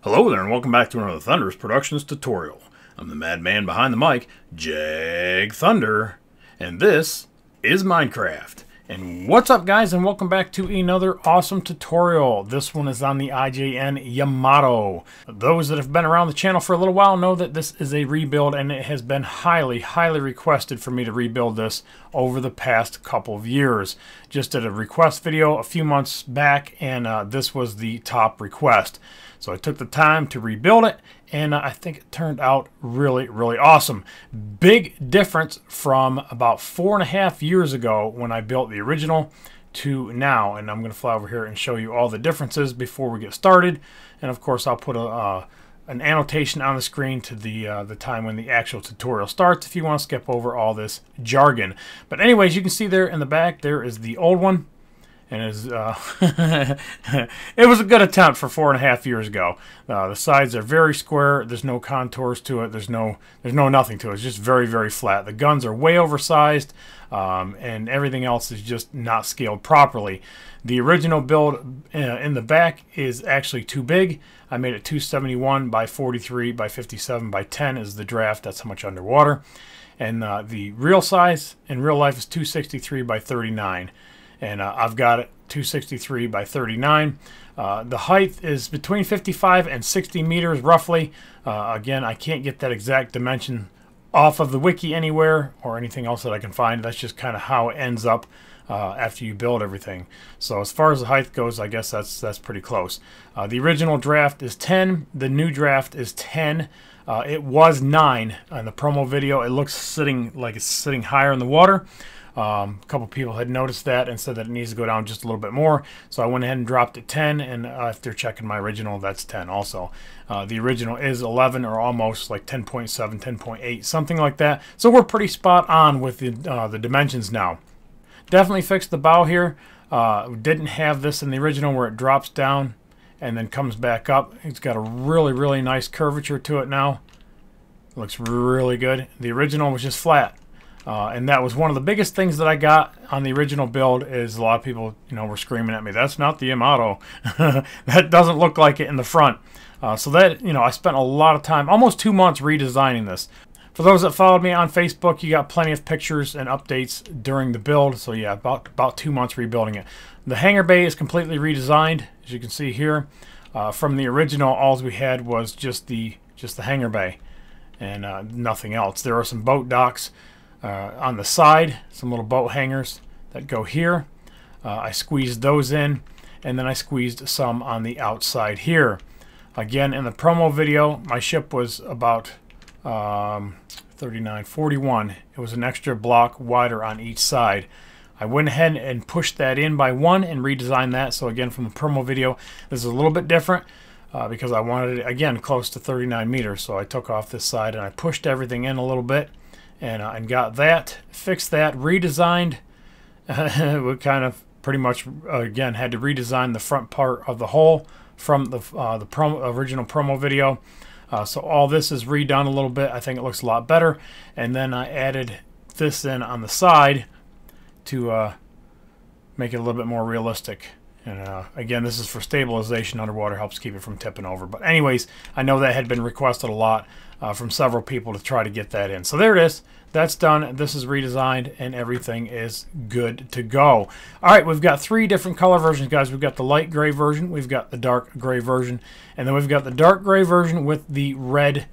Hello there and welcome back to another Thunderous Productions tutorial. I'm the madman behind the mic, Jag Thunder, and this is Minecraft. And what's up guys, and welcome back to another awesome tutorial. This one is on the IJN Yamato. Those that have been around the channel for a little while know that this is a rebuild, and it has been highly requested for me to rebuild this over the past couple of years. Just did a request video a few months back, and this was the top request. So I took the time to rebuild it, and I think it turned out really awesome. Big difference from about 4.5 years ago when I built the original to now. And I'm going to fly over here and show you all the differences before we get started. And of course I'll put an annotation on the screen to the time when the actual tutorial starts if you want to skip over all this jargon. But anyways, you can see there in the back there is the old one. And it was a good attempt for 4.5 years ago. The sides are very square. There's no contours to it. There's no nothing to it. It's just very flat. The guns are way oversized, and everything else is just not scaled properly. The original build in the back is actually too big. I made it 271 by 43 by 57 by 10 is the draft. That's how much underwater. And the real size in real life is 263 by 39. And I've got it 263 by 39. The height is between 55 and 60 meters roughly. Again, I can't get that exact dimension off of the wiki anywhere or anything else that I can find. That's just kind of how it ends up after you build everything. So as far as the height goes, I guess that's pretty close. The original draft is 10. The new draft is 10. It was 9 on the promo video. It looks like it's sitting higher in the water. A couple people had noticed that and said that it needs to go down just a little bit more, so I went ahead and dropped it 10, and after checking my original, that's 10 also. The original is 11 or almost, like 10.7, 10.8, something like that, so we're pretty spot on with the dimensions now. Definitely fixed the bow here. Didn't have this in the original where it drops down and then comes back up. It's got a really nice curvature to it now. Looks really good. The original was just flat. And that was one of the biggest things that I got on the original build. Is a lot of people, were screaming at me, "That's not the Yamato. That doesn't look like it in the front." So that, I spent a lot of time, almost 2 months, redesigning this. For those that followed me on Facebook, you got plenty of pictures and updates during the build. So yeah, about 2 months rebuilding it. The hangar bay is completely redesigned, as you can see here. From the original, all we had was just the hangar bay and nothing else. There are some boat docks on the side, some little boat hangers that go here. I squeezed those in, and then I squeezed some on the outside here. Again, in the promo video, my ship was about 39, 41. It was an extra block wider on each side. I went ahead and pushed that in by 1 and redesigned that. So again, from the promo video, this is a little bit different because I wanted it, again, close to 39 meters. So I took off this side and I pushed everything in a little bit. And got that, fixed that, redesigned. We kind of pretty much, again, had to redesign the front part of the hull from the original promo video. So all this is redone a little bit. I think it looks a lot better. And then I added this in on the side to make it a little bit more realistic. And again, this is for stabilization underwater, helps keep it from tipping over. But anyways, I know that had been requested a lot from several people to try to get that in. So there it is. That's done. This is redesigned, and everything is good to go. All right, we've got 3 different color versions, guys. We've got the light gray version, we've got the dark gray version, and then we've got the dark gray version with the red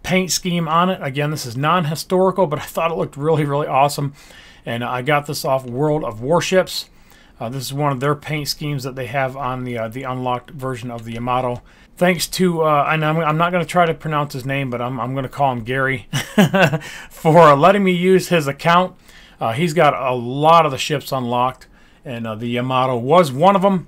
paint scheme on it. Again, this is non-historical, but I thought it looked really awesome. And I got this off World of Warships. This is one of their paint schemes that they have on the unlocked version of the Yamato. Thanks to, and I'm not going to try to pronounce his name, but I'm going to call him Gary, for letting me use his account. He's got a lot of the ships unlocked, and the Yamato was one of them.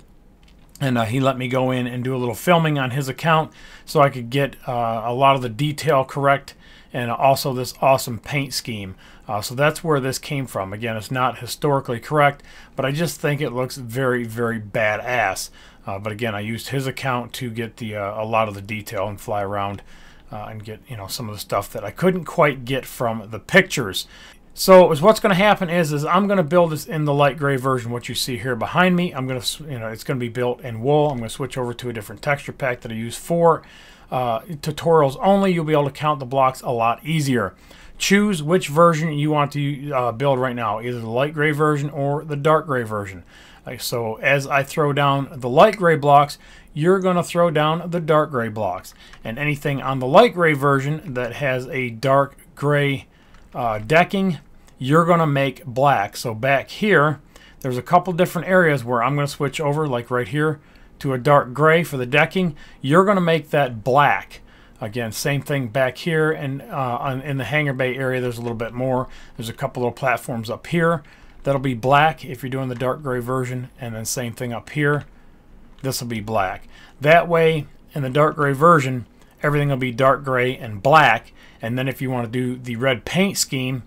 And he let me go in and do a little filming on his account so I could get a lot of the detail correct, and also this awesome paint scheme. So that's where this came from. Again, it's not historically correct, but I just think it looks very badass. But again, I used his account to get a lot of the detail and fly around and get some of the stuff that I couldn't quite get from the pictures. So what's going to happen is I'm going to build this in the light gray version. What you see here behind me, I'm going to, it's going to be built in wool. I'm going to switch over to a different texture pack that I use for tutorials only. You'll be able to count the blocks a lot easier. Choose which version you want to build right now, either the light gray version or the dark gray version. So as I throw down the light gray blocks, you're going to throw down the dark gray blocks. And anything on the light gray version that has a dark gray decking, you're going to make black. So back here, there's a couple different areas where I'm going to switch over, like right here, to a dark gray for the decking. You're going to make that black. Again, same thing back here, and in the hangar bay area, there's a little bit more. There's a couple little platforms up here that'll be black if you're doing the dark gray version, and then same thing up here. This will be black. That way, in the dark gray version, everything will be dark gray and black. And then if you want to do the red paint scheme,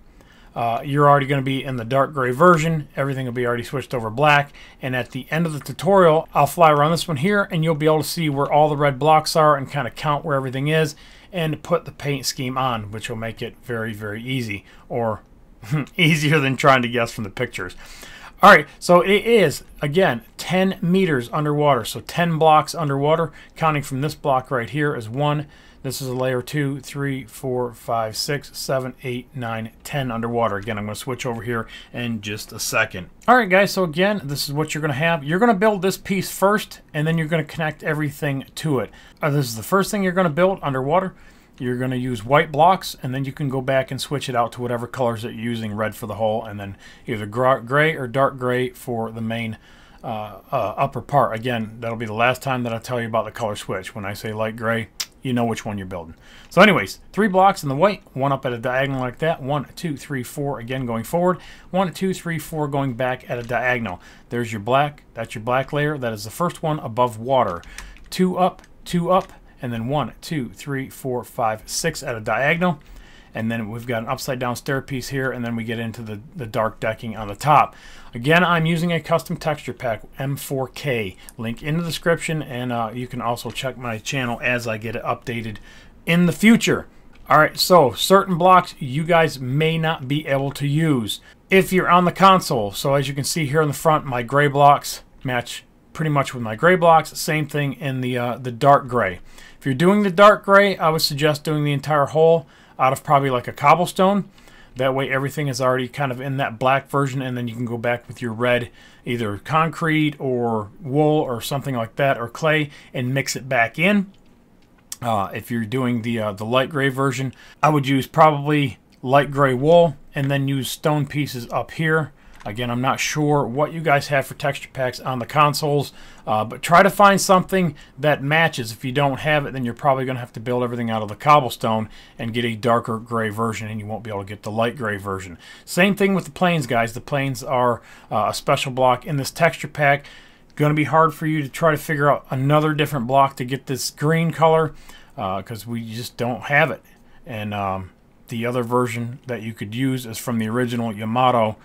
you're already going to be in the dark gray version. Everything will be already switched over black. And at the end of the tutorial, I'll fly around this one here, and you'll be able to see where all the red blocks are and kind of count where everything is and put the paint scheme on, which will make it very, very easy, or easier than trying to guess from the pictures. All right, so it is, again, 10 meters underwater. So 10 blocks underwater, counting from this block right here is 1. This is a layer 2, 3, 4, 5, 6, 7, 8, 9, 10 underwater. Again, I'm going to switch over here in just a second. All right, guys, so again, this is what you're going to have. You're going to build this piece first, and then you're going to connect everything to it. This is the first thing you're going to build underwater. You're going to use white blocks, and then you can go back and switch it out to whatever colors that you're using, red for the hull, and then either gray or dark gray for the main upper part. Again, that'll be the last time that I tell you about the color switch. When I say light gray, you know which one you're building. So anyways, 3 blocks in the white, 1 up at a diagonal like that, 1, 2, 3, 4, again going forward, 1, 2, 3, 4 going back at a diagonal. There's your black, that's your black layer. That is the first one above water. 2 up, and then 1, 2, 3, 4, 5, 6 at a diagonal. And then we've got an upside down stair piece here, and then we get into the dark decking on the top. Again, I'm using a custom texture pack, M4K. Link in the description, and you can also check my channel as I get it updated in the future. All right, so certain blocks you guys may not be able to use if you're on the console. So as you can see here in the front, my gray blocks match pretty much with my gray blocks. Same thing in the dark gray. If you're doing the dark gray, I would suggest doing the entire hull out of probably like a cobblestone. That way everything is already kind of in that black version, and then you can go back with your red, either concrete or wool or something like that, or clay, and mix it back in. If you're doing the light gray version, I would use probably light gray wool and then use stone pieces up here. Again, I'm not sure what you guys have for texture packs on the consoles, but try to find something that matches. If you don't have it, then you're probably going to have to build everything out of the cobblestone and get a darker gray version, and you won't be able to get the light gray version. Same thing with the planes, guys. The planes are a special block in this texture pack. Going to be hard for you to try to figure out another different block to get this green color because we just don't have it. And the other version that you could use is from the original Yamato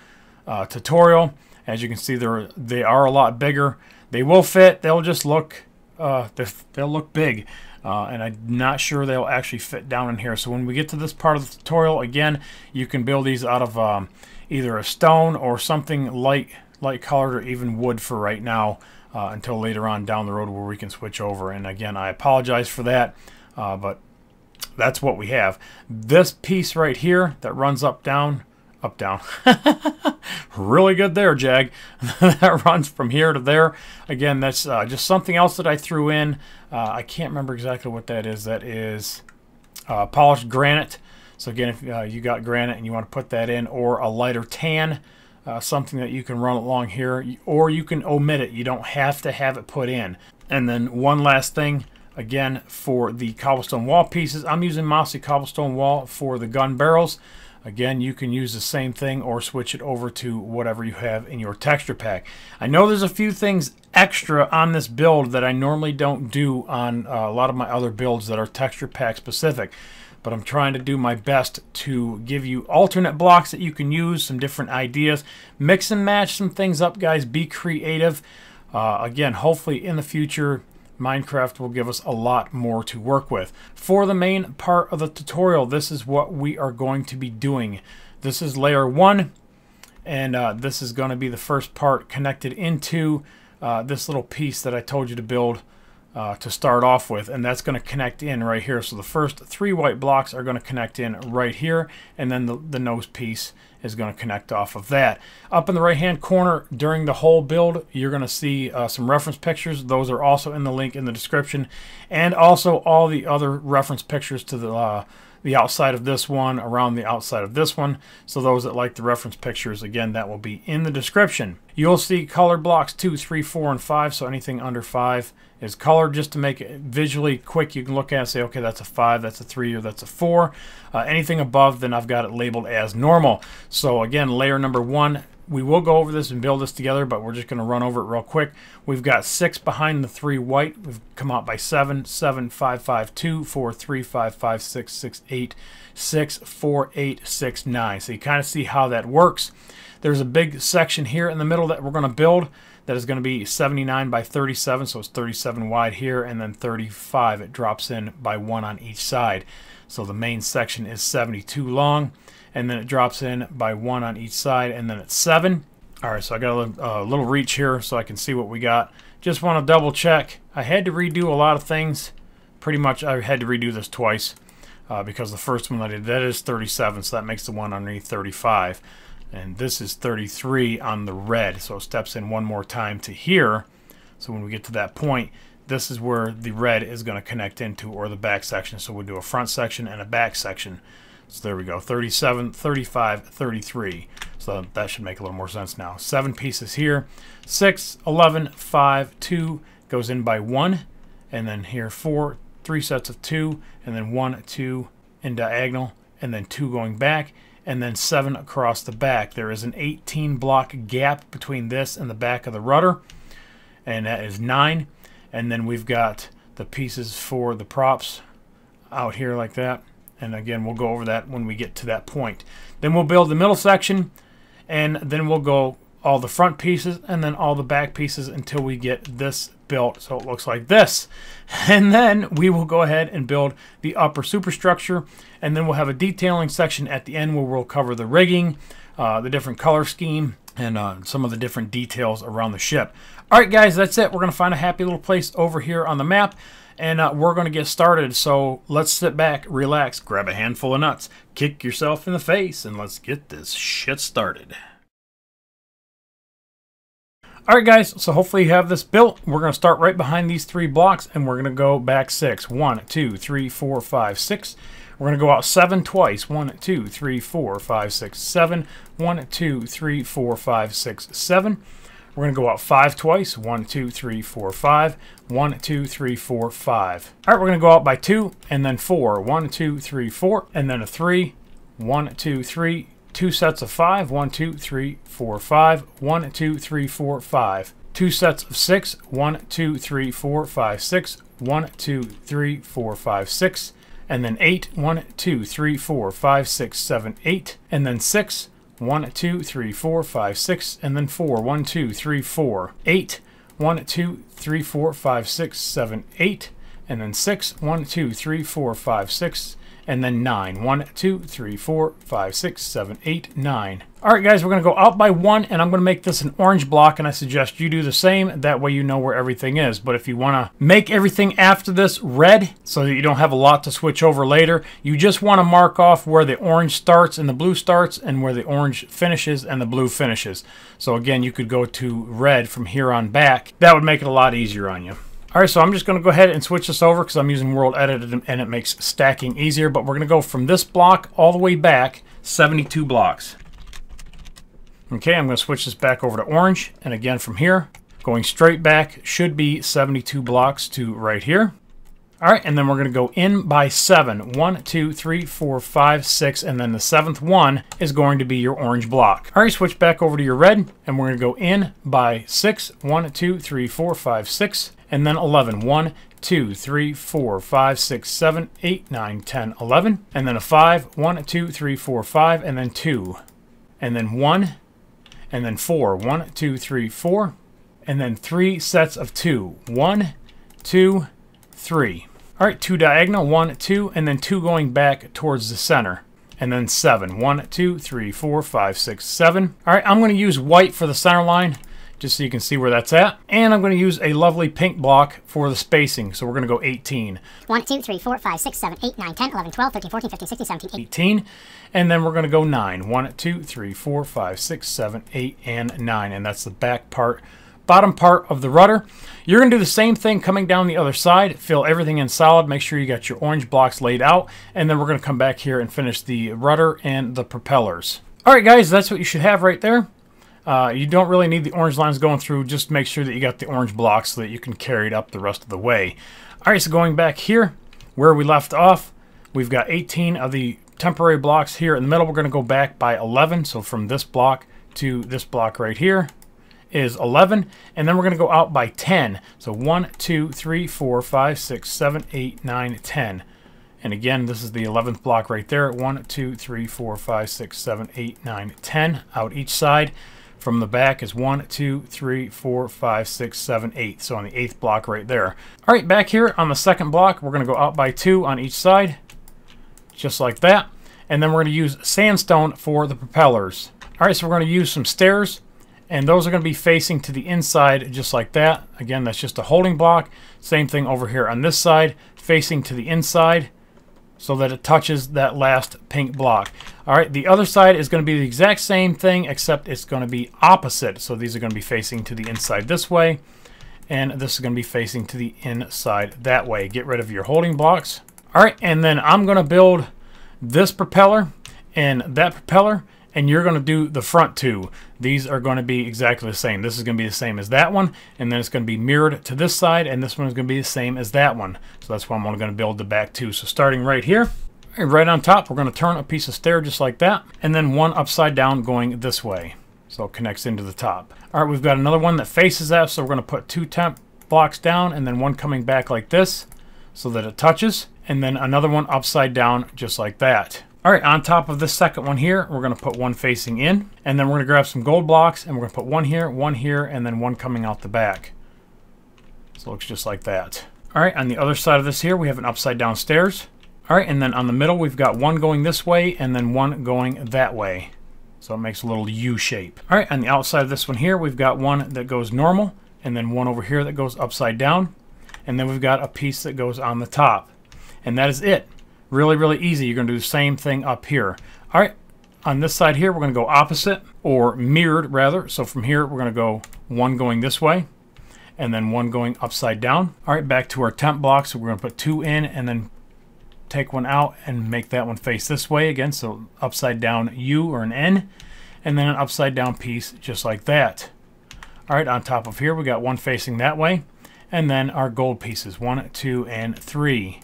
tutorial. As you can see, they are a lot bigger. They will fit. They'll just look they'll look big, and I'm not sure they'll actually fit down in here. So when we get to this part of the tutorial, again, you can build these out of either a stone or something light colored, or even wood for right now, until later on down the road where we can switch over. And again, I apologize for that, but that's what we have. This piece right here that runs up down really good there, Jag. That runs from here to there. Again, that's just something else that I threw in. I can't remember exactly what that is. That is polished granite. So again, if you got granite and you want to put that in, or a lighter tan, something that you can run along here, or you can omit it. You don't have to have it put in. And then one last thing, again, for the cobblestone wall pieces, I'm using mossy cobblestone wall for the gun barrels. Again, you can use the same thing or switch it over to whatever you have in your texture pack. I know there's a few things extra on this build that I normally don't do on a lot of my other builds that are texture pack specific, but I'm trying to do my best to give you alternate blocks that you can use, some different ideas. Mix and match some things up, guys. Be creative. Again, hopefully in the future, Minecraft will give us a lot more to work with. For the main part of the tutorial, this is what we are going to be doing. This is layer 1, and this is going to be the first part connected into this little piece that I told you to build to start off with, and that's going to connect in right here. So the first 3 white blocks are going to connect in right here, and then the nose piece is going to connect off of that. Up in the right hand corner during the whole build, you're going to see some reference pictures. Those are also in the link in the description, and also all the other reference pictures to the outside of this one, around the outside of this one. So those that like the reference pictures, again, that will be in the description. You'll see colored blocks 2, 3, 4, and 5. So anything under 5 is colored, just to make it visually quick. You can look at it and say, okay, that's a 5, that's a 3, or that's a 4. Anything above, then I've got it labeled as normal. So again, layer number 1, we will go over this and build this together, but we're just going to run over it real quick. We've got 6 behind the 3 white. We've come out by 7, 7, 5, 5, 2, 4, 3, 5, 5, 6, 6, 8, 6, 4, 8, 6, 9. So you kind of see how that works. There's a big section here in the middle that we're going to build that is going to be 79 by 37, so it's 37 wide here, and then 35. It drops in by 1 on each side. So the main section is 72 long, and then it drops in by 1 on each side, and then it's 7. All right, so I got a little reach here so I can see what we got. Just want to double check. I had to redo a lot of things. Pretty much I had to redo this twice because the first one I did, that is 37, so that makes the one underneath 35. And this is 33 on the red, so it steps in one more time to here. So when we get to that point, this is where the red is going to connect into, or the back section. So we'll do a front section and a back section. So there we go, 37, 35, 33. So that should make a little more sense now. 7 pieces here, 6, 11, 5, 2 goes in by 1, and then here 4, 3 sets of 2, and then 1, 2 in diagonal, and then 2 going back, and then 7 across the back. There is an 18 block gap between this and the back of the rudder, and that is 9. And then we've got the pieces for the props out here like that. And again, we'll go over that when we get to that point. Then we'll build the middle section, and then we'll go all the front pieces and then all the back pieces until we get this built so it looks like this. And then we will go ahead and build the upper superstructure, and then we'll have a detailing section at the end where we'll cover the rigging, the different color scheme, and some of the different details around the ship. All right, guys, that's it. We're going to find a happy little place over here on the map, and we're going to get started. So let's sit back, relax, grab a handful of nuts, kick yourself in the face, and let's get this shit started. Alright guys, so hopefully you have this built. We're going to start right behind these 3 blocks, and we're going to go back 6. 1, 2, 3, 4, 5, 6. We're going to go out 7 twice. 1, 2, 3, 4, 5, 6, 7. 1, 2, 3, 4, 5, 6, 7. We're going to go out 5 twice. 1, 2, 3, 4, 5. 1, 2, 3, 4, 5. Alright, we're going to go out by 2, and then 4. 1, 2, 3, 4, and then a 3. 1, 2, 3. 2 sets of 5, 1, 2, 3, 4, 5, 1, 2, 3, 4, 5. 2 sets of 6, 1, 2, 3, 4, 5, 6, 1, 2, 3, 4, 5, 6, and then 8, 1, 2, 3, 4, 5, 6, 7, 8, and then 6, 1, 2, 3, 4, 5, 6, and then 4, 1, 2, 3, 4, 8, 1, 2, 3, 4, 5, 6, 7, 8, and then 6, 1, 2, 3, 4, 5, 6, and then 9. 1, 2, 3, 4, 5, 6, 7, 8, 9. Alright guys, we're going to go out by 1, and I'm going to make this an orange block, and I suggest you do the same. That way you know where everything is. But if you want to make everything after this red, so that you don't have a lot to switch over later, you just want to mark off where the orange starts and the blue starts, and where the orange finishes and the blue finishes. So again, you could go to red from here on back. That would make it a lot easier on you. Alright, so I'm just going to go ahead and switch this over because I'm using World Edit and it makes stacking easier. But we're going to go from this block all the way back 72 blocks. Okay, I'm going to switch this back over to orange. And again from here, going straight back should be 72 blocks to right here. Alright, and then we're going to go in by 7. 1, 2, 3, 4, 5, 6, and then the 7th one is going to be your orange block. Alright, switch back over to your red, and we're going to go in by 6. 1, 2, 3, 4, 5, 6, and then 11. 1, 2, 3, 4, 5, 6, 7, 8, 9, 10, 11, and then a 5. 1, 2, 3, 4, 5, and then 2, and then 1, and then 4. 1, 2, 3, 4, and then 3 sets of 2. 1, 2, 3. Alright, 2 diagonal, 1, 2, and then 2 going back towards the center. and then 7. 1, 2, 3, 4, 5, 6, 7. All right, I'm going to use white for the center line, just so you can see where that's at. And I'm going to use a lovely pink block for the spacing. So we're going to go 18. 1, 2, 3, 4, 5, 6, 7, 8, 9, 10, 11, 12, 13, 14, 15, 16, 17, 18. And then we're going to go 9. 1, 2, 3, 4, 5, 6, 7, 8, and 9. And that's the back part, bottom part of the rudder. You're going to do the same thing coming down the other side. Fill everything in solid. Make sure you got your orange blocks laid out. And then we're going to come back here and finish the rudder and the propellers. All right, guys, that's what you should have right there. You don't really need the orange lines going through. Just make sure that you got the orange blocks so that you can carry it up the rest of the way. All right, so going back here where we left off, we've got 18 of the temporary blocks here in the middle. We're going to go back by 11. So from this block to this block right here is 11. And then we're going to go out by 10. So 1, 2, 3, 4, 5, 6, 7, 8, 9, 10. And again, this is the 11th block right there. 1, 2, 3, 4, 5, 6, 7, 8, 9, 10 out each side. From the back is 1, 2, 3, 4, 5, 6, 7, 8. So on the 8th block right there. All right, back here on the second block, we're going to go out by 2 on each side, just like that. And then we're going to use sandstone for the propellers. All right, so we're going to use some stairs, and those are going to be facing to the inside, just like that. Again, that's just a holding block. Same thing over here on this side, facing to the inside, so that it touches that last pink block. All right, the other side is going to be the exact same thing, except it's going to be opposite. So these are going to be facing to the inside this way, and this is going to be facing to the inside that way. Get rid of your holding blocks. All right, and then I'm going to build this propeller and that propeller, and you're going to do the front two. These are going to be exactly the same. This is going to be the same as that one, and then it's going to be mirrored to this side, and this one is going to be the same as that one. So that's why I'm only going to build the back two. So starting right here, right on top, we're going to turn a piece of stair just like that, and then one upside down going this way. So it connects into the top. All right, we've got another one that faces that, so we're going to put 2 temp blocks down, and then one coming back like this, so that it touches, and then another one upside down just like that. All right, on top of this second one here, we're going to put one facing in, and then we're going to grab some gold blocks, and we're going to put one here, and then one coming out the back. So it looks just like that. All right, on the other side of this here, we have an upside down stairs. All right, and then on the middle, we've got one going this way, and then one going that way. So it makes a little U shape. All right, on the outside of this one here, we've got one that goes normal, and then one over here that goes upside down, and then we've got a piece that goes on the top. And that is it. Really, really easy. You're going to do the same thing up here. All right, on this side here, we're going to go opposite, or mirrored rather. So from here, we're going to go one going this way, and then one going upside down. All right, back to our temp blocks. So we're going to put 2 in, and then take one out and make that one face this way again. So upside down U or an N, and then an upside down piece just like that. All right, on top of here, we got one facing that way, and then our gold pieces, 1, 2, and 3.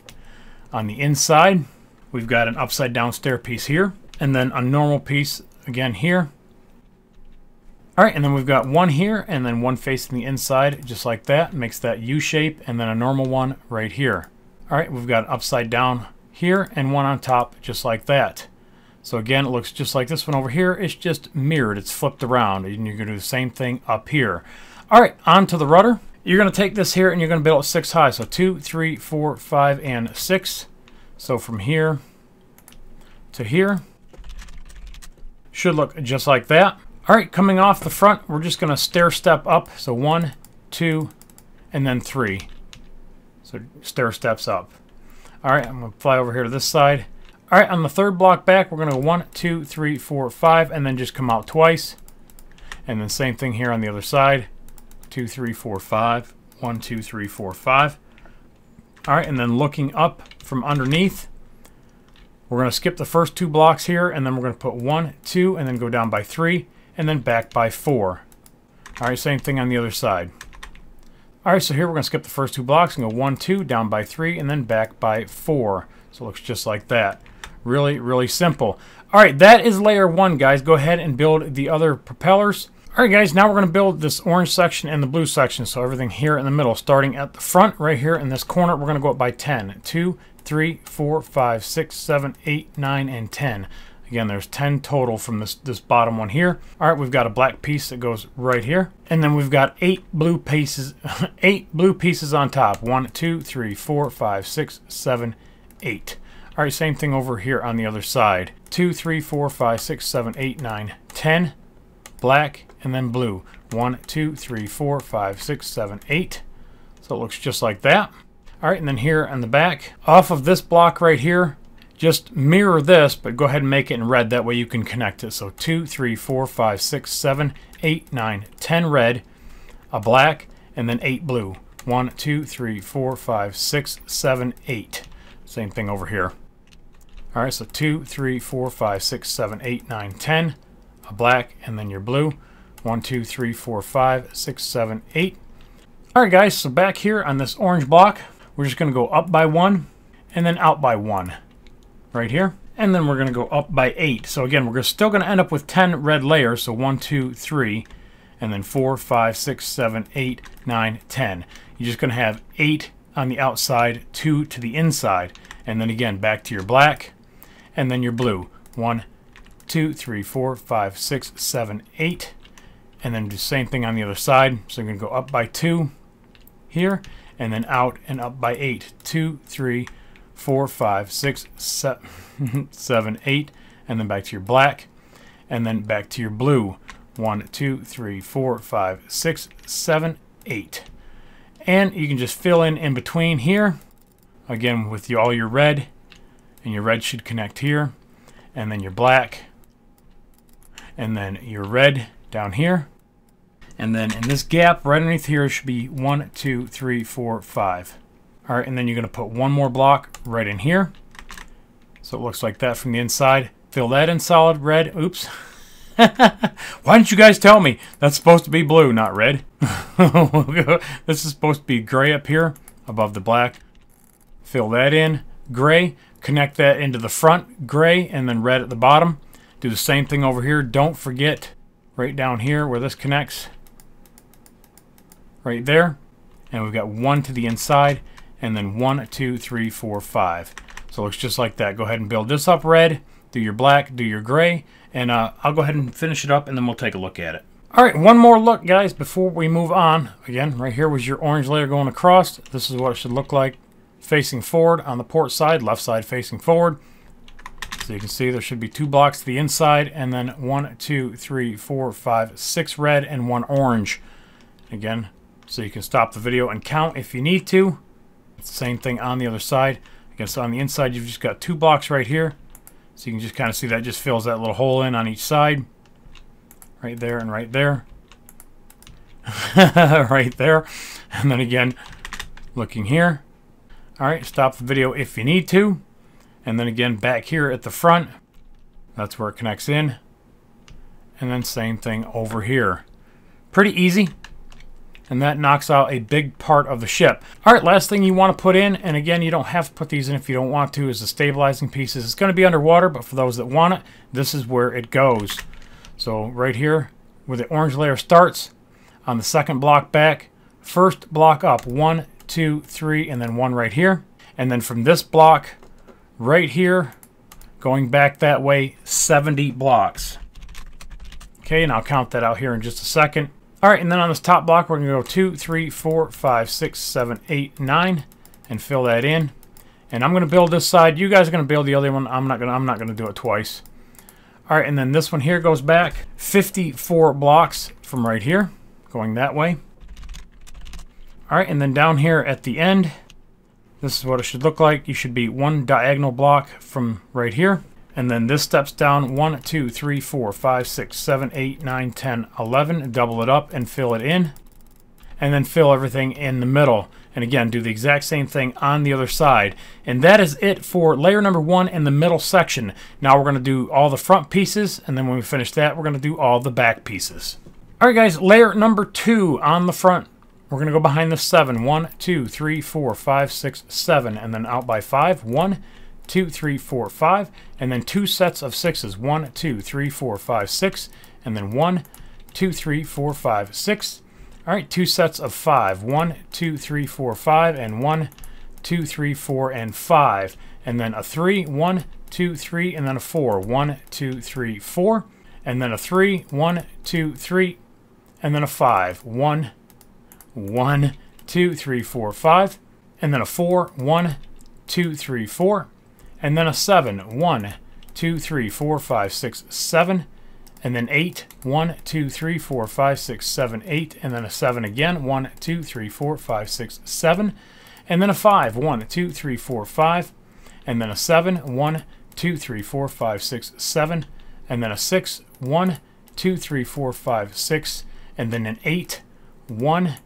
On the inside, we've got an upside down stair piece here, and then a normal piece again here. All right, and then we've got one here, and then one facing the inside, just like that. Makes that U shape, and then a normal one right here. All right, we've got an upside down here, and one on top, just like that. So again, it looks just like this one over here. It's just mirrored. It's flipped around, and you're going to do the same thing up here. All right, on to the rudder. You're going to take this here and you're going to build it 6 high. So 2, 3, 4, 5, and 6. So from here to here should look just like that. All right, coming off the front, we're just going to stair step up. So 1, 2, and then 3. So stair steps up. All right, I'm going to fly over here to this side. All right, on the third block back, we're going to go 1, 2, 3, 4, 5, and then just come out twice. And then same thing here on the other side. 2, 3, 4, 5. 1, 2, 3, 4, 5. All right, and then looking up from underneath, we're going to skip the first 2 blocks here, and then we're going to put 1, 2, and then go down by 3, and then back by 4. All right, same thing on the other side. All right, so here we're going to skip the first 2 blocks and go 1, 2, down by 3, and then back by 4. So it looks just like that. Really, really simple. All right, that is layer 1, guys. Go ahead and build the other propellers. All right, guys, now we're going to build this orange section and the blue section. So everything here in the middle, starting at the front right here in this corner, we're going to go up by 10. 2, 3, 4, 5, 6, 7, 8, 9, and 10. Again, there's 10 total from this bottom one here. All right, we've got a black piece that goes right here. And then we've got 8 blue pieces, 8 blue pieces on top. 1, 2, 3, 4, 5, 6, 7, 8. All right, same thing over here on the other side. 2, 3, 4, 5, 6, 7, 8, 9, 10. Black and then blue. 1, 2, 3, 4, 5, 6, 7, 8. So it looks just like that. All right, and then here on the back, off of this block right here, just mirror this, but go ahead and make it in red. That way you can connect it. So 2, 3, 4, 5, 6, 7, 8, 9, 10 red, a black, and then 8 blue. 1, 2, 3, 4, 5, 6, 7, 8. Same thing over here. All right, so 2, 3, 4, 5, 6, 7, 8, 9, 10. A black, and then your blue. 1, 2, 3, 4, 5, 6, 7, 8. All right, guys, so back here on this orange block, we're just going to go up by 1 and then out by 1 right here. And then we're going to go up by 8. So again, we're still going to end up with 10 red layers. So 1, 2, 3, and then 4, 5, 6, 7, 8, 9, 10. You're just going to have 8 on the outside, 2 to the inside. And then again, back to your black, and then your blue. 1, 2, 3, 4, 5, 6, 7, 8. And then do the same thing on the other side. So you're going to go up by 2 here, and then out and up by 8. 2, 3, 4, 5, 6, 7, 8. And then back to your black, and then back to your blue. 1, 2, 3, 4, 5, 6, 7, 8. And you can just fill in between here. Again, with all your red, and your red should connect here. And then your black, and then your red down here. And then in this gap right underneath here should be 1, 2, 3, 4, 5. All right, and then you're going to put one more block right in here. So it looks like that from the inside. Fill that in solid red. Oops. Why didn't you guys tell me? That's supposed to be blue, not red. This is supposed to be gray up here above the black. Fill that in. Gray. Connect that into the front. Gray. And then red at the bottom. Do the same thing over here. Don't forget right down here where this connects. Right there. And we've got 1 to the inside. And then 1, 2, 3, 4, 5. So it looks just like that. Go ahead and build this up red. Do your black. Do your gray. And I'll go ahead and finish it up, and then we'll take a look at it. All right, one more look, guys, before we move on. Again, right here was your orange layer going across. This is what it should look like facing forward on the port side, left side facing forward. So you can see there should be 2 blocks to the inside, and then 1, 2, 3, 4, 5, 6 red and 1 orange. Again, so you can stop the video and count if you need to. It's the same thing on the other side. Again, so on the inside, you've just got 2 blocks right here. So you can just kind of see that just fills that little hole in on each side. Right there and right there. Right there. And then again, looking here. Alright, stop the video if you need to. And then again, back here at the front. That's where it connects in. And then same thing over here. Pretty easy. And that knocks out a big part of the ship. Alright, last thing you want to put in, and again, you don't have to put these in if you don't want to, is the stabilizing pieces. It's going to be underwater, but for those that want it, this is where it goes. So right here, where the orange layer starts, on the second block back, first block up, 1, 2, 3, and then 1 right here. And then from this block, right here, going back that way, 70 blocks. Okay, and I'll count that out here in just a second. Alright, and then on this top block, we're going to go 2, 3, 4, 5, 6, 7, 8, 9, and fill that in. And I'm going to build this side. You guys are going to build the other one. I'm not going to do it twice. Alright, and then this one here goes back 54 blocks from right here, going that way. Alright, and then down here at the end, this is what it should look like. You should be 1 diagonal block from right here. And then this steps down 1, 2, 3, 4, 5, 6, 7, 8, 9, 10, 11. Double it up and fill it in. And then fill everything in the middle. And again, do the exact same thing on the other side. And that is it for layer number 1 in the middle section. Now we're going to do all the front pieces. And then when we finish that, we're going to do all the back pieces. Alright guys, layer number 2 on the front. We're going to go behind the 7. 1, 2, 3, 4, 5, 6, 7. And then out by 5. 1, 2, 3, 4, 5, and then 2 sets of 6s. 1, 2, 3, 4, 5, 6, and then 1, 2, 3, 4, 5, 6. All right, 2 sets of 5. 1, 2, 3, 4, 5, and 1, 2, 3, 4, and 5. And then a 3, 1, 2, 3, and then a 4. 1, 2, 3, 4, and then a 3, 1, 2, 3, and then a 5. 1, 1, 2, 3, 4, 5, and then a 4, 1, 2, 3, 4. And then a 7. 1, 2, 3, 4, 5, 6, 7, and then 8. 1, 2, 3, 4, 5, 6, 7, 8, and then a 7 again. 1, 2, 3, 4, 5, 6, 7, and then a 5. 1, 2, 3, 4, 5, and then a 7. 1, 2, 3, 4, 5, 6, 7, and then a 6. 1, 2, 3, 4, 5, 6, and then an 8. 1,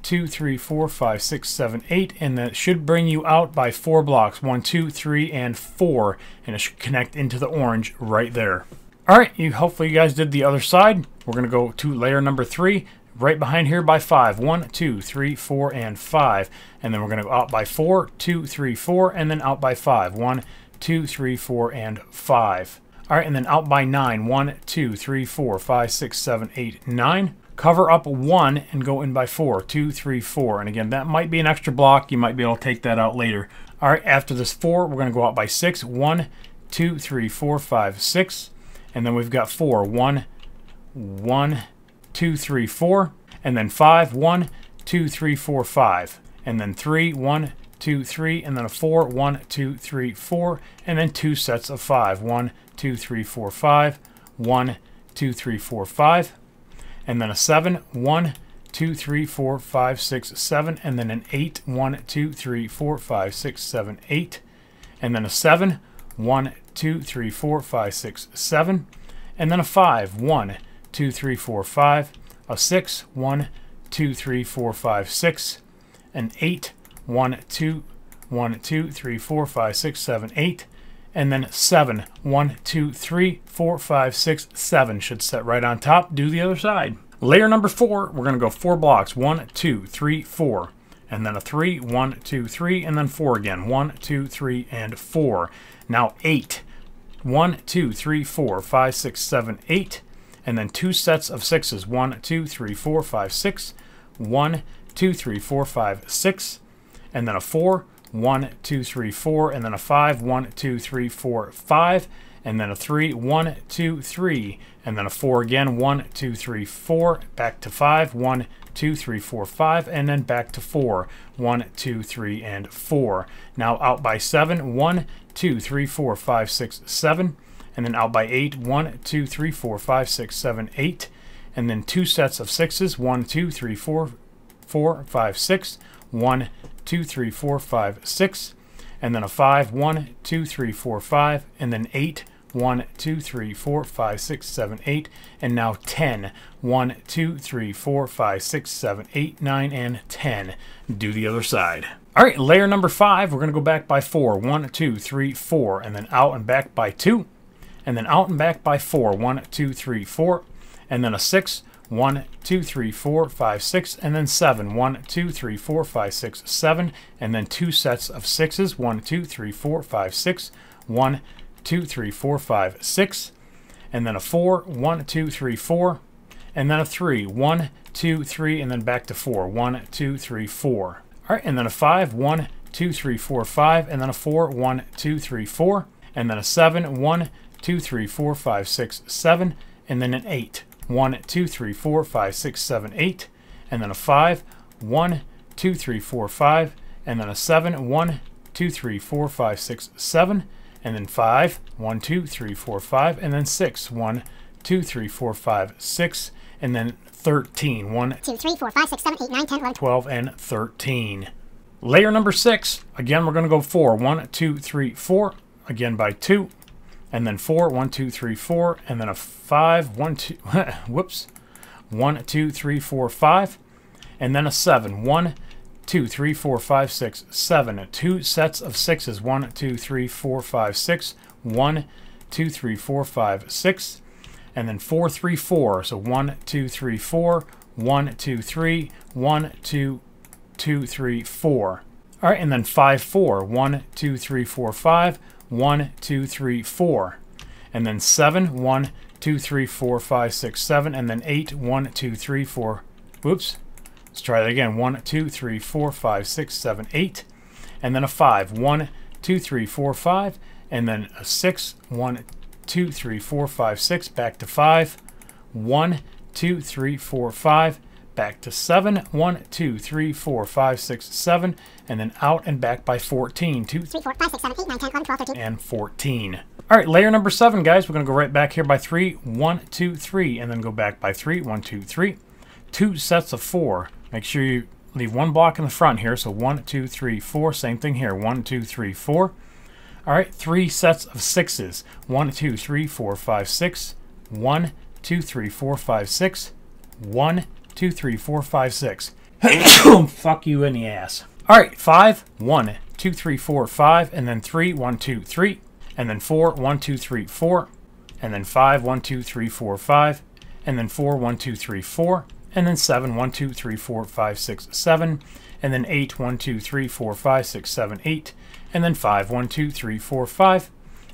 2, 3, 4, 5, 6, 7, 8, and that should bring you out by 4 blocks. 1, 2, 3, and 4, and it should connect into the orange right there. All right, hopefully you guys did the other side. We're going to go to layer number 3, right behind here by 5. 1, 2, 3, 4, and 5, and then we're going to go out by 4, 2, 3, 4, and then out by 5. 1, 2, 3, 4, and 5. All right, and then out by 9. 1, 2, 3, 4, 5, 6, 7, 8, 9. Cover up 1 and go in by 4. 2, 3, 4. And again, that might be an extra block. You might be able to take that out later. All right, after this 4, we're going to go out by 6. 1, 2, 3, 4, 5, 6. And then we've got 4. 1, 2, 3, 4. And then 5. 1, 2, 3, 4, 5. And then 3. 1, 2, 3. And then a 4. 1, 2, 3, 4. And then 2 sets of 5. 1, 2, 3, 4, 5. 1, 2, 3, 4, 5. And then a 7, 1, 2, 3, 4, 5, 6, 7, and then an 8, 1, 2, 3, 4, 5, 6, 7, 8, and then a 7, 1, 2, 3, 4, 5, 6, 7, and then a 5, 1, 2, 3, 4, 5, a 6, 1, 2, 3, 4, 5, 6, an 8, 1, 2, 3, 4, 5, 6, 7, 8, and then 7. 1, 2, 3, 4, 5, 6, 7 should set right on top. Do the other side. Layer number 4, we're going to go 4 blocks. 1, 2, 3, 4. And then a 3, 1, 2, 3, and then 4 again. 1, 2, 3, and 4. Now 8. 1, 2, 3, 4, 5, 6, 7, 8. And then 2 sets of 6s. 1, 2, 3, 4, 5, 6. 1, 2, 3, 4, 5, 6. And then a 4. 1, 2, 3, 4, and then a 5, 1, 2, 3, 4, 5, and then a 3, 1, 2, 3, and then a 4 again, 1, 2, 3, 4, back to 5, 1, 2, 3, 4, 5, and then back to 4, 1, 2, 3, and 4. Now out by 7, 1, 2, 3, 4, 5, 6, 7, and then out by 8, 1, 2, 3, 4, 5, 6, 7, 8, and then 2 sets of 6s, 1, 2, 3, 4, 5, 6, 1, 2, 3, 4, 5, 6, and then a 5, 1, 2, 3, 4, 5, and then 8, 1, 2, 3, 4, 5, 6, 7, 8, and now 10, 1, 2, 3, 4, 5, 6, 7, 8, 9, and 10. Do the other side. All right, layer number 5, we're going to go back by 4, 1, 2, 3, 4, and then out and back by 2, and then out and back by 4, 1, 2, 3, 4, and then a 6, 1, 2, 3, 4, 5, 6, and then 7. 1, 2, 3, 4, 5, 6, 7, and then 2 sets of 6s. 1, 2, 3, 4, 5, 6, 1, 2, 3, 4, 5, 6, and then a 4, 1, 2, 3, 4, and then a 3, 1, 2, 3, and then back to 4. 1, 2, 3, 4. All right, and then a 5, 1, 2, 3, 4, 5, and then a 4, 1, 2, 3, 4, and then a 7, 1, 2, 3, 4, 5, 6, 7, and then an 8. 1, 2, 3, 4, 5, 6, 7, 8, and then a 5, 1, 2, 3, 4, 5, and then a 7, 1, 2, 3, 4, 5, 6, 7, and then 5, 1, 2, 3, 4, 5, and then 6, 1, 2, 3, 4, 5, 6, and then 13, 1, 2, 3, 4, 5, 6, 7, 8, 9, 10, 11, 12, and 13. Layer number 6, again, we're going to go 4, 1, 2, 3, 4, again by 2, and then 4, 1, 2, 3, 4, and then a 5, 1, 2, whoops, 1, 2, 3, 4, 5, and then a 7, 1, 2, 3, 4, 5, 6, 7, 2 sets of 6s, 1, 2, 3, 4, 5, 6, 1, 2, 3, 4, 5, 6, and then 4, 3, 4, so 1, 2, 3, 4, 1, 2, 3, 1, 2, 2, 3, 4. All right, and then 5, 4, 1, 2, 3, 4, 5, 1, 2, 3, 4, and then 7, 1, 2, 3, 4, 5, 6, 7, and then 8, 1, 2, 3, 4, whoops, let's try that again, 1, 2, 3, 4, 5, 6, 7, 8, and then a 5, 1, 2, 3, 4, 5, and then a 6, 1, 2, 3, 4, 5, 6, back to 5, 1, 2, 3, 4, 5, back to 7, 1, 2, 3, 4, 5, 6, 7, and then out and back by 14, 2, 3, 4, 5, 6, 7, 8, 9, 10, 11, 12, 13. and 14. All right, layer number 7, guys. We're going to go right back here by 3, 1, 2, 3, and then go back by 3, 1, 2, 3. 2 sets of 4. Make sure you leave one block in the front here. So 1, 2, 3, 4. Same thing here. 1, 2, 3, 4. All right, 3 sets of 6s. 1, 2, 3, 4, 5, 6. 1, 2, 3, 4, 5, 6. 1, 2, 3, 4, 5, 6. Fuck you in the ass. All right, 5, 1, 2, 3, 4, 5, and then 3, 1, 2, 3, and then 4, 1, 2, 3, 4, and then 5, 1, 2, 3, 4, 5, and then 4, 1, 2, 3, 4, and then 7, 1, 2, 3, 4, 5, 6, 7, and then 8, 1, 2, 3, 4, 5, 6, 7, 8, and then 5, 1, 2, 3, 4, 5,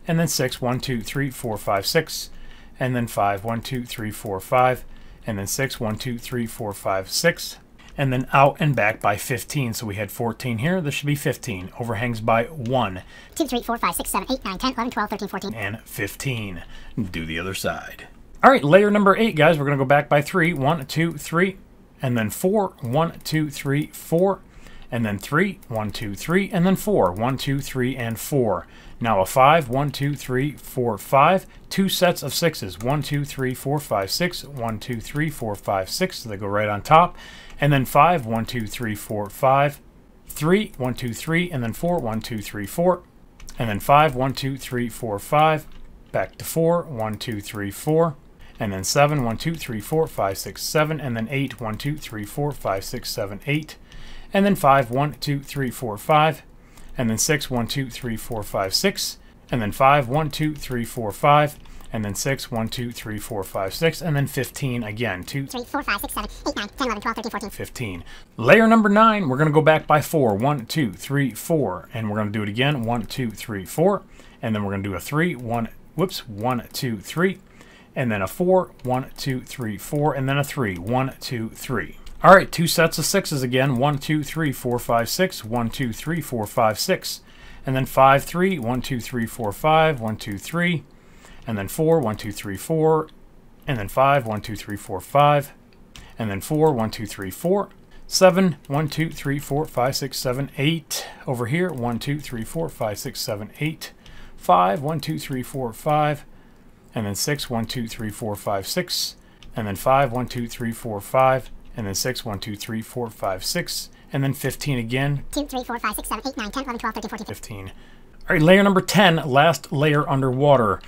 and then 6, 1, 2, 3, 4, 5, 6, and then 5, 1, 2, 3, 4, 5, and then 6, 1, 2, 3, 4, 5, 6, and then out and back by 15. So we had 14 here. This should be 15. Overhangs by 1, 2, 3, 4, 5, 6, 7, 8, 9, 10, 11, 12, 13, 14. and 15. Do the other side. All right, layer number 8, guys. We're going to go back by 3, 1, 2, 3, and then 4, 1, 2, 3, 4, and then 3, 1, 2, 3, and then 4, 1, 2, 3, and 4. Now a 5, 1, 2, 3, 4, 5. 2 sets of 6s. 1, 2, 3, 4, 5, 6. 1, 2, 3, 4, 5, 6. So they go right on top. And then 5, 1, 2, 3, 4, 5. 3, 1, 2, 3, and then 4, 1, 2, 3, 4. And then 5, 1, 2, 3, 4, 5. Back to 4, 1, 2, 3, 4. And then 7, 1, 2, 3, 4, 5, 6, 7. And then 8, 1, 2, 3, 4, 5, 6, 7, 8. And then 5, 1, 2, 3, 4, 5. And then 6, 1, 2, 3, 4, 5, 6. And then 5, 1, 2, 3, 4, 5. And then 6, 1, 2, 3, 4, 5, 6. And then 15 again. 2, 3, 4, 5, 6, 7, 8, 9, 10, 11, 12, 13, 14. 15. Layer number 9, we're going to go back by 4. 1, 2, 3, 4. And we're going to do it again. 1, 2, 3, 4. And then we're going to do a 3, 1, 2, 3. And then a 4, 1, 2, 3, 4. And then a 3, 1, 2, 3. All right, 2 sets of 6s again. 1, 2, 3, 4, 5, 6. 1, 2, 3, 4, 5, 6. And then 5, 3, 1, 2, 3, 4, 5. 1, 2, 3. And then 4, 1, 2, 3, 4. And then 5, 1, 2, 3, 4, 5. And then 4, 1, 2, 3, 4. 7, 1, 2, 3, 4, 5, 6, 7, 8. Over here, 1, 2, 3, 4, 5, 6, 7, 8. 5, 1, 2, 3, 4, 5. And then 6, 1, 2, 3, 4, 5, 6. And then 5, 1, 2, 3, 4, 5. And then 6, 1, 2, 3, 4, 5, 6. And then 15 again. 2, 3, 4, 5, 6, 7, 8, 9, 10, 11, 12, 13, 14. 15. All right, layer number 10, last layer underwater.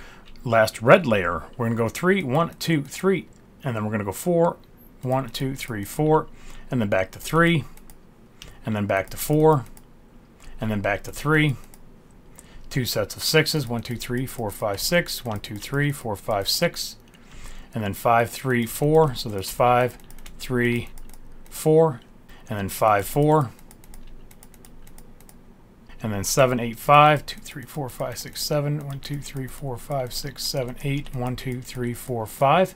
Last red layer. We're going to go 3, 1, 2, 3. And then we're going to go 4, 1, 2, 3, 4. And then back to 3. And then back to 4. And then back to 3. 2 sets of 6s. 1, 2, 3, 4, 5, 6. 1, 2, 3, 4, 5, 6. And then 5, 3, 4. So there's 5, 3, 4. And then 5, 4. And then 7, 8, 5, 2, 3, 4, 5, 6, 7, 1, 2, 3, 4, 5, 6, 7, 8, 1, 2, 3, 4, 5.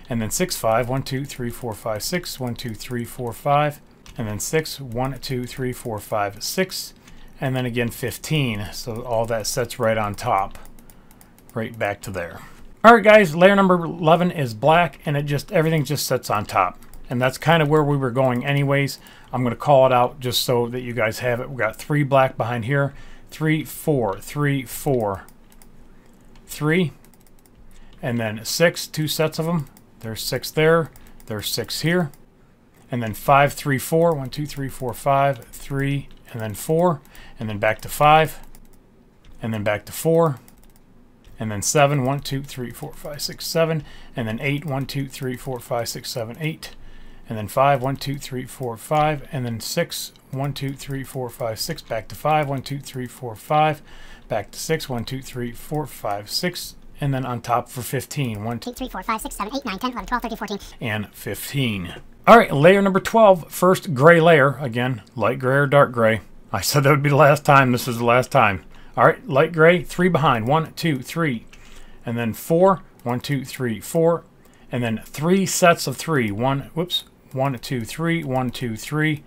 And then 6, 5, 1, 2, 3, 4, 5, 6, 1, 2, 3, 4, 5. And then 6, 1, 2, 3, 4, 5, 6. And then again 15. So all that sets right on top. Right back to there. Alright guys, layer number 11 is black and everything just sets on top. And that's kind of where we were going anyways. I'm going to call it out just so that you guys have it. We've got 3 black behind here. 3, 4, 3, 4, 3. And then 6, 2 sets of them. There's 6 there. There's 6 here. And then 5, 3, 4. 1, 2, 3, 4, 5, 3, and then 4. And then back to 5. And then back to 4. And then 7, 1, 2, 3, 4, 5, 6, 7. And then 8, 1, 2, 3, 4, 5, 6, 7, 8. And then 5, 1, 2, 3, 4, 5. And then 6, 1, 2, 3, 4, 5, 6. Back to 5, 1, 2, 3, 4, 5. Back to 6, 1, 2, 3, 4, 5, 6. And then on top for 15. 1, 2, 3, 4, 5, 6, 7, 8, 9, 10, 11, 12, 13, 14. And 15. Alright, layer number 12. First gray layer. Again, light gray or dark gray. I said that would be the last time. This is the last time. Alright, light gray. 3 behind. 1, 2, 3. And then 4. 1, 2, 3, 4. And then 3 sets of 3. 1, 2, 3. 1, 2, 3.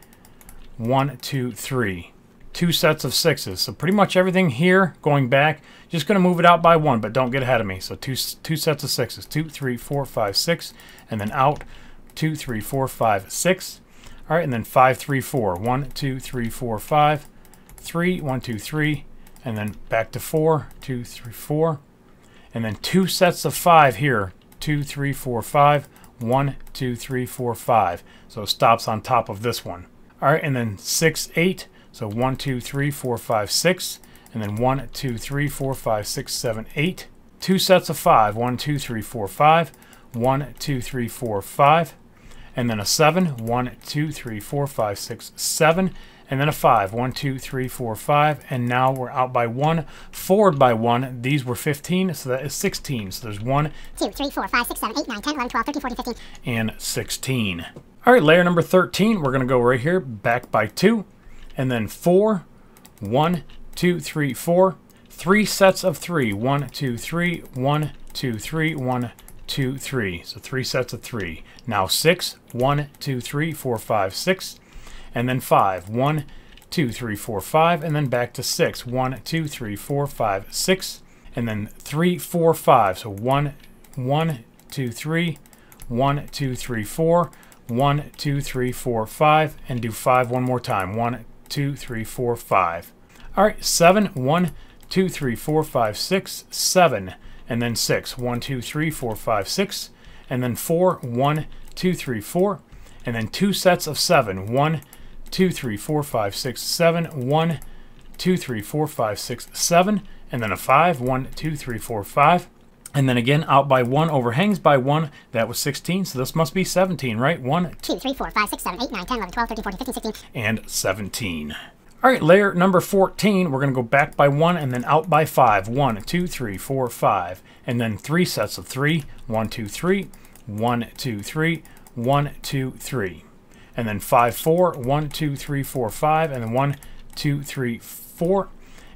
1, 2, 3. 2 sets of 6s. So pretty much everything here going back. Just going to move it out by 1, but don't get ahead of me. So two sets of 6s. 2, 3, 4, 5, 6. And then out 2, 3, 4, 5, 6. All right, and then 5, 3, 4. 1, 2, 3, 4, 5, 3, 1, 2, 3, and then back to 4, 2, 3, 4, and then 2 sets of 5 here. 2, 3, 4, 5, 1, 2, 3, 4, 5. So it stops on top of this one. All right, and then 6, 8. So 1, 2, 3, 4, 5, 6, and then 1, 2, 3, 4, 5, 6, 7, 8. 2 sets of 5. 1, 2, 3, 4, 5, 1, 2, 3, 4, 5, and then a 7. 1, 2, 3, 4, 5, 6, 7, and then a 5. 1, 2, 3, 4, 5, and now we're out by 1, forward by 1. These were 15, so that is 16. So there's 1, 2, 3, 4, 5, 6, 7, 8, 9, 10, 11, 12, 13, 14, 15. And 16. All right, layer number 13, we're going to go right here, back by 2, and then 4, 1, 2, 3, 4, 3 sets of 3. 1, 2, 3, 1, 2, 3, 1, 2, 3. So 3 sets of 3. Now 6, 1, 2, 3, 4, 5, 6, and then 5. 1, 2, 3, 4, 5, and then back to 6. 1, 2, 3, 4, 5, 6, and then 3, 4, 5. So 1, 1, 2, 3, 1, 2, 3, 4, 1, 2, 3, 4, 5, and do 5 one more time. 1, 2, 3, 4, 5. All right, 7, 1, 2, 3, 4, 5, 6, 7, and then 6. 1, 2, 3, 4, 5, 6, and then 4, 1, 2, 3, 4, and then 2 sets of 7. 1, 2, 3, 4, 5, 6, 7, 1, 2, 3, 4, 5, 6, 7, and then a 5. 1, 2, 3, 4, 5. And then again, out by 1, overhangs by 1. That was 16, so this must be 17, right? 1, 2, 3, 4, 5, 6, 7, 8, 9, 10, 11, 12, 13, 14, 15, 16. And 17. All right, layer number 14, we're going to go back by 1 and then out by 5. 1, 2, 3, 4, 5. And then 3 sets of 3. 1, 2, 3, 1, 2, 3, 1, 2, 3. And then 5, 4, 1, 2, 3, 4, 5, and then 1, 2, 3, 4.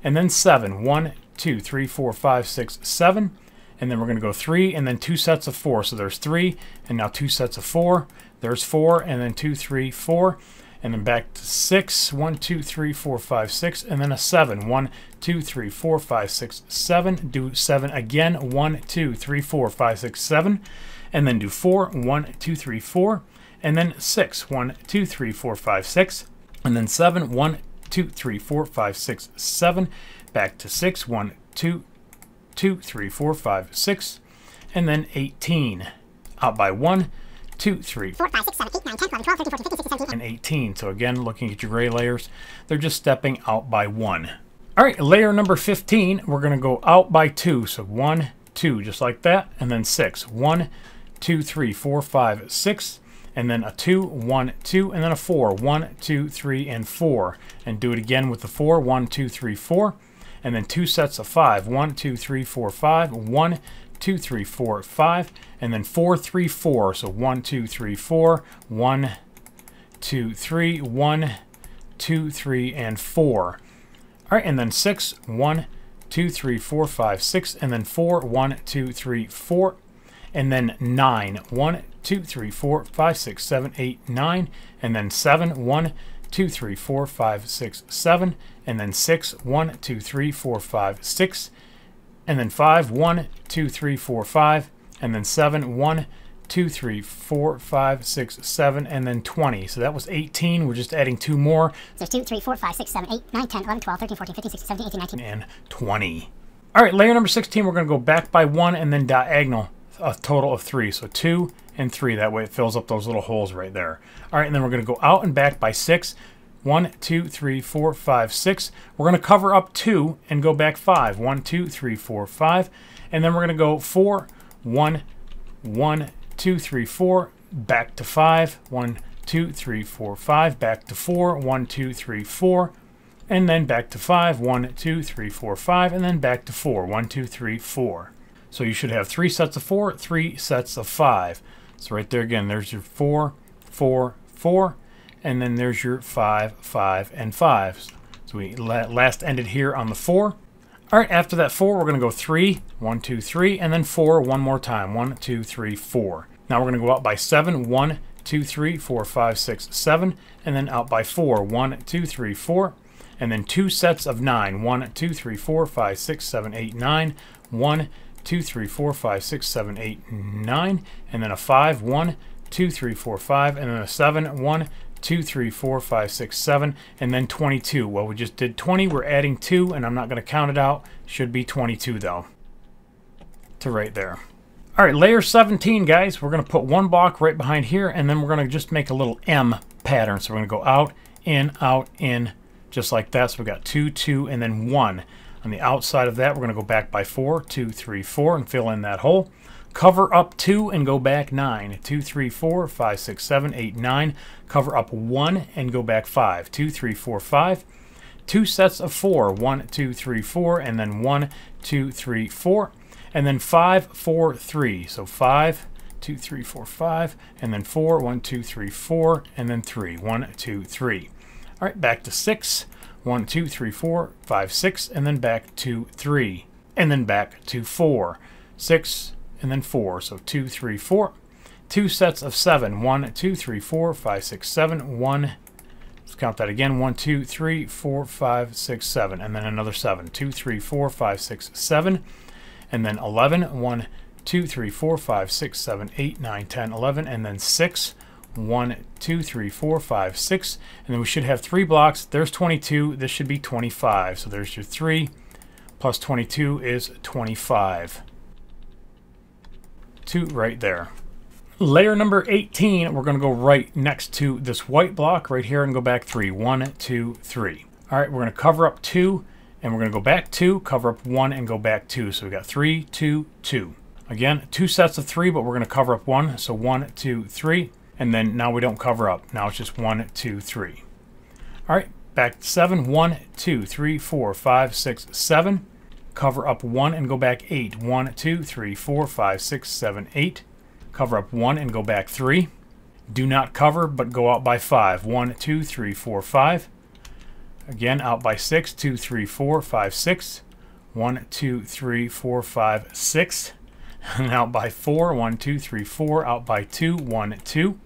And then 7, 1, 2, 3, 4, 5, 6, 7. And then we're going to go 3 and then 2 sets of 4. So there's 3 and now 2 sets of 4. There's 4 and then 2, 3, 4. And then back to 6. 1, 2, 3, 4, 5, 6. And then a 7. 1, 2, 3, 4, 5, 6, 7. Do 7 again. 1, 2, 3, 4, 5, 6, 7. And then do 4. 1, 2, 3, 4. And then 6. 1, 2, 3, 4, 5, 6. And then 7. 1, 2, 3, 4, 5, 6, 7. Back to 6. 1, 2, 2, 3, 4, 5, 6, and then 18. Out by 1, 2, 3, 4, 5, 6, 7, 8, 9, 10, 11, 12, 13, 14, 15, 16, 17. and 18. So again, looking at your gray layers, they're just stepping out by 1. All right, layer number 15, we're going to go out by 2. So 1, 2, just like that, and then 6. 1, 2, 3, 4, 5, 6, and then a 2, 1, 2, and then a 4. 1, 2, 3, and 4. And do it again with the 4. 1, 2, 3, 4. And then 2 sets of 5. 1, 2, 3, 4, 5. 1, 2, 3, 4, 5. And then 4, 3, 4. So 1, 2, 3, 4. 1, 2, 3. 1, 2, 3, and 4. All right, and then 6. 1, 2, 3, 4, 5, 6. And then 4. 1, 2, 3, 4. And then 9. 1, 2, 3, 4, 5, 6, 7, 8, 9. And then 7. 1, 2, 3, 4, 5, 6, 7, and then 6, 1, 2, 3, 4, 5, 6, and then 5, 1, 2, 3, 4, 5, and then 7, 1, 2, 3, 4, 5, 6, 7, and then 20. So that was 18. We're just adding 2 more. So there's 2, 3, 4, 5, 6, 7, 8, 9, 10, 11, 12, 13, 14, 15, 16, 17, 18, 19. And 20. All right, layer number 16, we're going to go back by 1 and then diagonal, a total of 3. So 2 and 3. That way it fills up those little holes right there. All right, and then we're going to go out and back by 6. 1, 2, 3, 4, 5, 6. We're going to cover up 2 and go back 5. 1, 2, 3, 4, 5. And then we're going to go 4, 1, 1, 2, 3, 4, back to 5. 1, 2, 3, 4, 5, back to 4. 1, 2, 3, 4. And then back to 5. 1, 2, 3, 4, 5. And then back to 4. 1, 2, 3, 4. So you should have 3 sets of 4, 3 sets of 5. So right there again, there's your 4, 4, 4. And then there's your 5, 5, and 5. So we last ended here on the 4. All right, after that 4, we're going to go 3, 1, 2, 3, and then 4 one more time. 1, 2, 3, 4. Now we're going to go out by 7, 1, 2, 3, 4, 5, 6, 7, and then out by 4, 1, 2, 3, 4, and then 2 sets of 9. 1, 2, 3, 4, 5, 6, 7, 8, 9. 1, 2, 3, 4, 5, 6, 7, 8, 9, and then a 5, 1, 2, 3, 4, 5, and then a 7. 1, 2, 3, 4, 5, 6, 7, and then 22. Well, we just did 20. We're adding 2, and I'm not going to count it out. Should be 22 though. To right there. All right, layer 17, guys. We're going to put one block right behind here, and then we're going to just make a little M pattern. So we're going to go out, in, just like that. So we got 2, 2, and then 1. On the outside of that, we're going to go back by 4, 2, 3, 4, and fill in that hole. Cover up 2 and go back 9. 2, 3, 4, 5, 6, 7, 8, 9. Cover up 1 and go back 5. 2, 3, 4, 5. 2 sets of 4. 1, 2, 3, 4, and then 1, 2, 3, 4. And then 5, 4, 3. So 5, 2, 3, 4, 5, and then 4, 1, 2, 3, 4, and then 3. 1, 2, 3. All right, back to 6. 1, 2, 3, 4, 5, 6, and then back to 3. And then back to 4. 6, and then 4. So 2, 3, 4. 2 sets of 7. 1, 2, 3, 4, 5, 6, 7. 1. Let's count that again. 1, 2, 3, 4, 5, 6, 7. And then another 7. 2, 3, 4, 5, 6, 7. And then 11. 1, 2, 3, 4, 5, 6, 7, 8, 9, 10, 11. And then 6. 1, 2, 3, 4, 5, 6. And then we should have 3 blocks. There's 22. This should be 25. So there's your 3 plus 22 is 25. 2 right there. Layer number 18, we're going to go right next to this white block right here and go back 3. 1, 2, 3. All right, we're going to cover up 2, and we're going to go back 2, cover up 1, and go back 2. So we got 3, 2, 2. Again, 2 sets of 3, but we're going to cover up 1. So 1, 2, 3. And then now we don't cover up. Now it's just 1, 2, 3. All right, back to 7. 1, 2, 3, 4, 5, 6, 7. Cover up 1 and go back 8. 1, 2, 3, 4, 5, 6, 7, 8. Cover up 1 and go back 3. Do not cover, but go out by 5. 1, 2, 3, 4, 5. Again, out by 6. 2, 3, 4, 5, 6. 1, 2, 3, 4, 5, 6. And out by 4. 1, 2, 3, 4. Out by 2. 1, 2.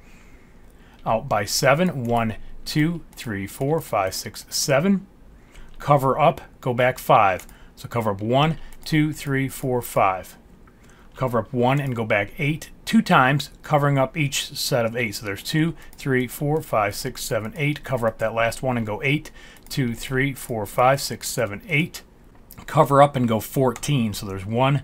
Out by 7. 1, 2, 3, 4, 5, 6, 7. Cover up, go back 5. So cover up 1, 2, 3, 4, 5. Cover up 1 and go back 8 2 times, covering up each set of 8. So there's 2, 3, 4, 5, 6, 7, 8. Cover up that last one and go 8. 2, 3, 4, 5, 6, 7, 8. Cover up and go 14. So there's 1,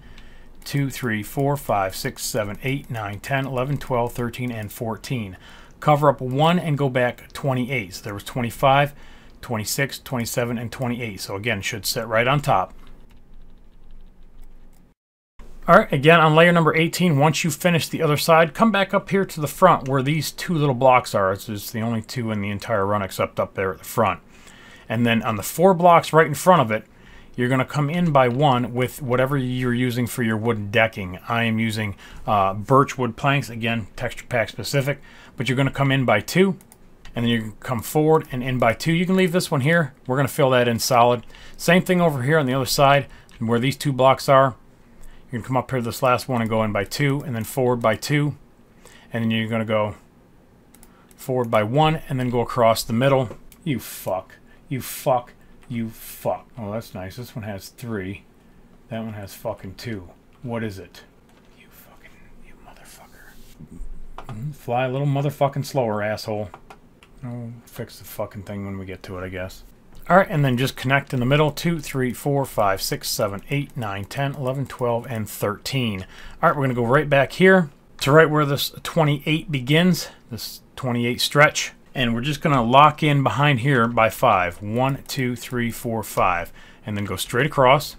2, 3, 4, 5, 6, 7, 8, 9, 10, 11, 12, 13, and 14. Cover up 1 and go back 28. So there was 25, 26, 27, and 28. So again, should sit right on top. All right, again, on layer number 18, once you finish the other side, come back up here to the front where these 2 little blocks are. It's just the only 2 in the entire run except up there at the front. And then on the 4 blocks right in front of it, you're going to come in by 1 with whatever you're using for your wooden decking. I am using birch wood planks, again, texture pack specific, but you're going to come in by 2, and then you can come forward and in by 2. You can leave this one here. We're going to fill that in solid. Same thing over here on the other side where these 2 blocks are. You're going to come up here to this last one and go in by 2, and then forward by 2. And then you're going to go forward by 1, and then go across the middle. You fuck. You fuck. You fuck. Oh, that's nice. This one has 3. That one has fucking 2. What is it? You fucking... You motherfucker. Fly a little motherfucking slower, asshole. I'll fix the fucking thing when we get to it, I guess. Alright, and then just connect in the middle. 2, 3, 4, 5, 6, 7, 8, 9, 10, 11, 12, and 13. Alright, we're going to go right back here to right where this 28 begins. This 28 stretch. And we're just going to lock in behind here by 5. 1, 2, 3, 4, 5. And then go straight across.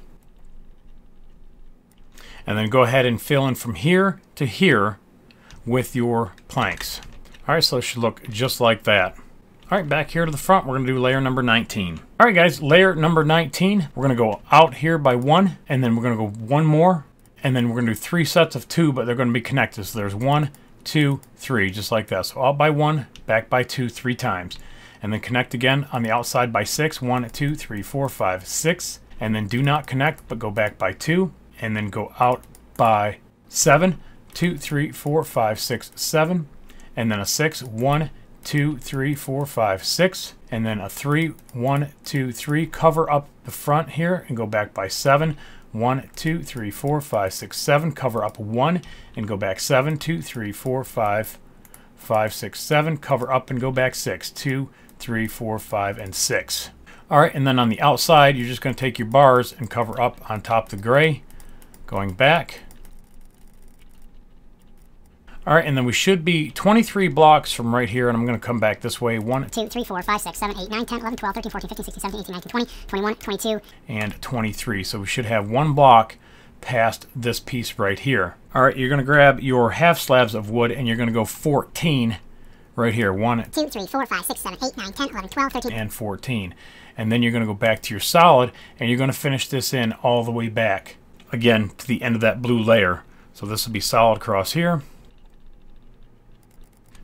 And then go ahead and fill in from here to here with your planks. Alright, so it should look just like that. Alright, back here to the front, we're going to do layer number 19. Alright guys, layer number 19, we're going to go out here by 1, and then we're going to go 1 more, and then we're going to do 3 sets of 2, but they're going to be connected. So there's 1, 2, 3, just like that. So out by 1, back by 2, 3 times. And then connect again on the outside by 6. 1, 2, 3, 4, 5, 6. And then do not connect, but go back by 2. And then go out by 7. 2, 3, 4, 5, 6, 7. And then a 6. 1, 2, 3, 4, 5, 6. And then a 3. 1, 2, 3. Cover up the front here and go back by 7. 1, 2, 3, 4, 5, 6, 7. Cover up 1 and go back 7. 2, 3, 4, 5, 5, 6, 7. Cover up and go back 6. 2, 3, 4, 5, and 6. All right, and then on the outside, you're just going to take your bars and cover up on top of the gray, going back. All right, and then we should be 23 blocks from right here, and I'm going to come back this way. 1, 2, 3, 4, 5, 6, 7, 8, 9, 10, 11, 12, 13, 14, 15, 16, 17, 18, 19, 20, 21, 22. And 23. So we should have one block past this piece right here. All right, you're going to grab your half slabs of wood, and you're going to go 14 right here. 1, 2, 3, 4, 5, 6, 7, 8, 9, 10, 11, 12, 13. And 14. And then you're going to go back to your solid, and you're going to finish this in all the way back, again, to the end of that blue layer. So this will be solid across here.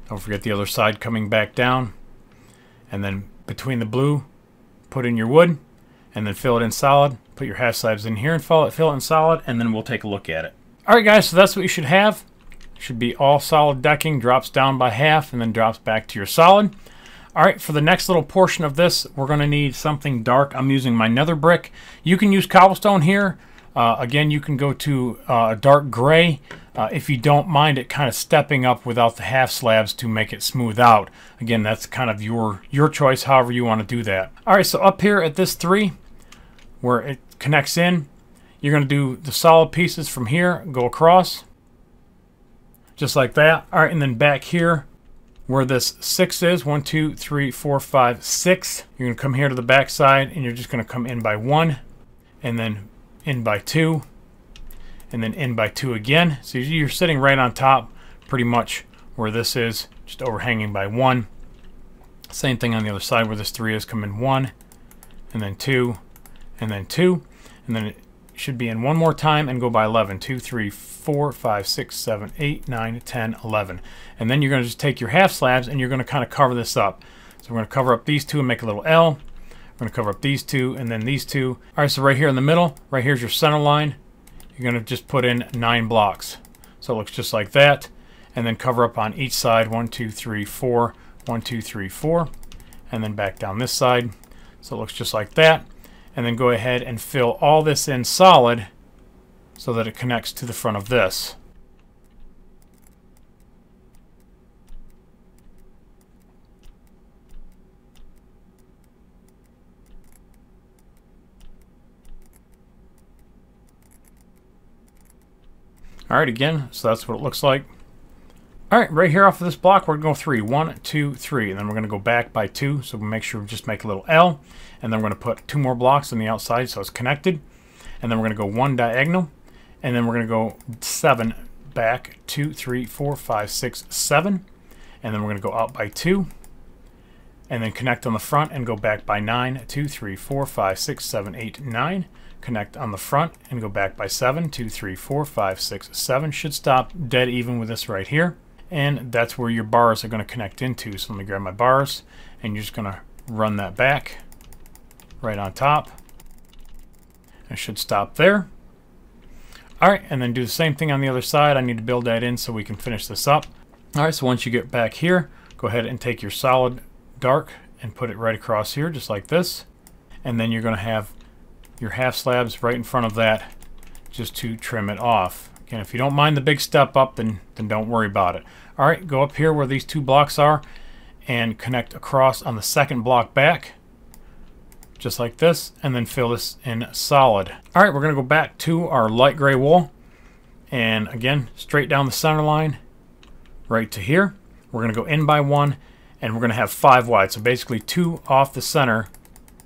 Don't forget the other side coming back down. And then between the blue, put in your wood, and then fill it in solid. Put your half slabs in here and fill it in solid, and then we'll take a look at it. All right, guys, so that's what you should have. Should be all solid decking, drops down by half, and then drops back to your solid. All right, for the next little portion of this, we're going to need something dark. I'm using my nether brick. You can use cobblestone here. Again, you can go to a dark gray if you don't mind it kind of stepping up without the half slabs to make it smooth out. Again, that's kind of your choice, however you want to do that. All right, so up here at this 3, where it connects in, you're going to do the solid pieces from here, go across, just like that. All right, and then back here, where this 6 is, 1, 2, 3, 4, 5, 6, you're going to come here to the back side, and you're just going to come in by 1, and then in by 2, and then in by 2 again. So you're sitting right on top, pretty much where this is, just overhanging by 1. Same thing on the other side where this 3 is, come in 1, and then 2, and then 2, and then it should be in one more time and go by 11. 2, 3, 4, 5, 6, 7, 8, 9, 10, 11. And then you're going to just take your half slabs and you're going to kind of cover this up. So we're going to cover up these 2 and make a little L. We're going to cover up these 2 and then these 2. All right, so right here in the middle, right here's your center line. You're going to just put in 9 blocks. So it looks just like that. And then cover up on each side. 1, 2, 3, 4. 1, 2, 3, 4. And then back down this side. So it looks just like that. And then go ahead and fill all this in solid so that it connects to the front of this. All right, again, so that's what it looks like. All right, right here off of this block, we're going to go 3. 1, 2, 3, and then we're going to go back by 2. So we'll make sure we just make a little L, and then we're going to put 2 more blocks on the outside so it's connected. And then we're going to go 1 diagonal, and then we're going to go 7 back. 2, 3, 4, 5, 6, 7, and then we're going to go out by 2, and then connect on the front and go back by 9. 2, 3, 4, 5, 6, 7, 8, 9. Connect on the front and go back by 7. 2, 3, 4, 5, 6, 7. Should stop dead even with this right here. And that's where your bars are going to connect into. So let me grab my bars, and you're just going to run that back right on top. It should stop there. All right, and then do the same thing on the other side. I need to build that in so we can finish this up. All right, so once you get back here, go ahead and take your solid dark and put it right across here, just like this. And then you're going to have your half slabs right in front of that just to trim it off. Again, if you don't mind the big step up, then don't worry about it. All right, go up here where these 2 blocks are and connect across on the second block back, just like this, and then fill this in solid. All right, we're going to go back to our light gray wool, and again, straight down the center line, right to here. We're going to go in by 1, and we're going to have 5 wide, so basically 2 off the center,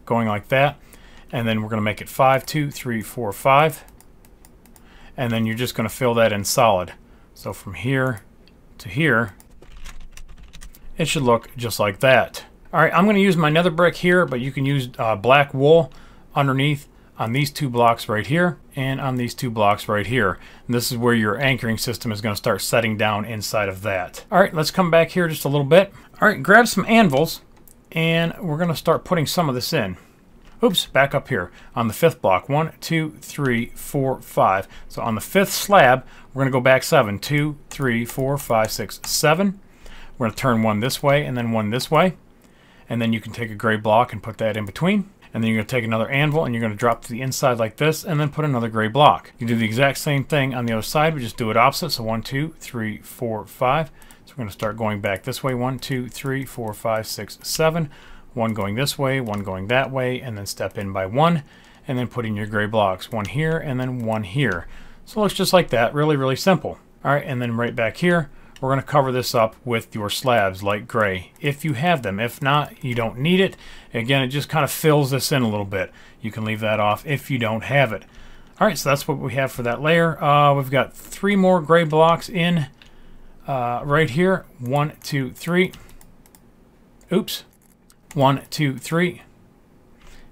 going like that, and then we're going to make it 5, 2, 3, 4, 5. And then you're just going to fill that in solid. So from here to here, it should look just like that. All right, I'm going to use my nether brick here, but you can use black wool underneath on these 2 blocks right here and on these 2 blocks right here. And this is where your anchoring system is going to start setting down inside of that. All right, let's come back here just a little bit. All right, grab some anvils, and we're going to start putting some of this in. Oops, back up here on the 5th block. 1, 2, 3, 4, 5. So on the 5th slab, we're going to go back 7. 2, 3, 4, 5, 6, 7. We're going to turn 1 this way and then 1 this way. And then you can take a gray block and put that in between. And then you're going to take another anvil and you're going to drop to the inside like this and then put another gray block. You do the exact same thing on the other side, but just do it opposite. So 1, 2, 3, 4, 5. So we're we're going to start going back this way. 1, 2, 3, 4, 5, 6, 7. One going this way, one going that way, and then step in by one, and then put in your gray blocks. One here, and then one here. So it looks just like that. Really, really simple. All right, and then right back here, we're going to cover this up with your slabs, light gray, if you have them. If not, you don't need it. Again, it just kind of fills this in a little bit. You can leave that off if you don't have it. All right, so that's what we have for that layer. We've got 3 more gray blocks in right here. 1, 2, 3. Oops. 1, 2, 3.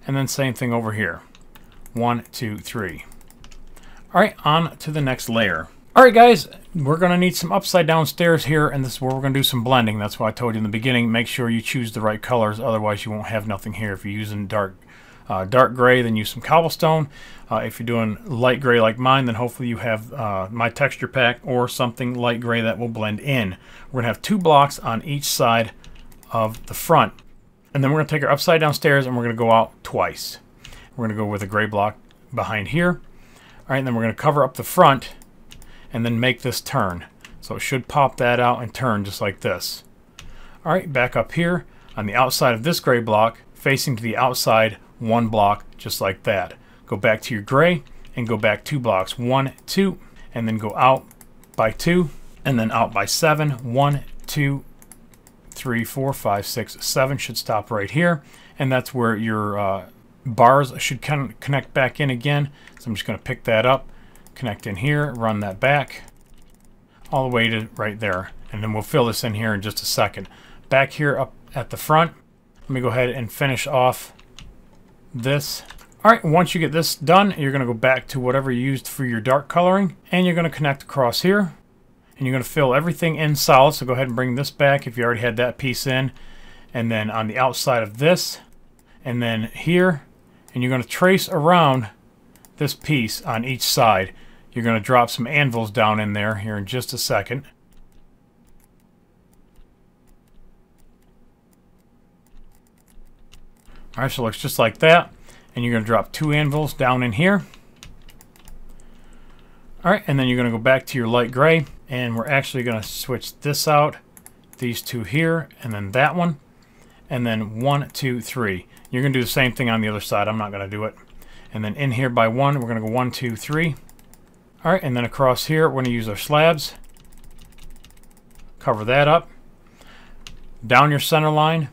And then same thing over here. 1, 2, 3. All right, on to the next layer. All right, guys, we're going to need some upside down stairs here, and this is where we're going to do some blending. That's why I told you in the beginning, make sure you choose the right colors, otherwise you won't have nothing here. If you're using dark gray, then use some cobblestone. If you're doing light gray like mine, then hopefully you have my texture pack or something light gray that will blend in. We're going to have 2 blocks on each side of the front. And then we're going to take our upside down stairs and we're going to go out twice. We're going to go with a gray block behind here. All right, and then we're going to cover up the front and then make this turn. So it should pop that out and turn just like this. All right, back up here on the outside of this gray block, facing to the outside, 1 block just like that. Go back to your gray and go back 2 blocks. 1, 2, and then go out by 2 and then out by 7. 1, 2, 3, 4, 5, 6, 7 should stop right here, and that's where your bars should connect back in again. So I'm just going to pick that up, connect in here, run that back all the way to right there, and then we'll fill this in here in just a second. Back here up at the front, let me go ahead and finish off this. All right, once you get this done, you're going to go back to whatever you used for your dark coloring, and you're going to connect across here. And you're going to fill everything in solid, so go ahead and bring this back if you already had that piece in. And then on the outside of this, and then here, and you're going to trace around this piece on each side. You're going to drop some anvils down in there here in just a second. All right, so it looks just like that. And you're going to drop 2 anvils down in here. All right, and then you're going to go back to your light gray, and we're actually going to switch this out, these 2 here, and then that one, and then 1, 2, 3. You're going to do the same thing on the other side. I'm not going to do it. And then in here by 1, we're going to go 1, 2, 3. All right, and then across here, we're going to use our slabs. Cover that up. Down your center line,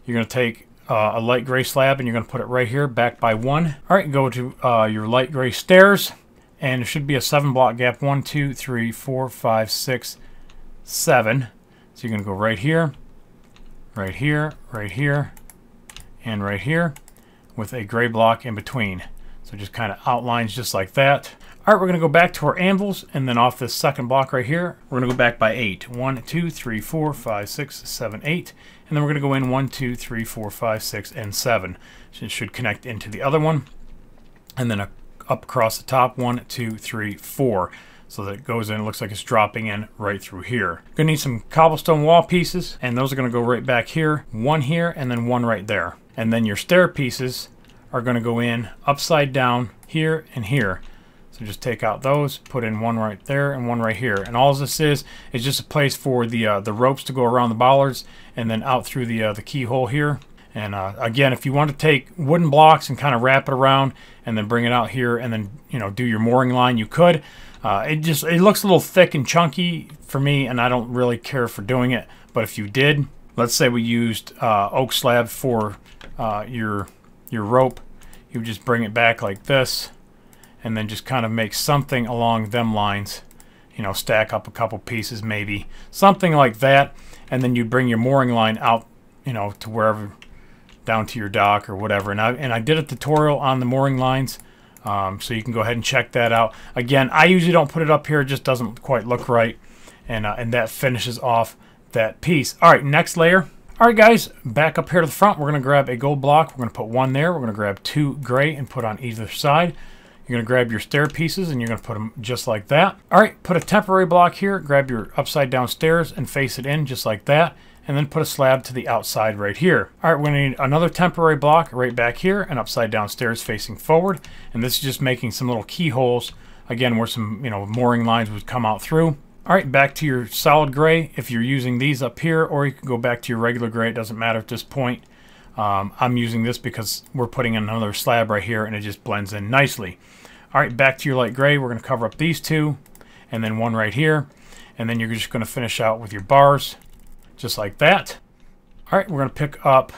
you're going to take a light gray slab, and you're going to put it right here, back by 1. All right, go to your light gray stairs. And there should be a 7 block gap. 1, 2, 3, 4, 5, 6, 7. So you're going to go right here, right here, right here, and right here with a gray block in between. So just kind of outlines just like that. All right, we're going to go back to our anvils, and then off this second block right here, we're going to go back by 8. 1, 2, 3, 4, 5, 6, 7, 8. And then we're going to go in 1, 2, 3, 4, 5, 6, and 7. So it should connect into the other one. And then up across the top, 1, 2, 3, 4, so that it goes in. It looks like it's dropping in right through here. Gonna need some cobblestone wall pieces, and those are gonna go right back here, 1 here, and then 1 right there. And then your stair pieces are gonna go in upside down here and here. So just take out those, put in 1 right there and 1 right here. And all this is just a place for the ropes to go around the bollards and then out through the keyhole here. And again, if you want to take wooden blocks and kind of wrap it around and then bring it out here and then, you know, do your mooring line, you could. It looks a little thick and chunky for me, and I don't really care for doing it. But if you did, let's say we used oak slab for your rope, you would just bring it back like this and then just kind of make something along them lines. You know, stack up a couple pieces maybe, something like that, and then you bring your mooring line out, you know, to wherever, down to your dock or whatever. And I did a tutorial on the mooring lines, so you can go ahead and check that out. Again, I usually don't put it up here; it just doesn't quite look right, and that finishes off that piece. All right, next layer. All right, guys, back up here to the front. We're going to grab a gold block. We're going to put 1 there. We're going to grab 2 gray and put on either side. You're going to grab your stair pieces and you're going to put them just like that. All right, put a temporary block here. Grab your upside down stairs and face it in just like that. And then put a slab to the outside right here. All right, we're going to need another temporary block right back here and upside down stairs facing forward. And this is just making some little keyholes, again, where some, you know, mooring lines would come out through. All right, back to your solid gray if you're using these up here, or you can go back to your regular gray. It doesn't matter at this point. I'm using this because we're putting in another slab right here and it just blends in nicely. All right, back to your light gray. We're going to cover up these two and then one right here. And then you're just going to finish out with your bars just like that. All right, we're going to pick up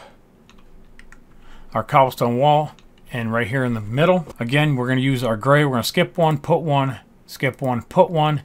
our cobblestone wall and right here in the middle. Again, we're going to use our gray. We're going to skip one, put one, skip one, put one,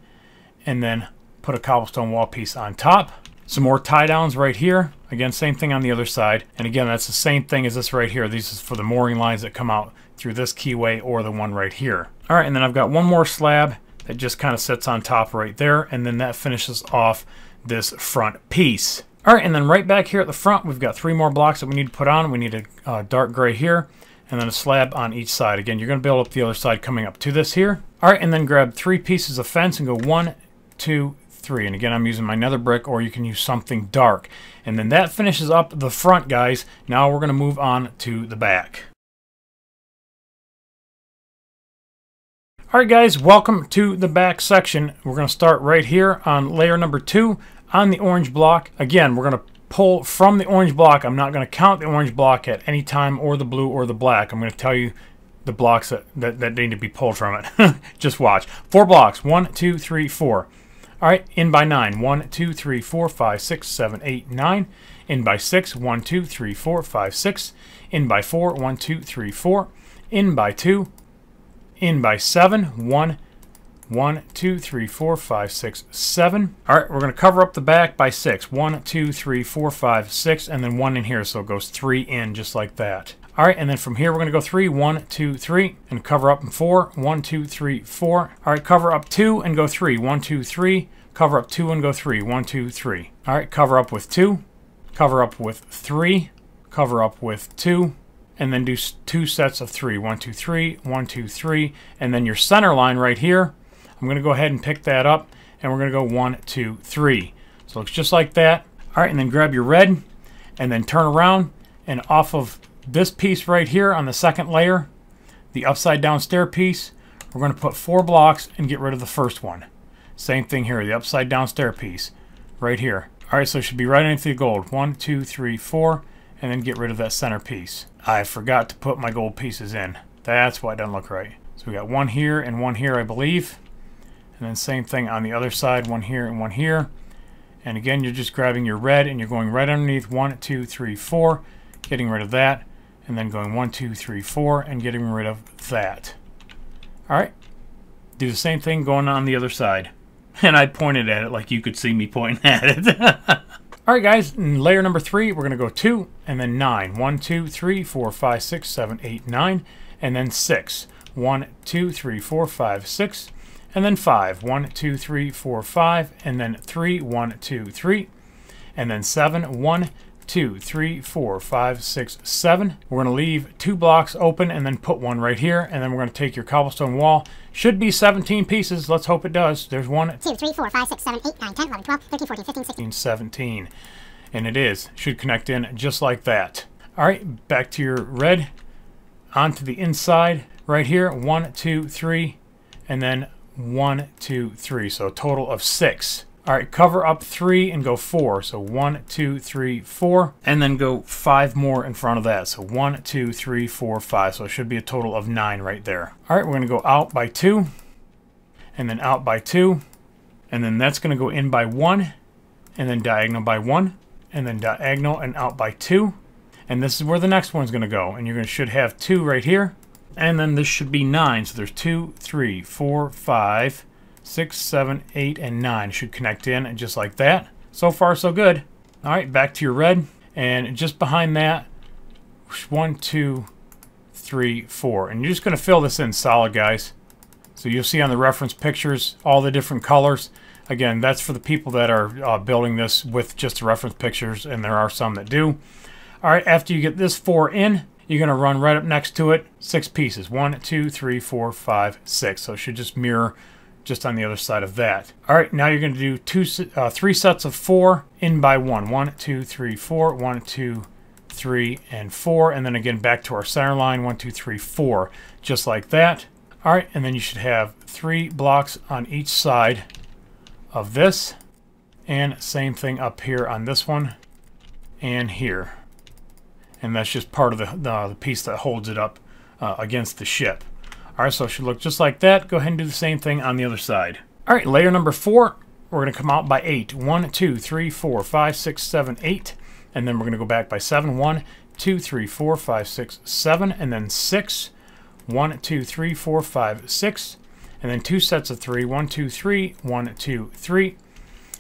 and then put a cobblestone wall piece on top. Some more tie downs right here. Again, same thing on the other side. And again, that's the same thing as this right here. These is for the mooring lines that come out through this keyway or the one right here. All right, and then I've got one more slab that just kind of sits on top right there, and then that finishes off this front piece. All right, and then right back here at the front, we've got 3 more blocks that we need to put on. We need a dark gray here, and then a slab on each side. Again, you're going to build up the other side coming up to this here. All right, and then grab 3 pieces of fence and go 1, 2, 3. And again, I'm using my nether brick, or you can use something dark. And then that finishes up the front, guys. Now we're going to move on to the back. All right, guys, welcome to the back section. We're going to start right here on layer number 2 on the orange block. Again, we're going to pull from the orange block. I'm not going to count the orange block at any time, or the blue or the black. I'm going to tell you the blocks that need to be pulled from it. Just watch. 4 blocks. 1, 2, 3, 4. All right, in by 9. 1, 2, 3, 4, 5, 6, 7, 8, 9. In by 6. 1, 2, 3, 4, 5, 6. In by 4. 1, 2, 3, 4. In by 2. In by 7. 1, 2, 3, 4, 5, 6, 7. All right, we're going to cover up the back by 6. 1, 2, 3, 4, 5, 6, and then 1 in here, so it goes 3 in just like that. All right, and then from here we're going to go 3, 1, 2, 3, and cover up in 4. 1, 2, 3, 4. All right, cover up 2 and go 3. 1, 2, 3. Cover up 2 and go 3. 1, 2, 3. All right, cover up with 2. Cover up with 3. Cover up with 2. And then do 2 sets of 3. 1, 2, 3. 1, 2, 3. And then your center line right here, I'm going to go ahead and pick that up, and we're going to go 1, 2, 3. So it looks just like that. All right, and then grab your red, and then turn around, and off of this piece right here on the second layer, the upside down stair piece, we're going to put 4 blocks and get rid of the first one. Same thing here, the upside down stair piece right here. All right, so it should be right underneath the gold. 1, 2, 3, 4, and then get rid of that center piece. I forgot to put my gold pieces in. That's why it doesn't look right. So we got 1 here and 1 here, I believe. And then same thing on the other side, 1 here and 1 here. And again, you're just grabbing your red and you're going right underneath 1, 2, 3, 4, getting rid of that. And then going 1, 2, 3, 4, and getting rid of that. All right. Do the same thing going on the other side. And I pointed at it like you could see me pointing at it. All right, guys, in layer number 3, we're going to go 2 and then 9. 1, 2, 3, 4, 5, 6, 7, 8, 9. And then 6. 1, 2, 3, 4, 5, 6. And then 5. 1, 2, 3, 4, 5. And then 3. 1, 2, 3. And then 7. 1, 2, 3, 4, 5, 6, 7. We're going to leave 2 blocks open and then put 1 right here. And then we're going to take your cobblestone wall. Should be 17 pieces. Let's hope it does. There's 1, 2, 3, 4, 5, 6, 7, 8, 9, 10, 11, 12, 13, 14, 15, 16, 17. And it is. Should connect in just like that. All right, back to your red. Onto the inside right here. 1, 2, 3. And then 1, 2, 3. So a total of 6. All right, cover up 3 and go 4. So 1, 2, 3, 4. And then go 5 more in front of that. So 1, 2, 3, 4, 5. So it should be a total of 9 right there. All right, we're going to go out by 2. And then out by 2. And then that's going to go in by 1. And then diagonal by 1. And then diagonal and out by 2. And this is where the next one's going to go. And you're going to should have 2 right here. And then this should be 9. So there's 2, 3, 4, 5, 6, 7, 8, and 9. Should connect in just like that. So far, so good. All right, back to your red. And just behind that, 1, 2, 3, 4. And you're just going to fill this in solid, guys. So you'll see on the reference pictures all the different colors. Again, that's for the people that are building this with just the reference pictures, and there are some that do. All right, after you get this 4 in, you're going to run right up next to it 6 pieces. 1, 2, 3, 4, 5, 6. So it should just mirror just on the other side of that. All right, now you're going to do 3 sets of 4 in by 1. 1, 2, 3, 4. 1, 2, 3, and 4. And then again back to our center line. 1, 2, 3, 4. Just like that. All right, and then you should have 3 blocks on each side of this. And same thing up here on this one and here. And that's just part of the piece that holds it up against the ship. Alright, so it should look just like that. Go ahead and do the same thing on the other side. Alright, layer number 4, we're going to come out by 8. 1, 2, 3, 4, 5, 6, 7, 8. And then we're going to go back by 7. 1, 2, 3, 4, 5, 6, 7. And then 6. 1, 2, 3, 4, 5, 6. And then 2 sets of 3. 1, 2, 3. 1, 2, 3.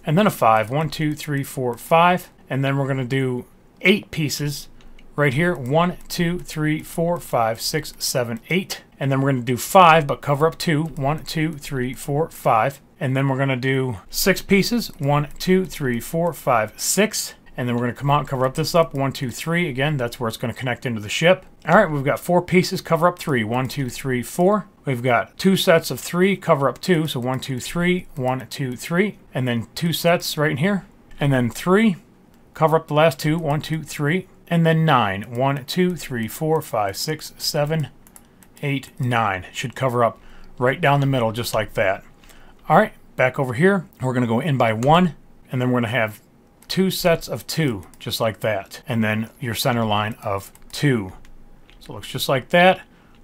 And then a 5. 1, 2, 3, 4, 5. And then we're going to do 8 pieces right here. 1, 2, 3, 4, 5, 6, 7, 8. And then we're going to do 5, but cover up 2. 1, 2, 3, 4, 5. And then we're going to do 6 pieces. 1, 2, 3, 4, 5, 6. And then we're going to come out and cover up this up. 1, 2, 3. Again, that's where it's going to connect into the ship. All right, we've got 4 pieces, cover up 3. 1, 2, 3, 4. We've got 2 sets of 3, cover up 2. So 1, 2, 3, 1, 2, 3. And then 2 sets right in here. And then 3, cover up the last 2. 1, 2, 3. And then 9. 1, 2, 3, 4, 5, 6, 7, 8, 9. Should cover up right down the middle just like that. All right, back over here. We're going to go in by 1. And then we're going to have 2 sets of 2 just like that. And then your center line of 2. So it looks just like that.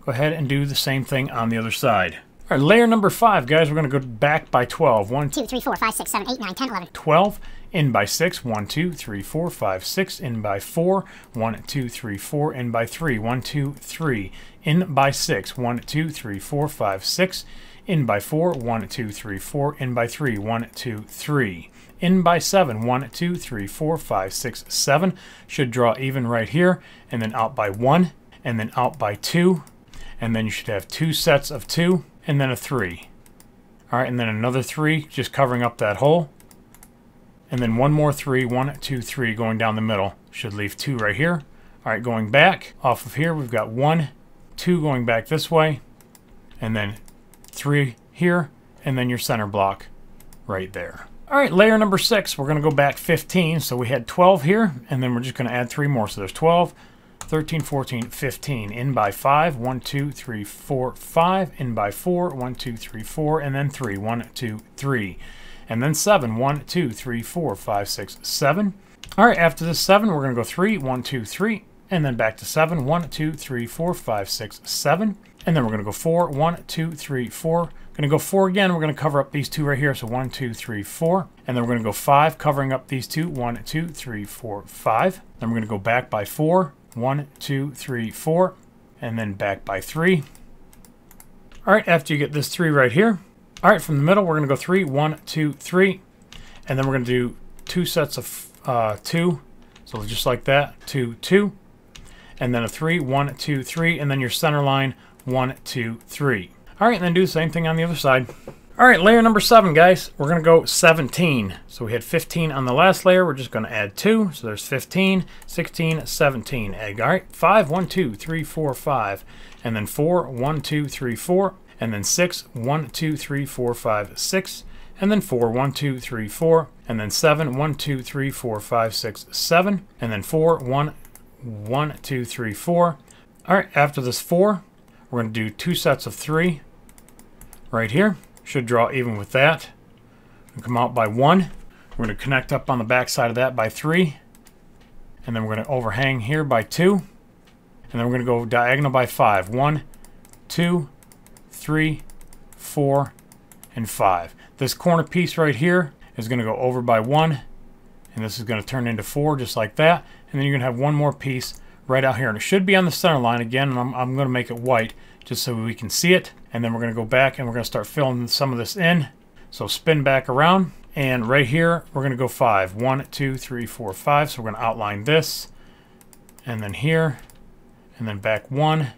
Go ahead and do the same thing on the other side. All right, layer number 5, guys. We're going to go back by 12. 1, 2, 3, 4, 5, 6, 7, 8, 9, 10, 11. 12. In by 6. 1, 2, 3, 4, 5, 6. In by 4. 1, 2, 3, 4. In by 3. 1, 2, 3. In by 6. 1, 2, 3, 4, 5, 6. In by 4. 1, 2, 3, 4. In by 3. 1, 2, 3. In by 7. 1, 2, 3, 4, 5, 6, 7. Should draw even right here. And then out by 1. And then out by 2. And then you should have 2 sets of 2. And then a 3. Alright, and then another 3 just covering up that hole. And then one more 3. 1, 2, 3 going down the middle. Should leave 2 right here. Alright, going back. Off of here we've got 1, 2 going back this way. And then 3 here. And then your center block right there. Alright, layer number 6, we're going to go back 15. So we had 12 here, and then we're just going to add 3 more. So there's 12, 13, 14, 15. In by 5, 1, 2, 3, 4, 5. In by 4, 1, 2, 3, 4. And then 3, 1, 2, 3. And then 7, 1, 2, 3, 4, 5, 6, 7. Alright, after this 7, we're going to go 3, 1, 2, 3. And then back to 7, 1, 2, 3, 4, 5, 6, 7. And then we're going to go 4, 1, 2, 3, 4. Going to go 4 again. We're going to cover up these 2 right here. So 1, 2, 3, 4. And then we're going to go 5, covering up these 2. 1, 2, 3, 4, 5. Then we're going to go back by 4. 1, 2, 3, 4. And then back by 3. Alright, after you get this 3 right here. Alright, from the middle, we're going to go 3, 1, 2, 3. And then we're going to do 2 sets of 2. So just like that. 2, 2. And then a 3, 1, 2, 3. And then your center line, 1, 2, 3. Alright, and then do the same thing on the other side. Alright, layer number 7, guys. We're going to go 17. So we had 15 on the last layer. We're just going to add 2. So there's 15, 16, 17. Egg. Alright, 5, 1, 2, 3, 4, 5. And then 4, 1, 2, 3, 4. And then 6, 1, 2, 3, 4, 5, 6. And then 4, 1, 2, 3, 4. And then 7, 1, 2, 3, 4, 5, 6, 7. And then 4, 1, 2, 3, 4. Alright, after this 4, we're going to do 2 sets of 3 right here. Should draw even with that. We'll come out by 1. We're going to connect up on the back side of that by 3. And then we're going to overhang here by 2. And then we're going to go diagonal by 5. 1, 2, 3, 4, and 5. This corner piece right here is going to go over by 1. And this is going to turn into 4 just like that. And then you're going to have one more piece right out here. And it should be on the center line again. And I'm going to make it white just so we can see it. And then we're going to go back and we're going to start filling some of this in. So spin back around. And right here, we're going to go 5. 1, 2, 3, 4, 5. So we're going to outline this. And then here. And then back 1.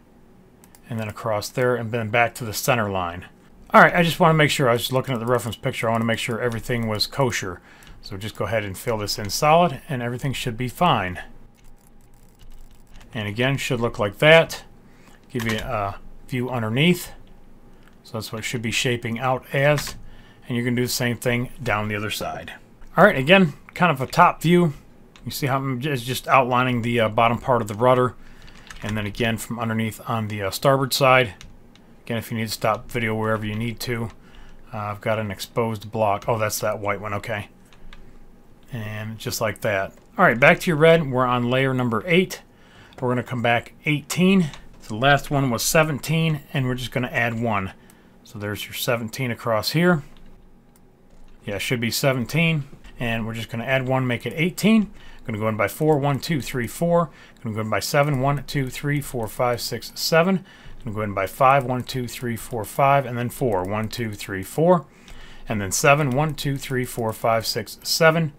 And then across there. And then back to the center line. Alright, I just want to make sure. I was just looking at the reference picture. I want to make sure everything was kosher. So just go ahead and fill this in solid. And everything should be fine. And again, should look like that. Give you a view underneath. So that's what it should be shaping out as. And you're going to do the same thing down the other side. Alright, again, kind of a top view. You see how I'm just outlining the bottom part of the rudder. And then again from underneath on the starboard side. Again, if you need to stop video wherever you need to, I've got an exposed block. Oh, that's that white one. Okay. And just like that. All right, back to your red. We're on layer number 8. We're going to come back 18. So the last one was 17, and we're just going to add 1. So there's your 17 across here. Yeah, it should be 17. And we're just going to add 1, make it 18. Going to go in by 4, 1, 2, 3, 4. Going to go in by 7, 1, 2, 3, 4, 5, 6, 7. Going to go in by 5, 1, 2, 3, 4, 5, and then 4, 1, 2, 3, 4. And then 7, 1, 2, 3, 4, 5, 6, 7.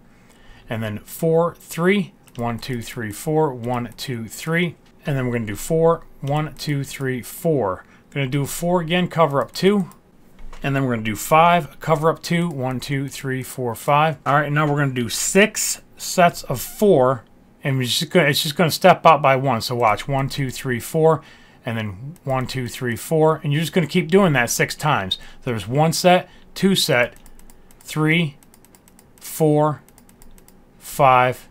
And then 4, 3, 1, 2, 3, 4, 1, 2, 3. And then we're going to do 4, 1, 2, 3, 4. Going to do 4 again, cover up 2. And then we're going to do 5, cover up 2, 1, 2, 3, 4, 5. All right, now we're going to do 6 sets of 4. And it's just going to step out by 1. So watch, 1, 2, 3, 4. And then 1, 2, 3, 4. And you're just going to keep doing that 6 times. So there's 1 set, 2 set, 3, 4, 5,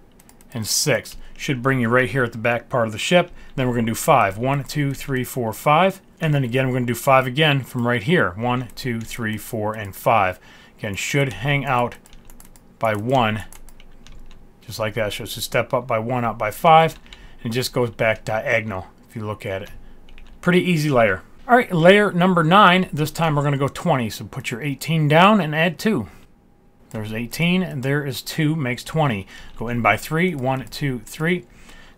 and 6. Should bring you right here at the back part of the ship. Then we're going to do 5. 1, 2, 3, 4, 5. And then again, we're going to do 5 again from right here. 1, 2, 3, 4, and 5. Again, should hang out by 1. Just like that. So it's just step up by 1, out by 5. And it just goes back diagonal if you look at it. Pretty easy layer. All right, layer number 9. This time we're going to go 20. So put your 18 down and add 2. There's 18, and there is 2, makes 20. Go in by 3, 1, 2, 3. Going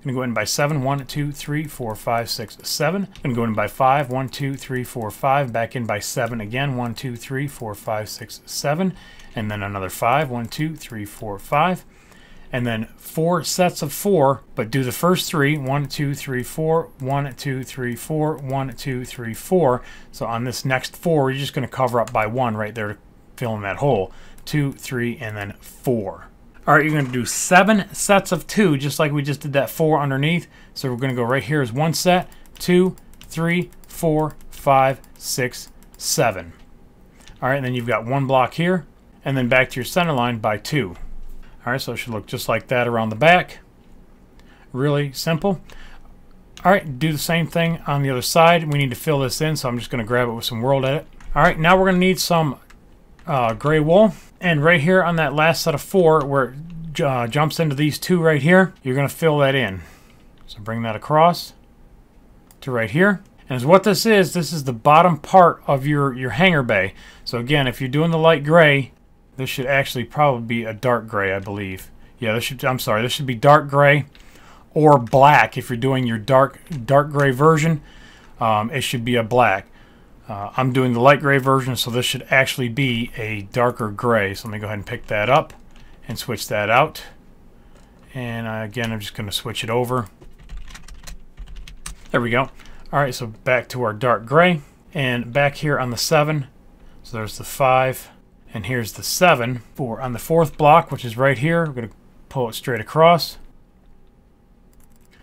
to go in by 7, 1, 2, 3, 4, 5, 6, 7. Going to go in by 5, 1, 2, 3, 4, 5. Back in by 7 again, 1, 2, 3, 4, 5, 6, 7. And then another 5, 1, 2, 3, 4, 5. And then 4 sets of 4, but do the first 3, 1, 2, 3, 4, 1, 2, 3, 4, 1, 2, 3, 4. So on this next 4, you're just going to cover up by 1 right there to fill in that hole. 2, 3, and then 4. All right, you're going to do 7 sets of 2, just like we just did that 4 underneath. So we're going to go right here as 1 set, 2, 3, 4, 5, 6, 7. All right, and then you've got 1 block here, and then back to your center line by 2. All right, so it should look just like that around the back. Really simple. All right, do the same thing on the other side. We need to fill this in, so I'm just going to grab it with some World Edit. All right, now we're going to need some gray wool. And right here on that last set of 4 where it jumps into these 2 right here, you're going to fill that in. So bring that across to right here. And as what this is the bottom part of your hangar bay. So again, if you're doing the light gray, this should actually probably be a dark gray, I believe. Yeah, this should be dark gray or black. If you're doing your dark gray version, it should be a black. I'm doing the light gray version, so this should actually be a darker gray. So let me go ahead and pick that up and switch that out. And again, I'm just going to switch it over. There we go. All right, so back to our dark gray. And back here on the 7, so there's the 5, and here's the 7. On the 4th block, which is right here, we're going to pull it straight across.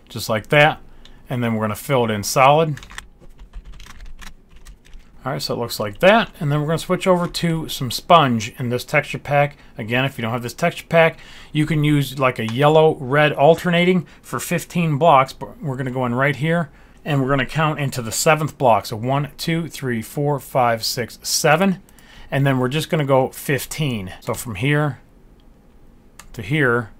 Just like that. And then we're going to fill it in solid. Alright, so it looks like that, and then we're going to switch over to some sponge in this texture pack. Again, if you don't have this texture pack, you can use like a yellow-red alternating for 15 blocks, but we're going to go in right here, and we're going to count into the 7th block. So 1, 2, 3, 4, 5, 6, 7, and then we're just going to go 15. So from here to here,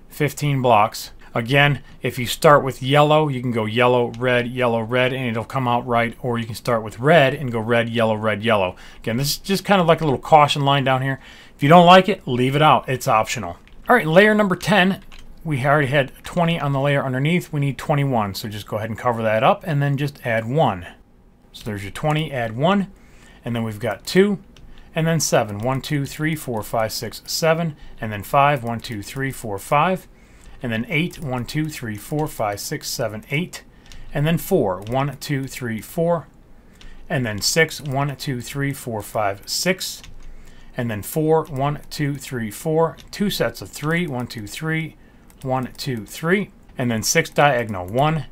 15 blocks. Again, if you start with yellow, you can go yellow, red, and it'll come out right. Or you can start with red and go red, yellow, red, yellow. Again, this is just kind of like a little caution line down here. If you don't like it, leave it out. It's optional. All right, layer number 10. We already had 20 on the layer underneath. We need 21. So just go ahead and cover that up and then just add 1. So there's your 20, add 1. And then we've got 2. And then 7. 1, 2, 3, 4, 5, 6, 7. And then 5. 1, 2, 3, 4, 5. And then 8, 1, 2, 3, 4, 5, 6, 7, 8. And then 4, 1, 2, 3, 4. And then 6, 1, 2, 3, 4, 5, 6. And then 4, 1, 2, 3, 4. 2 sets of 3, 1, 2, 3, 1, 2, 3. And then 6 diagonal, 1,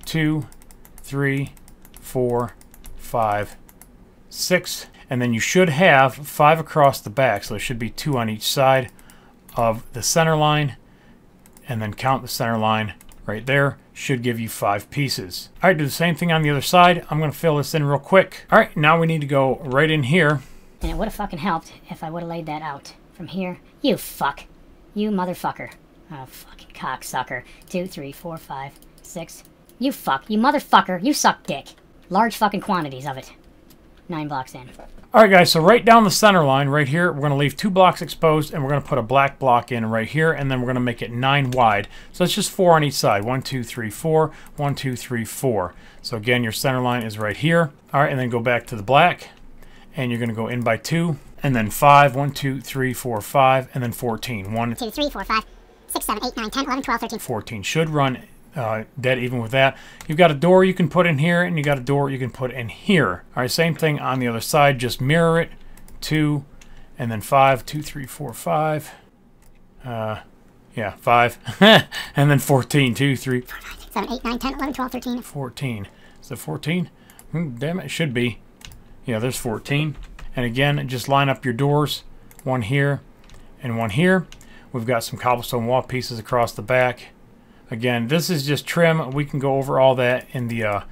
2, 3, 4, 5, 6. And then you should have 5 across the back, so there should be 2 on each side of the center line. And then count the center line right there. Should give you 5 pieces. All right, do the same thing on the other side. I'm going to fill this in real quick. All right, now we need to go right in here And it would have fucking helped if I would have laid that out from here. You fuck. You motherfucker. Oh, fucking cocksucker. 2, 3, 4, 5, 6. You fuck. You motherfucker. You suck dick. Large fucking quantities of it. 9 blocks in. Alright guys, so right down the center line, right here, we're going to leave 2 blocks exposed, and we're going to put a black block in right here, and then we're going to make it 9 wide. So it's just 4 on each side. 1, 2, 3, 4. 1, 2, 3, 4. So again, your center line is right here. Alright, and then go back to the black, and you're going to go in by 2, and then 5. 1, 2, 3, 4, 5, and then 14. 1, 2, 3, 4, 5, 6, 7, 8, 9, 10, 11, 12, 13. 14. Should run dead even with that. You've got a door you can put in here, and you got a door you can put in here. Alright, same thing on the other side. Just mirror it. 2, and then 5. 2, 3, 4, 5. Yeah, 5. And then 14. 2, 3, 4, 5, 6, 7, 8, 9, 10, 11, 12, 13. 14. Is it 14? Damn it, it should be. Yeah, there's 14. And again, just line up your doors. One here and one here. We've got some cobblestone wall pieces across the back. Again, this is just trim. We can go over all that in the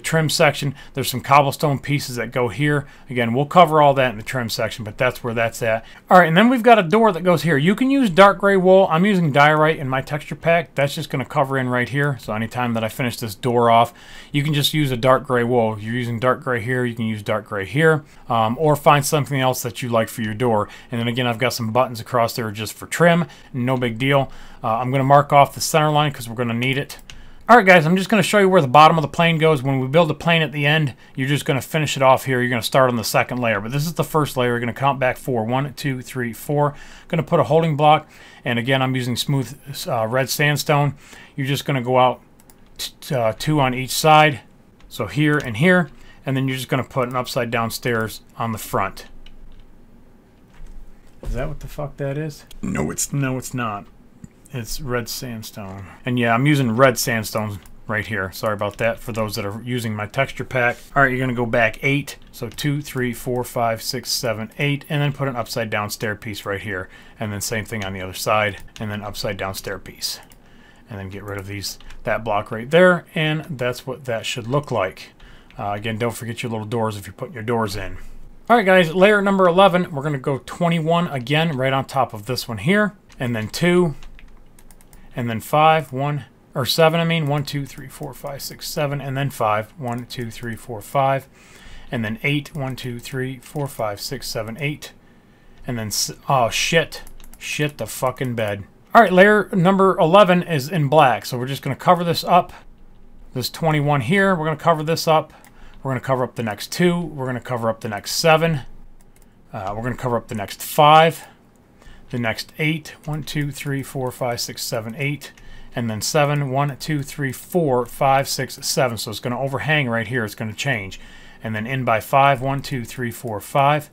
trim section. There's some cobblestone pieces that go here. Again, we'll cover all that in the trim section, but that's where that's at. All right, and then we've got a door that goes here. You can use dark gray wool. I'm using diorite in my texture pack. That's just going to cover in right here. So anytime that I finish this door off, you can just use a dark gray wool. If you're using dark gray here, you can use dark gray here, or find something else that you like for your door. And then again, I've got some buttons across there just for trim. No big deal. I'm going to mark off the center line because we're going to need it. Alright guys, I'm just going to show you where the bottom of the plane goes. When we build the plane at the end, you're just going to finish it off here. You're going to start on the second layer. But this is the first layer. You're going to count back 4. 1, 2, 3, 4. Going to put a holding block. And again, I'm using smooth red sandstone. You're just going to go out 2 on each side. So here and here. And then you're just going to put an upside down stairs on the front. Is that what the fuck that is? No, it's not. It's red sandstone. And yeah, I'm using red sandstone right here. Sorry about that for those that are using my texture pack. All right, you're going to go back 8. So 2, 3, 4, 5, 6, 7, 8. And then put an upside down stair piece right here. And then same thing on the other side. And then upside down stair piece. And then get rid of that block right there. And that's what that should look like. Again, don't forget your little doors if you're putting your doors in. All right, guys, layer number 11. We're going to go 21 again right on top of this one here. And then 2. And then 5, 1, or 7, I mean. 1, 2, 3, 4, 5, 6, 7. And then 5. 1, 2, 3, 4, 5. And then 8. 1, 2, 3, 4, 5, 6, 7, 8. And then, oh, shit. Shit the fucking bed. All right, layer number 11 is in black. So we're just going to cover this up. This 21 here, we're going to cover this up. We're going to cover up the next 2. We're going to cover up the next 7. We're going to cover up the next 5. The next 8, 1, 2, 3, 4, 5, 6, 7, 8, and then 7, 1, 2, 3, 4, 5, 6, 7. So it's going to overhang right here. It's going to change. And then in by 5, 1, 2, 3, 4, 5,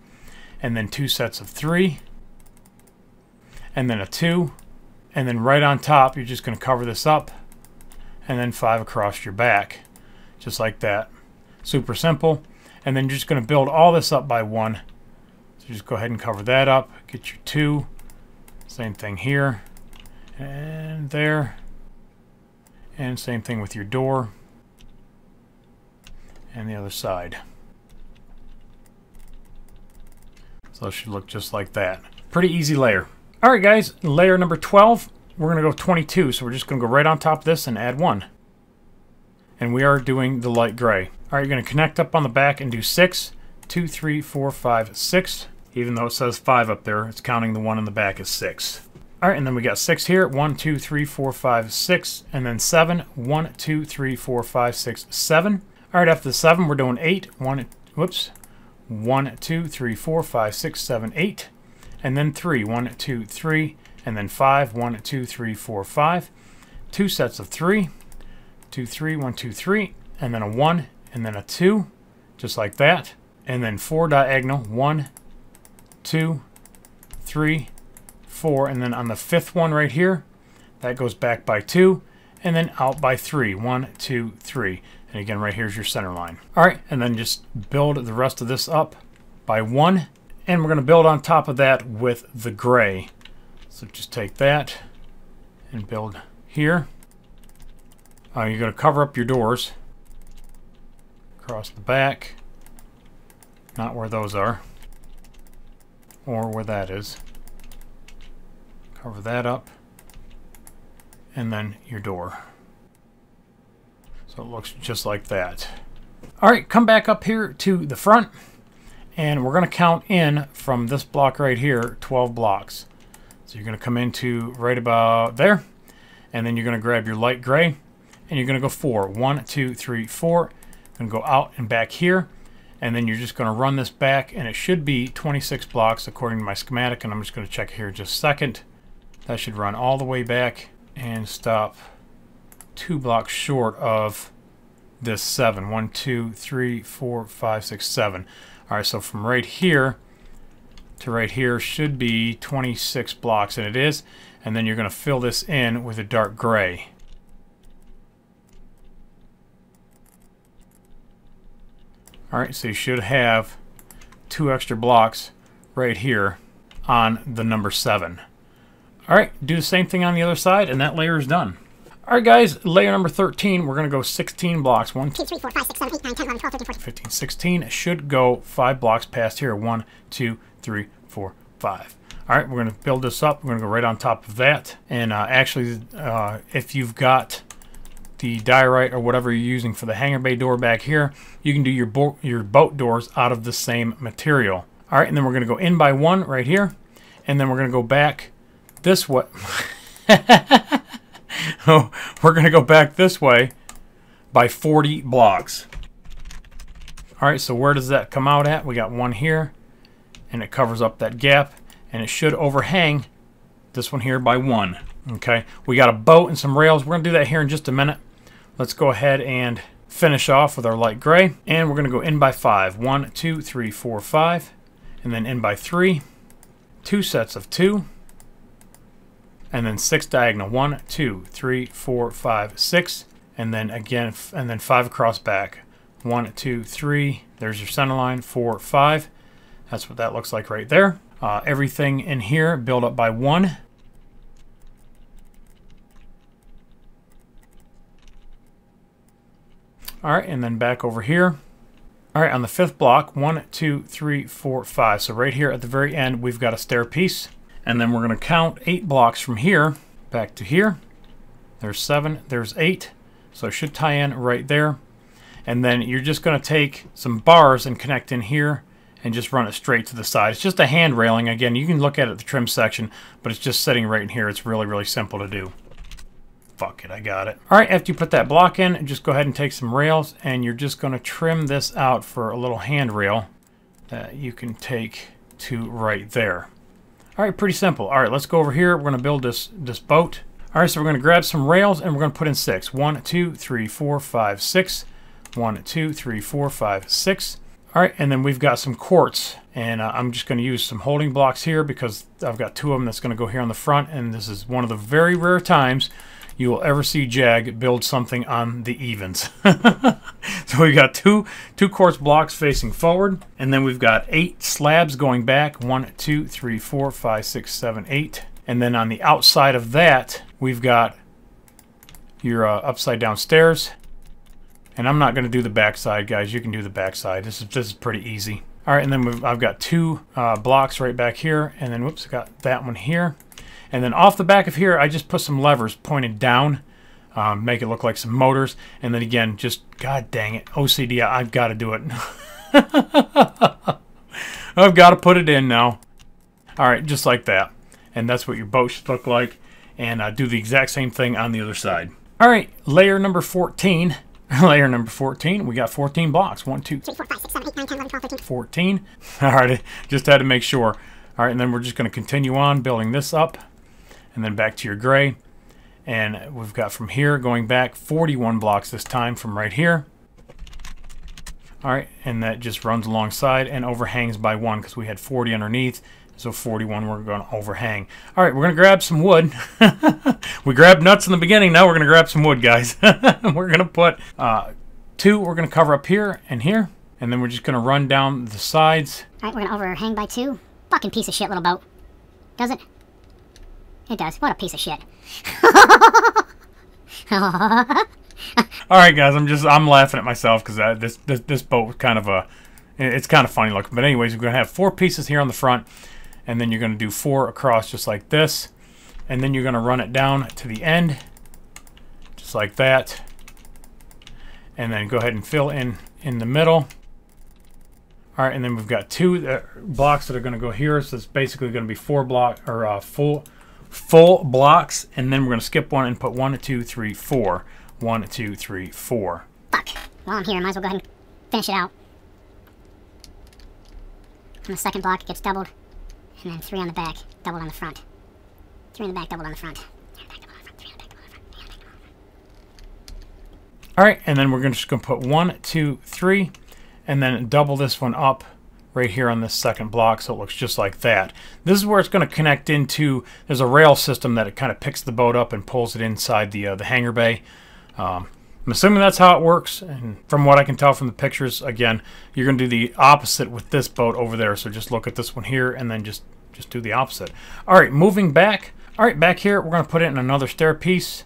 and then 2 sets of 3, and then a 2, and then right on top, you're just going to cover this up, and then 5 across your back, just like that. Super simple. And then you're just going to build all this up by 1. So just go ahead and cover that up. Get your 2. Same thing here, and there, and same thing with your door, and the other side. So it should look just like that. Pretty easy layer. Alright guys, layer number 12, we're going to go 22, so we're just going to go right on top of this and add 1. And we are doing the light gray. Alright, you're going to connect up on the back and do 6, 2, 3, 4, 5, 6. Even though it says 5 up there, it's counting the 1 in the back as 6. Alright, and then we got 6 here. 1, 2, 3, 4, 5, 6. And then 7. 1, 2, 3, 4, 5, 6, 7. Alright, after the 7, we're doing 8. 1, 2, 3, 4, 5, 6, 7, 8. And then 3. 1, 2, 3. And then 5. 1, 2, 3, 4, 5. 2 sets of 3. 2, 3, 1, 2, 3. And then a 1. And then a 2. Just like that. And then 4 diagonal. 1, 2, 3, 4, and then on the 5th one right here, that goes back by 2, and then out by 3. 1, 2, 3. And again, right here's your center line. All right, and then just build the rest of this up by 1, and we're going to build on top of that with the gray. So just take that and build here. You're going to cover up your doors across the back. not where those are, or where that is. Cover that up, and then your door. So it looks just like that. Alright, come back up here to the front, and we're going to count in from this block right here, 12 blocks. So you're going to come into right about there, and then you're going to grab your light gray, and you're going to go 4. 1, 2, 3, 4. Going to go out and back here, and then you're just going to run this back, and it should be 26 blocks according to my schematic, and I'm just going to check here in just a second. That should run all the way back and stop 2 blocks short of this 7. 1, 2, 3, 4, 5, 6, 7. Alright, so from right here to right here should be 26 blocks, and it is. And then you're going to fill this in with a dark gray. Alright, so you should have 2 extra blocks right here on the number 7. Alright, do the same thing on the other side, and that layer is done. Alright guys, layer number 13, we're going to go 16 blocks. 1, 2, 3, 4, 5, 6, 7, 8, 9, 10, 11, 12, 13, 14, 15, 16. Should go 5 blocks past here. 1, 2, 3, 4, 5. Alright, we're going to build this up. We're going to go right on top of that. And actually, if you've got the diorite or whatever you're using for the hangar bay door back here, you can do your boat doors out of the same material. Alright, and then we're going to go in by 1 right here. And then we're going to go back this way. Oh, we're going to go back this way by 40 blocks. Alright, so where does that come out at? We got 1 here, and it covers up that gap, and it should overhang this one here by 1. Okay, we got a boat and some rails. We're going to do that here in just a minute. Let's go ahead and finish off with our light gray, and we're going to go in by 5. 1, 2, 3, 4, 5, and then in by 3. 2 sets of 2. And then 6 diagonal. 1, 2, 3, 4, 5, 6. And then again, and then 5 across back. 1, 2, 3. There's your center line. 4, 5. That's what that looks like right there. Everything in here build up by 1. Alright, and then back over here. Alright, on the 5th block, 1, 2, 3, 4, 5. So right here at the very end, we've got a stair piece. And then we're going to count 8 blocks from here back to here. There's 7, there's 8. So it should tie in right there. And then you're just going to take some bars and connect in here and just run it straight to the side. It's just a hand railing. Again, you can look at it at the trim section, but it's just sitting right in here. It's really, really simple to do. Fuck it, I got it. Alright, after you put that block in, just go ahead and take some rails, and you're just going to trim this out for a little handrail that you can take to right there. Alright, pretty simple. Alright, let's go over here. We're going to build this boat. Alright, so we're going to grab some rails, and we're going to put in 6. 1, 2, 3, 4, 5, 6. 1, 2, 3, 4, 5, 6. Alright, and then we've got some quartz, and I'm just going to use some holding blocks here because I've got 2 of them that's going to go here on the front, and this is one of the very rare times you will ever see Jag build something on the evens. So we've got two quartz blocks facing forward, and then we've got 8 slabs going back. 1, 2, 3, 4, 5, 6, 7, 8. And then on the outside of that, we've got your upside down stairs. And I'm not going to do the back side, guys. You can do the back side. This is pretty easy. All right, and then I've got 2 blocks right back here, and then whoops, I got that one here. And then off the back of here, I just put some levers pointed down, make it look like some motors. And then again, just, god dang it, OCD, I've got to do it. I've got to put it in now. All right, just like that. And that's what your boat should look like. And do the exact same thing on the other side. All right, layer number 14. Layer number 14, we got 14 blocks. 1, 2, 3, 4, 5, 6, 7, 8, 9, 10, 11, 12, 13, 14. All right, just had to make sure. All right, and then we're just going to continue on building this up. And then back to your gray. And we've got from here going back 41 blocks this time from right here. Alright, and that just runs alongside and overhangs by 1 because we had 40 underneath. So 41 we're going to overhang. Alright, we're going to grab some wood. We grabbed nuts in the beginning. Now we're going to grab some wood, guys. We're going to put 2 we're going to cover up here and here. And then we're just going to run down the sides. Alright, we're going to overhang by 2. Fucking piece of shit, little boat. Does it? It does. What a piece of shit. All right, guys. I'm laughing at myself because this boat was kind of a, It's kind of funny looking. But anyways, we're going to have 4 pieces here on the front. And then you're going to do 4 across just like this. And then you're going to run it down to the end. Just like that. And then go ahead and fill in the middle. All right, and then we've got 2 blocks that are going to go here. So it's basically going to be 4 block or full blocks. And then we're going to skip 1 and put 1, 2, 3, 4. 1, 2, 3, 4. Fuck. While I'm here, I might as well go ahead and finish it out. On the second block, it gets doubled. And then 3 on the back, doubled on the front. 3 in the back, doubled on the front. All right, and then we're just going to put 1, 2, 3, and then double this one up right here on this second block so it looks just like that. This is where it's going to connect into, there's a rail system that it kind of picks the boat up and pulls it inside the hangar bay. I'm assuming that's how it works, and from what I can tell from the pictures, again, you're going to do the opposite with this boat over there. So just look at this one here and then just do the opposite. All right, moving back. All right, back here, we're going to put it in another stair piece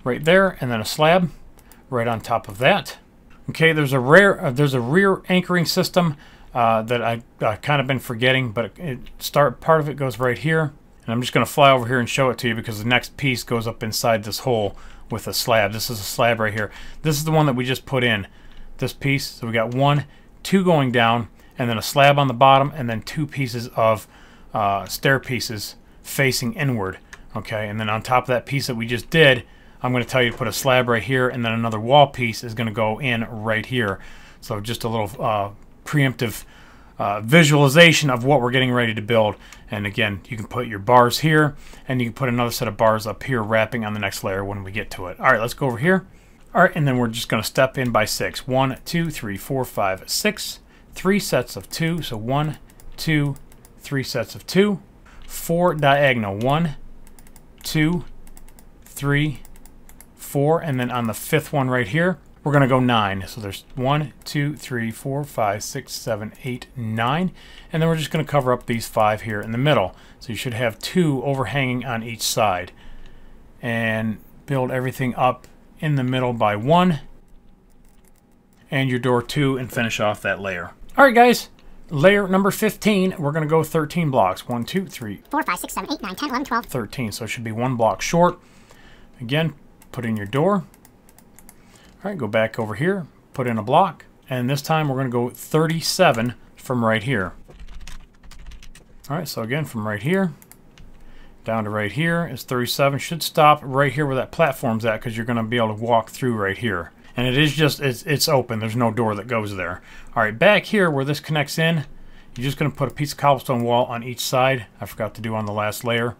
right there, and then a slab right on top of that. Okay, there's a rear anchoring system that I kind of been forgetting, but part of it goes right here. And I'm just going to fly over here and show it to you because the next piece goes up inside this hole with a slab. This is a slab right here. This is the one that we just put in, this piece. So we got 1, 2 going down, and then a slab on the bottom, and then 2 pieces of stair pieces facing inward. Okay, and then on top of that piece that we just did, I'm going to tell you to put a slab right here, and then another wall piece is going to go in right here. So just a little preemptive visualization of what we're getting ready to build. And again, you can put your bars here, and you can put another set of bars up here wrapping on the next layer when we get to it. All right, let's go over here. All right, and then we're just going to step in by 6. 1, 2, 3, 4, 5, 6. 3 sets of 2. So 1, 2, 3 sets of 2. 4 diagonal. 1, 2, 3, 4. And then on the 5th one right here, we're going to go 9. So there's 1, 2, 3, 4, 5, 6, 7, 8, 9. And then we're just going to cover up these 5 here in the middle. So you should have 2 overhanging on each side. And build everything up in the middle by 1. And your door 2, and finish off that layer. All right, guys. Layer number 15, we're going to go 13 blocks. 1, 2, 3, 4, 5, 6, 7, 8, 9, 10, 11, 12. 13. So it should be 1 block short. Again, put in your door. All right, go back over here, put in a block, and this time we're going to go 37 from right here. All right, so again, from right here down to right here is 37. Should stop right here where that platform's at because you're going to be able to walk through right here. And it is just, it's open. There's no door that goes there. All right, back here where this connects in, you're just going to put a piece of cobblestone wall on each side. I forgot to do on the last layer.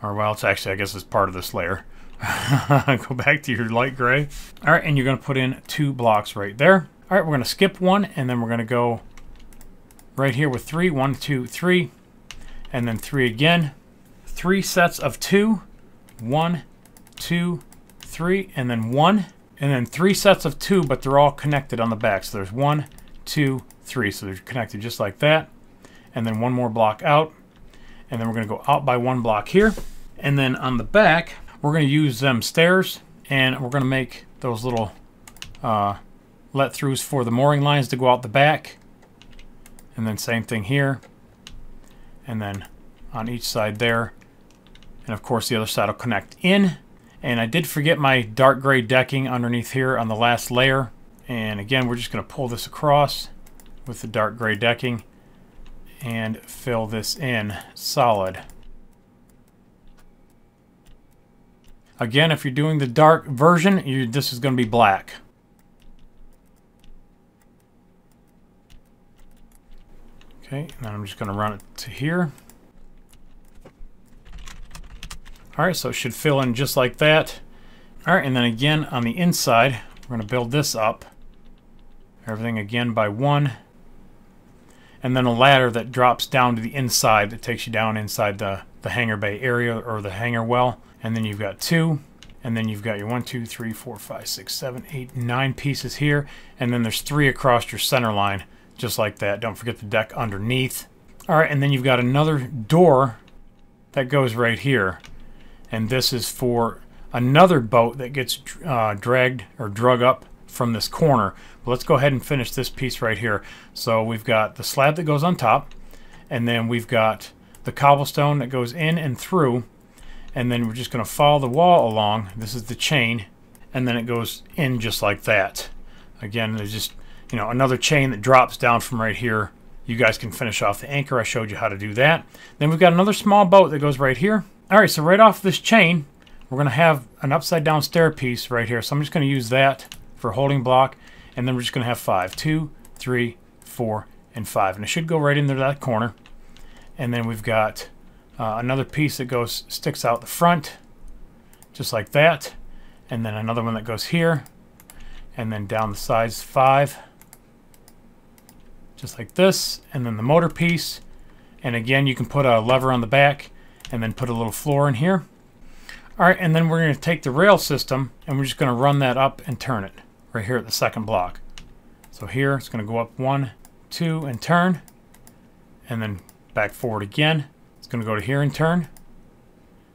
Or, well, it's actually, I guess it's part of this layer. Go back to your light gray. All right, and you're going to put in 2 blocks right there. All right, we're going to skip 1, and then we're going to go right here with 3. 1, 2, 3, and then 3 again. 3 sets of 2. 1, 2, 3, and then 1. And then 3 sets of 2, but they're all connected on the back. So there's 1, 2, 3. So they're connected just like that. And then 1 more block out. And then we're going to go out by 1 block here. And then on the back, we're going to use them stairs, and we're going to make those little let-throughs for the mooring lines to go out the back. And then same thing here. And then on each side there. And of course the other side will connect in. And I did forget my dark gray decking underneath here on the last layer. And again, we're just going to pull this across with the dark gray decking and fill this in solid. Again, if you're doing the dark version, this is going to be black. Okay, and then I'm just going to run it to here. Alright, so it should fill in just like that. Alright, and then again on the inside, we're going to build this up. Everything again by 1. And then a ladder that drops down to the inside that takes you down inside the hangar bay area or the hangar well. And then you've got 2. And then you've got your 1, 2, 3, 4, 5, 6, 7, 8, 9 pieces here. And then there's 3 across your center line, just like that. Don't forget the deck underneath. Alright, and then you've got another door that goes right here. And this is for another boat that gets dragged or drug up from this corner. But let's go ahead and finish this piece right here. So we've got the slab that goes on top, and then we've got the cobblestone that goes in and through, and then we're just going to follow the wall along. This is the chain, and then it goes in just like that. Again, there's just, you know, another chain that drops down from right here. You guys can finish off the anchor. I showed you how to do that. Then we've got another small boat that goes right here. All right, so right off this chain, we're going to have an upside down stair piece right here. So I'm just going to use that for holding block, and then we're just going to have 5. 2, 3, 4, and 5. And it should go right into that corner. And then we've got another piece that sticks out the front, just like that. And then another one that goes here. And then down the sides, 5. Just like this. And then the motor piece. And again, you can put a lever on the back and then put a little floor in here. Alright, and then we're going to take the rail system and we're just going to run that up and turn it right here at the second block. So here it's going to go up 1, 2, and turn. And then back forward again. It's going to go to here and turn.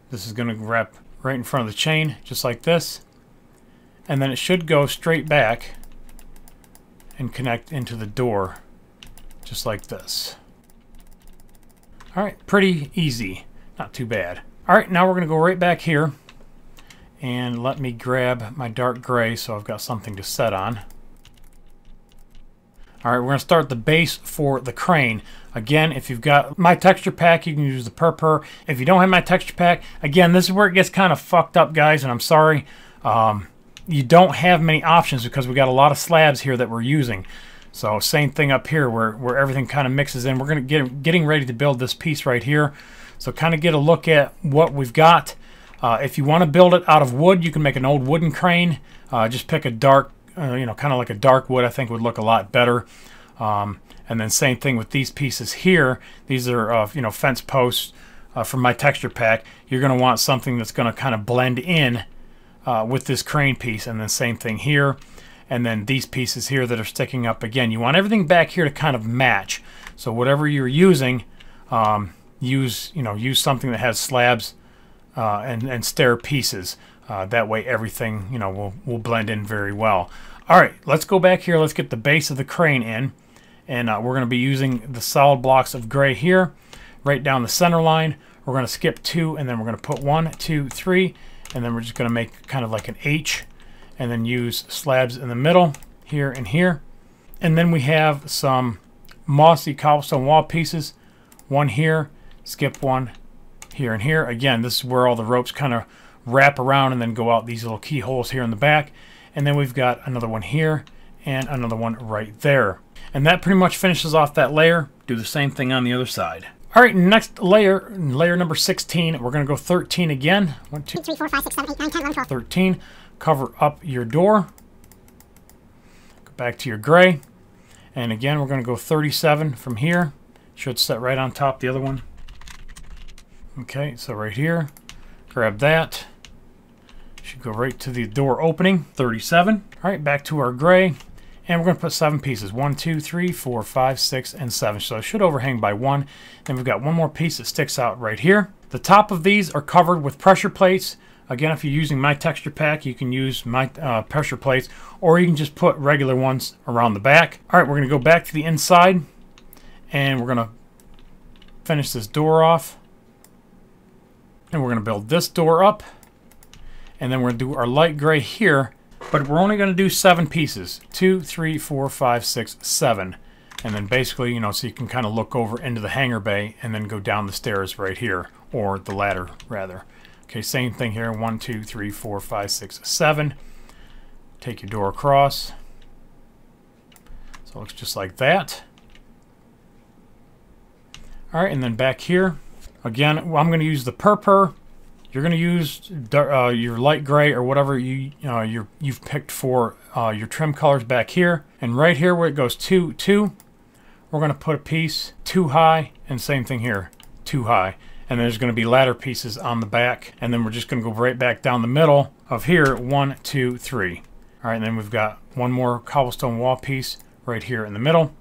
This is going to wrap right in front of the chain, just like this. And then it should go straight back and connect into the door, just like this. Alright, pretty easy. Not too bad. Alright, now we're going to go right back here. And let me grab my dark gray so I've got something to set on. Alright, we're going to start the base for the crane. Again, if you've got my texture pack, you can use the Propeller. If you don't have my texture pack, again, this is where it gets kind of fucked up, guys, and I'm sorry. You don't have many options because we got a lot of slabs here that we're using. So same thing up here where everything kind of mixes in. We're going to getting ready to build this piece right here. So kind of get a look at what we've got. If you want to build it out of wood, you can make an old wooden crane. Just pick a dark, you know, kind of like a dark wood. I think would look a lot better. And then same thing with these pieces here. These are, you know, fence posts from my texture pack. You're going to want something that's going to kind of blend in with this crane piece. And then same thing here. And then these pieces here that are sticking up. Again, you want everything back here to kind of match. So whatever you're using, use something that has slabs and stair pieces. That way everything, you know, will blend in very well. All right, let's go back here. Let's get the base of the crane in. And we're going to be using the solid blocks of gray here, right down the center line. We're going to skip 2, and then we're going to put 1, 2, 3, and then we're just going to make kind of like an H, and then use slabs in the middle, here and here. And then we have some mossy cobblestone wall pieces. 1 here, skip 1 here and here. Again, this is where all the ropes kind of wrap around and then go out these little keyholes here in the back. And then we've got another one here and another one right there. And that pretty much finishes off that layer. Do the same thing on the other side. All right, next layer number 16. We're going to go 13 again. 1, 2, 3, 4, 5, 6, 7, 8, 9, 10, 11, 12. 13. Cover up your door. Go back to your gray. And again, we're going to go 37 from here. Should set right on top the other one. Okay, so right here. Grab that. Should go right to the door opening. 37. All right, back to our gray. And we're going to put 7 pieces. 1, 2, 3, 4, 5, 6, and 7. So it should overhang by 1. Then we've got one more piece that sticks out right here. The top of these are covered with pressure plates. Again, if you're using my texture pack, you can use my pressure plates, or you can just put regular ones around the back. All right, we're going to go back to the inside, and we're going to finish this door off. And we're going to build this door up. And then we're going to do our light gray here. But we're only going to do 7 pieces. 2, 3, 4, 5, 6, 7. And then basically, you know, so you can kind of look over into the hangar bay and then go down the stairs right here. Or the ladder, rather. Okay, same thing here. 1, 2, 3, 4, 5, 6, 7. Take your door across. So it looks just like that. Alright, and then back here. Again, I'm going to use the Propeller. You're going to use your light gray or whatever you've picked for your trim colors back here. And right here where it goes 2, 2, we're going to put a piece 2 high, and same thing here, 2 high. And there's going to be ladder pieces on the back. And then we're just going to go right back down the middle of here, 1, 2, 3. All right, and then we've got one more cobblestone wall piece right here in the middle.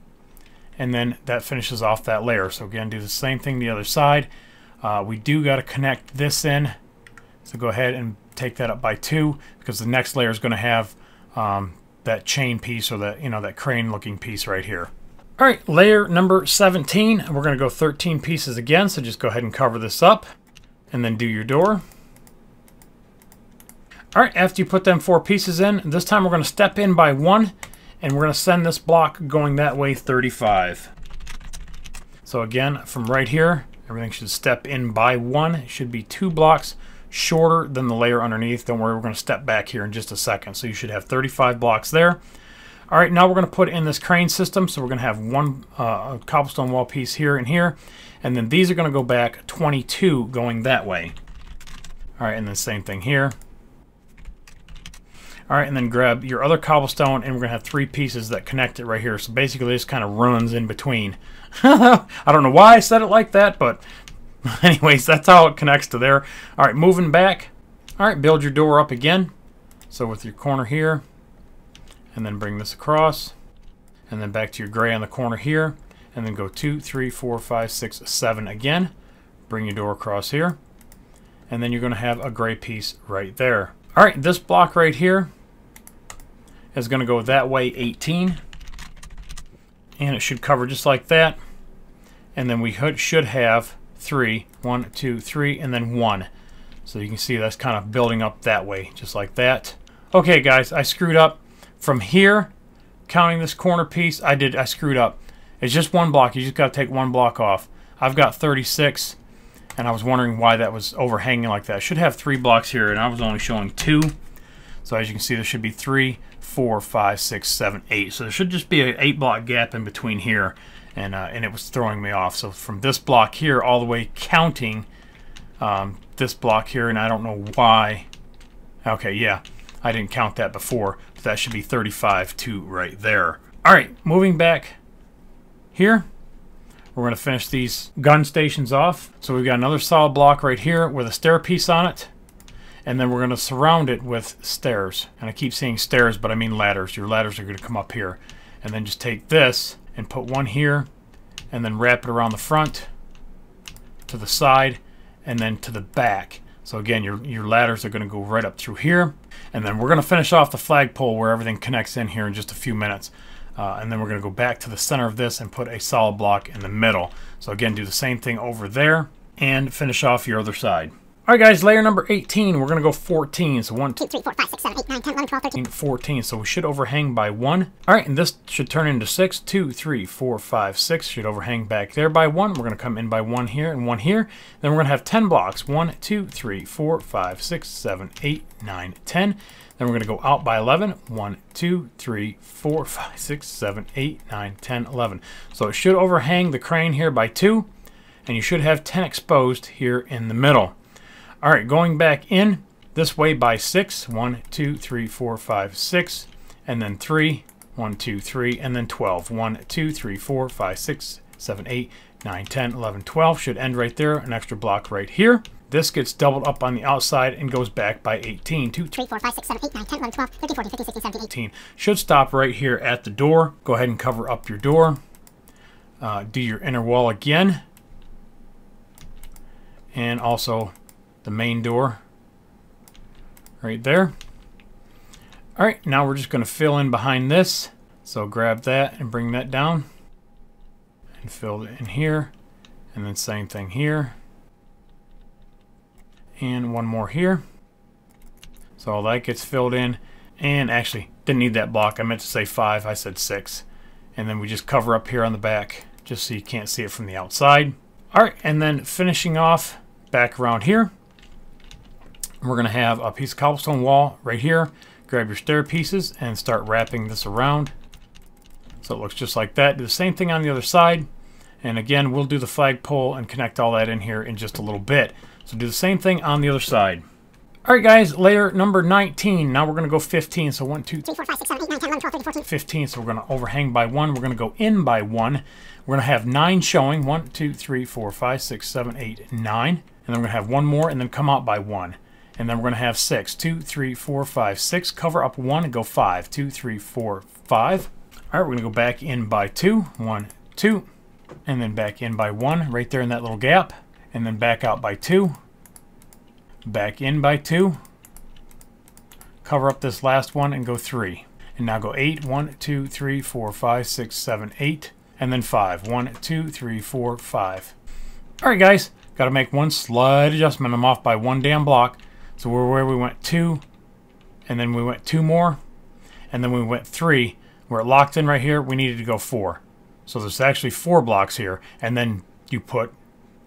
And then that finishes off that layer. So again, do the same thing the other side. We do got to connect this in. So go ahead and take that up by 2 because the next layer is going to have that chain piece, or that, that crane looking piece right here. All right, layer number 17. We're going to go 13 pieces again, so just go ahead and cover this up and then do your door. All right, after you put them 4 pieces in, this time we're going to step in by 1, and we're going to send this block going that way 35. So again, from right here, everything should step in by 1. It should be 2 blocks shorter than the layer underneath. Don't worry, we're going to step back here in just a second. So you should have 35 blocks there. All right, now we're going to put in this crane system. So we're going to have one cobblestone wall piece here and here. And then these are going to go back 22 going that way. All right, and then same thing here. All right, and then grab your other cobblestone, and we're going to have 3 pieces that connect it right here. So basically this kind of runs in between. I don't know why I said it like that, but anyways, that's how it connects to there. All right, moving back. All right, build your door up again. So with your corner here, and then bring this across, and then back to your gray on the corner here, and then go 2, 3, 4, 5, 6, 7 again. Bring your door across here, and then you're going to have a gray piece right there. All right, this block right here is going to go that way 18, and it should cover just like that. And then we should have 3, 1, 2, 3, and then 1. So you can see that's kind of building up that way, just like that. Okay, guys, I screwed up. From here, counting this corner piece, I screwed up. It's just 1 block. You just got to take 1 block off. I've got 36, and I was wondering why that was overhanging like that. I should have 3 blocks here, and I was only showing 2. So as you can see, there should be 3, 4, 5, 6, 7, 8. So there should just be an 8 block gap in between here, and it was throwing me off. So from this block here all the way, counting this block here, and I don't know why. Okay, yeah, I didn't count that before, but that should be 35 too right there. All right, moving back here, we're going to finish these gun stations off. So we've got another solid block right here with a stair piece on it. And then we're going to surround it with stairs. And I keep saying stairs, but I mean ladders. Your ladders are going to come up here. And then just take this and put 1 here, and then wrap it around the front, to the side, and then to the back. So again, your ladders are going to go right up through here. And then we're going to finish off the flagpole where everything connects in here in just a few minutes. And then we're going to go back to the center of this and put a solid block in the middle. So again, do the same thing over there and finish off your other side. All right, guys, layer number 18, we're going to go 14. So 1, 2, 3, 4, 5, 6, 7, 8, 9, 10, 11, 12, 13, 14. So we should overhang by 1. All right, and this should turn into 6. 2, 3, 4, 5, 6 should overhang back there by 1. We're going to come in by 1 here and 1 here. Then we're going to have 10 blocks. 1, 2, 3, 4, 5, 6, 7, 8, 9, 10. Then we're going to go out by 11. 1, 2, 3, 4, 5, 6, 7, 8, 9, 10, 11. So it should overhang the crane here by 2, and you should have 10 exposed here in the middle. All right, going back in this way by 6. 1, 2, 3, 4, 5, 6, and then 3. 1, 2, 3, and then 12. 1, 2, 3, 4, 5, 6, 7, 8, 9, 10, 11, 12. Should end right there. An extra block right here. This gets doubled up on the outside and goes back by 18. 2, 3, 4, 5, 6, 7, 8, 9, 10, 11, 12, 13, 14, 15, 16, 17, 18. Should stop right here at the door. Go ahead and cover up your door. Do your inner wall again. And also the main door right there. All right, now we're just going to fill in behind this. So grab that and bring that down and fill it in here, and then same thing here, and 1 more here. So all that gets filled in, and actually didn't need that block. I meant to say 5, I said 6. And then we just cover up here on the back just so you can't see it from the outside. All right, and then finishing off back around here, we're going to have a piece of cobblestone wall right here. Grab your stair pieces and start wrapping this around so it looks just like that. Do the same thing on the other side, and again we'll do the flagpole and connect all that in here in just a little bit. So do the same thing on the other side. All right, guys, layer number 19. Now we're going to go 15. So 1, 2, 3, 4, 5, 6, 7, 8, 9, 10, 11, 12, 13, 14, 15. So we're going to overhang by 1. We're going to go in by 1. We're going to have 9 showing. 1, 2, 3, 4, 5, 6, 7, 8, 9. And then we're going to have 1 more and then come out by 1. And then we're going to have 6. 2, 3, 4, 5, 6. Cover up 1 and go 5. 2, 3, 4, 5. All right, we're going to go back in by 2. 1, 2. And then back in by 1 right there in that little gap. And then back out by 2. Back in by 2. Cover up this last one and go 3. And now go 8. 1, 2, 3, 4, 5, 6, 7, 8. And then 5. 1, 2, 3, 4, 5. Alright guys, got to make one slight adjustment. I'm off by one damn block. So we're where we went 2. And then we went 2 more. And then we went 3. Where it locked in right here, we needed to go 4. So there's actually 4 blocks here. And then you put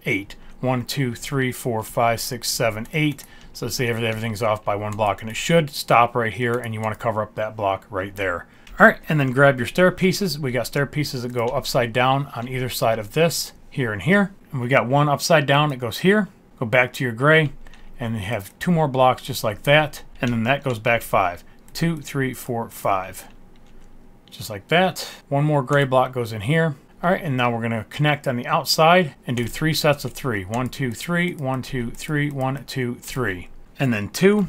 8. 1, 2, 3, 4, 5, 6, 7, 8. So see, everything's off by one block. And it should stop right here, and you want to cover up that block right there. Alright, and then grab your stair pieces. We got stair pieces that go upside down on either side of this, here and here. And we got one upside down that goes here. Go back to your gray, and you have 2 more blocks just like that. And then that goes back 5. 2, 3, 4, 5. Just like that. One more gray block goes in here. Alright, and now we're going to connect on the outside and do 3 sets of 3. 1, 2, 3, 1, 2, 3, 1, 2, 3. And then 2.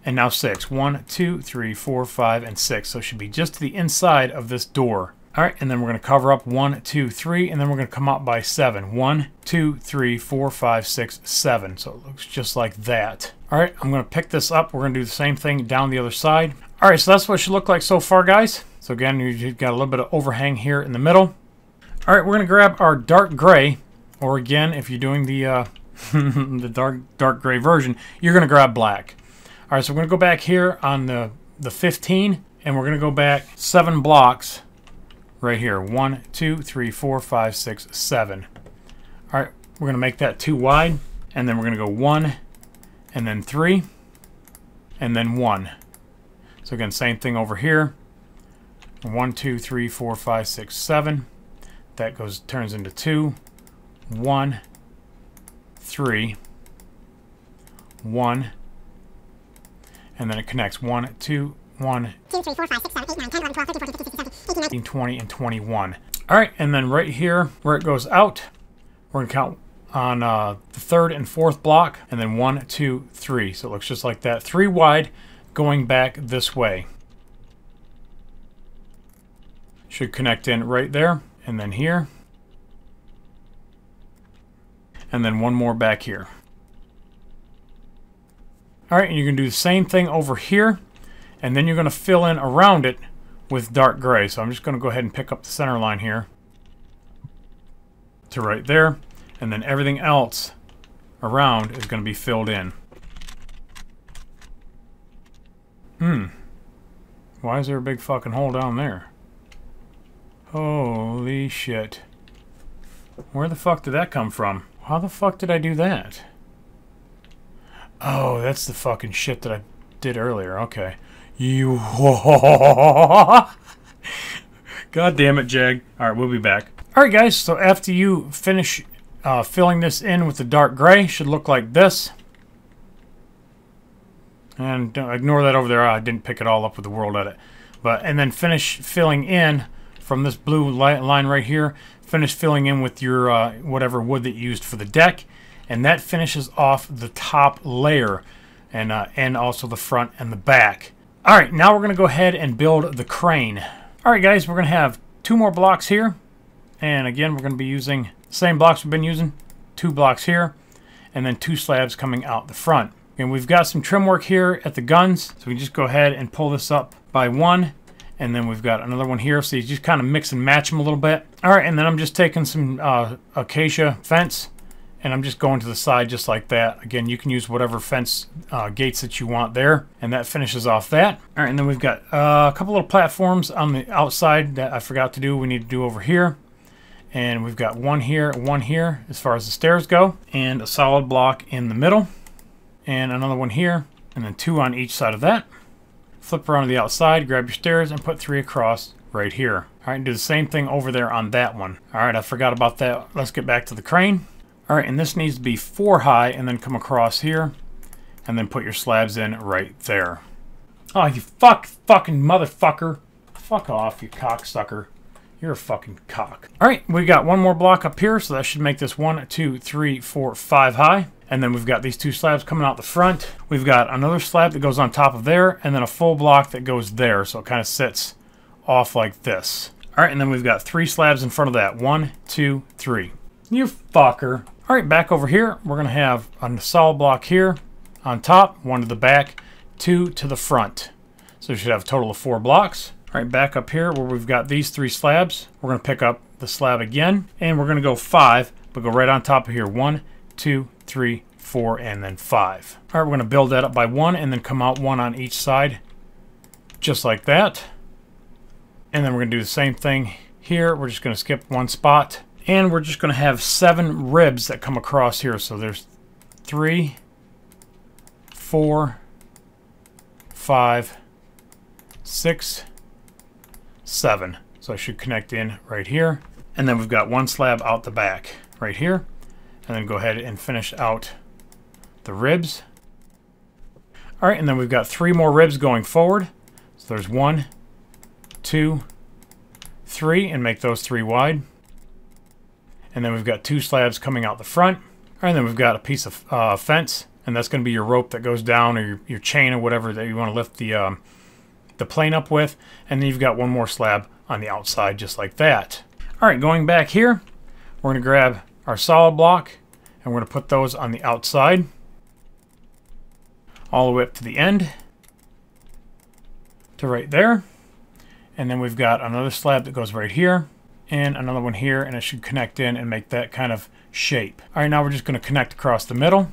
And now 6. 1, 2, 3, 4, 5, and 6. So it should be just to the inside of this door. Alright, and then we're going to cover up 1, 2, 3, and then we're going to come out by 7. 1, 2, 3, 4, 5, 6, 7. So it looks just like that. Alright, I'm going to pick this up. We're going to do the same thing down the other side. Alright, so that's what it should look like so far, guys. So again, you've got a little bit of overhang here in the middle. Alright, we're going to grab our dark gray. Or again, if you're doing the the dark gray version, you're going to grab black. Alright, so we're going to go back here on the 15, and we're going to go back 7 blocks right here. 1, 2, 3, 4, 5, 6, 7. Alright, we're going to make that 2 wide, and then we're going to go 1, and then 3, and then 1. So again, same thing over here. 1, 2, 3, 4, 5, 6, 7. That turns into 2, 1, 3, 1, and then it connects 1, 2, 1, 2, 3, 4, 5, 6, 7, 8, 9, 10, 11, 12, 13, 14, 15, 16, 17, 18, 19, 20, and 21. Alright, and then right here where it goes out, we're going to count on the 3rd and 4th block, and then 1, 2, 3. So it looks just like that. 3 wide going back this way. Should connect in right there, and then here. And then 1 more back here. Alright, and you're going to do the same thing over here, and then you're going to fill in around it with dark gray. So I'm just going to go ahead and pick up the center line here to right there, and then everything else around is going to be filled in. Why is there a big fucking hole down there? Holy shit. Where the fuck did that come from? How the fuck did I do that? Oh, that's the fucking shit that I did earlier. Okay. You. God damn it, Jag. Alright, we'll be back. Alright, guys. So after you finish filling this in with the dark gray, should look like this. And don't ignore that over there. I didn't pick it all up with the world edit. And then finish filling in from this blue line right here. Finish filling in with your whatever wood that you used for the deck. And that finishes off the top layer. And also the front and the back. Alright, now we're going to go ahead and build the crane. Alright guys, we're going to have 2 more blocks here. And again, we're going to be using the same blocks we've been using. 2 blocks here. And then 2 slabs coming out the front. And we've got some trim work here at the guns. So we just go ahead and pull this up by 1. And then we've got another one here. So you just kind of mix and match them a little bit. Alright, and then I'm just taking some acacia fence. And I'm just going to the side just like that. Again, you can use whatever fence gates that you want there. And that finishes off that. Alright, and then we've got a couple little platforms on the outside that I forgot to do. We need to do over here. And we've got one here as far as the stairs go. And a solid block in the middle. And another one here. And then 2 on each side of that. Flip around to the outside, grab your stairs, and put 3 across right here. Alright, and do the same thing over there on that one. Alright, I forgot about that. Let's get back to the crane. Alright, and this needs to be 4 high, and then come across here. And then put your slabs in right there. Oh, you fucking motherfucker. Fuck off, you cocksucker. You're a fucking cock. Alright, we got 1 more block up here, so that should make this 1, 2, 3, 4, 5 high. And then we've got these 2 slabs coming out the front. We've got another slab that goes on top of there, and then a full block that goes there, so it kind of sits off like this. Alright, and then we've got 3 slabs in front of that. 1, 2, 3. You fucker. Alright, back over here, we're going to have a solid block here on top, 1 to the back, 2 to the front. So we should have a total of 4 blocks. All right, back up here where we've got these 3 slabs, we're going to pick up the slab again, and we're going to go 5, but go right on top of here. 1, 2, 3, 4, and then 5. All right, we're going to build that up by 1 and then come out 1 on each side, just like that. And then we're going to do the same thing here. We're just going to skip 1 spot, and we're just going to have 7 ribs that come across here. So there's 3, 4, 5, 6, 7. So I should connect in right here. And then we've got 1 slab out the back right here. And then go ahead and finish out the ribs. All right, and then we've got 3 more ribs going forward. So there's 1, 2, 3, and make those 3 wide. And then we've got 2 slabs coming out the front. All right, and then we've got a piece of fence, and that's going to be your rope that goes down, or your chain, or whatever that you want to lift the plane up with. And then you've got 1 more slab on the outside, just like that. All right, going back here, we're going to grab our solid block, and we're going to put those on the outside, all the way up to the end, to right there. And then we've got another slab that goes right here, and another one here, and it should connect in and make that kind of shape. All right, now we're just going to connect across the middle.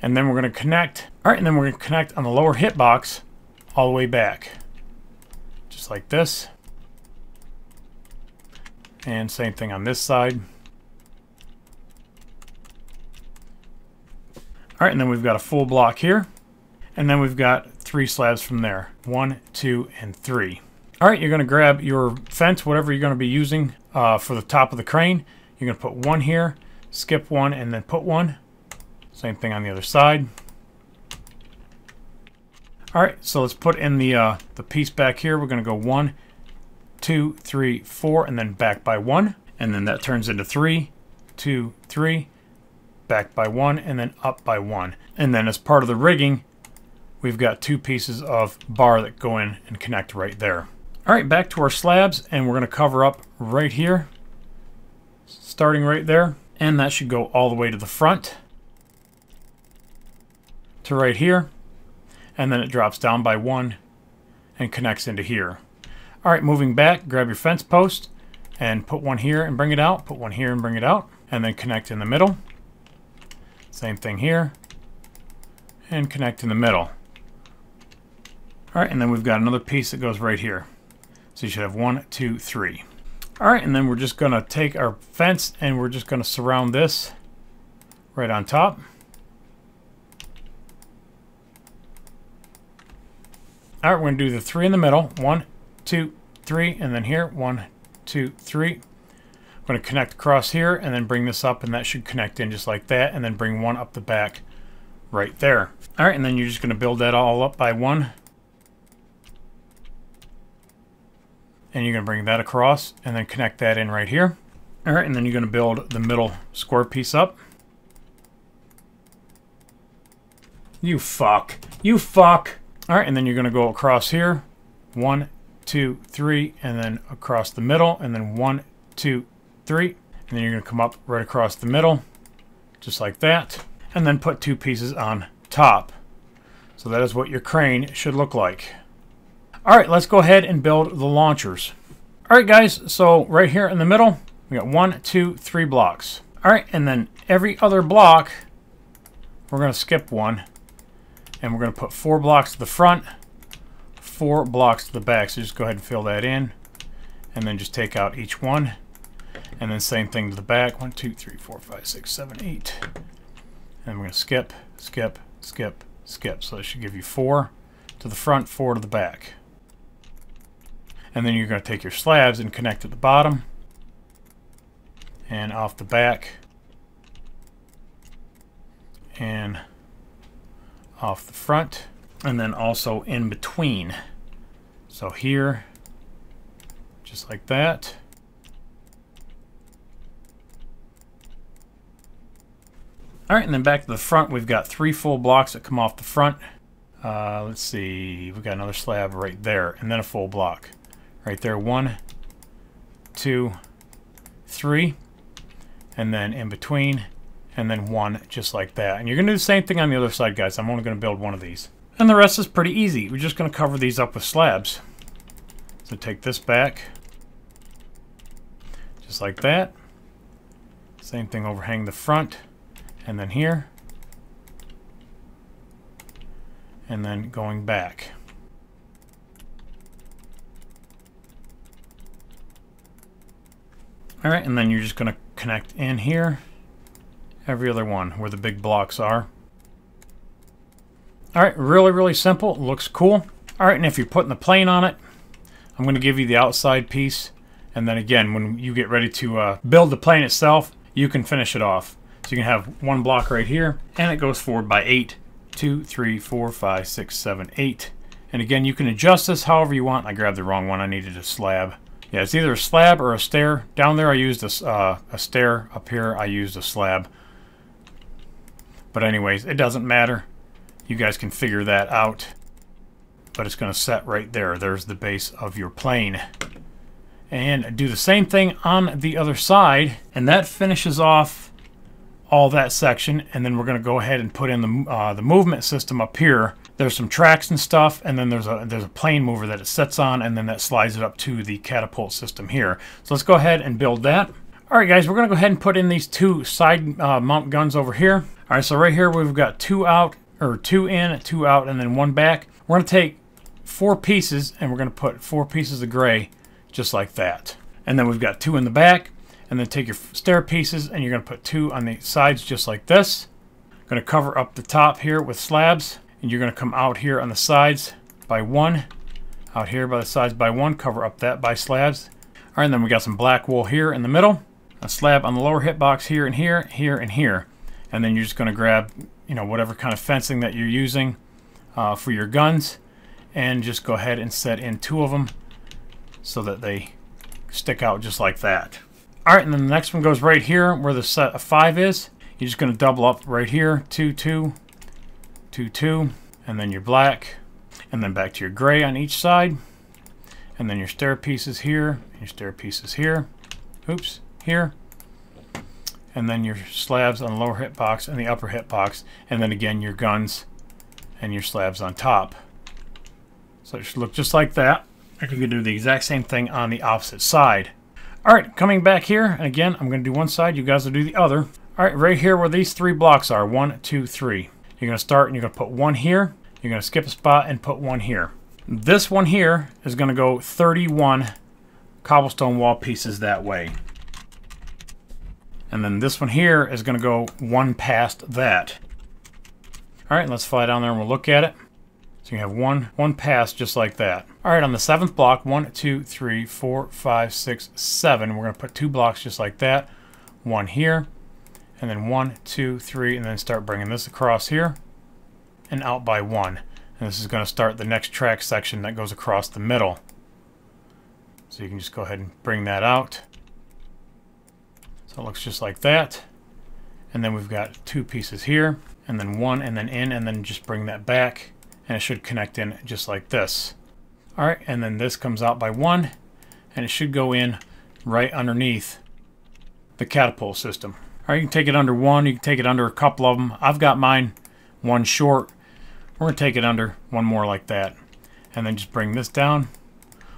And then we're going to connect. All right, and then we're going to connect on the lower hit box all the way back. Just like this. And same thing on this side. All right, and then we've got a full block here. And then we've got 3 slabs from there. 1, 2, and 3. All right, you're going to grab your fence, whatever you're going to be using for the top of the crane. You're going to put 1 here, skip 1, and then put 1. Same thing on the other side. All right, so let's put in the piece back here. We're going to go 1, 2, 3, 4, and then back by 1. And then that turns into 3, 2, 3, back by 1, and then up by 1. And then as part of the rigging, we've got 2 pieces of bar that go in and connect right there. All right, back to our slabs, and we're going to cover up right here, starting right there. And that should go all the way to the front, to right here. And then it drops down by 1 and connects into here. All right, moving back, grab your fence post and put 1 here and bring it out. Put 1 here and bring it out. And then connect in the middle. Same thing here. And connect in the middle. All right, and then we've got another piece that goes right here. So you should have 1, 2, 3. All right, and then we're just going to take our fence and we're just going to surround this right on top. All right, we're going to do the 3 in the middle. 1, 2, 3, and then here. 1, 2, 3. I'm going to connect across here and then bring this up, and that should connect in just like that, and then bring 1 up the back right there. All right, and then you're just going to build that all up by 1. And you're going to bring that across and then connect that in right here. All right, and then you're going to build the middle square piece up. You fuck. You fuck. All right, and then you're going to go across here. 1, 2, 3, and then across the middle, and then 1, 2, 3. And then you're going to come up right across the middle, just like that. And then put 2 pieces on top. So that is what your crane should look like. All right, let's go ahead and build the launchers. All right, guys, so right here in the middle, we got 1, 2, 3 blocks. All right, and then every other block, we're going to skip 1. And we're going to put 4 blocks to the front, 4 blocks to the back. So just go ahead and fill that in. And then just take out each one. And then same thing to the back. 1, 2, 3, 4, 5, 6, 7, 8. And we're going to skip, skip, skip, skip. So that should give you 4 to the front, 4 to the back. And then you're going to take your slabs and connect at the bottom. And off the back. And off the front, and then also in between. So here, just like that. All right, and then back to the front, we've got 3 full blocks that come off the front. Let's see, we've got another slab right there, and then a full block. Right there, 1, 2, 3, and then in between, and then 1 just like that. And you're going to do the same thing on the other side, guys. I'm only going to build 1 of these. And the rest is pretty easy. We're just going to cover these up with slabs. So take this back, just like that. Same thing, overhang the front, and then here, and then going back. Alright, and then you're just going to connect in here, every other one where the big blocks are. Alright, really simple. It looks cool. Alright, and if you're putting the plane on it, I'm going to give you the outside piece, and then again, when you get ready to build the plane itself, you can finish it off. So you can have one block right here, and it goes forward by 8. 2, 3, 4, 5, 6, 7, 8. And again, you can adjust this however you want. I grabbed the wrong one. I needed a slab. Yeah, it's either a slab or a stair. Down there I used a stair. Up here I used a slab. But anyways, it doesn't matter. You guys can figure that out. But it's going to set right there. There's the base of your plane. And do the same thing on the other side. And that finishes off all that section. And then we're going to go ahead and put in the movement system up here. There's some tracks and stuff, and then there's a plane mover that it sets on, and then that slides it up to the catapult system here. So let's go ahead and build that. Alright guys, we're going to go ahead and put in these two side mount guns over here. Alright, so right here we've got 2 out, or 2 in, 2 out, and then 1 back. We're going to take 4 pieces, and we're going to put 4 pieces of gray, just like that. And then we've got 2 in the back, and then take your stair pieces, and you're going to put 2 on the sides, just like this. Going to cover up the top here with slabs. And you're going to come out here on the sides by 1, out here by the sides by 1, cover up that by slabs. Alright, and then we got some black wool here in the middle, a slab on the lower hitbox here and here, here and here. And then you're just going to grab, you know, whatever kind of fencing that you're using for your guns, and just go ahead and set in 2 of them so that they stick out just like that. Alright, and then the next one goes right here where the set of 5 is. You're just going to double up right here, 2, 2. 2, 2, and then your black, and then back to your gray on each side, and then your stair pieces here, and your stair pieces here, oops, here, and then your slabs on the lower hitbox and the upper hitbox, and then again your guns and your slabs on top. So it should look just like that. I could do the exact same thing on the opposite side. Alright, coming back here, and again, I'm going to do one side, you guys will do the other. Alright, right here where these 3 blocks are, 1, 2, 3. You're going to start and you're going to put 1 here. You're going to skip a spot and put 1 here. This one here is going to go 31 cobblestone wall pieces that way. And then this one here is going to go 1 past that. Alright, let's fly down there and we'll look at it. So you have one pass just like that. Alright, on the 7th block, 1, 2, 3, 4, 5, 6, 7. We're going to put 2 blocks just like that. 1 here. And then 1, 2, 3, and then start bringing this across here and out by 1. And this is going to start the next track section that goes across the middle. So you can just go ahead and bring that out. So it looks just like that. And then we've got 2 pieces here, and then 1, and then in, and then just bring that back, and it should connect in just like this. Alright, and then this comes out by 1, and it should go in right underneath the catapult system. Or you can take it under 1, you can take it under a couple of them. I've got mine 1 short. We're going to take it under 1 more like that. And then just bring this down,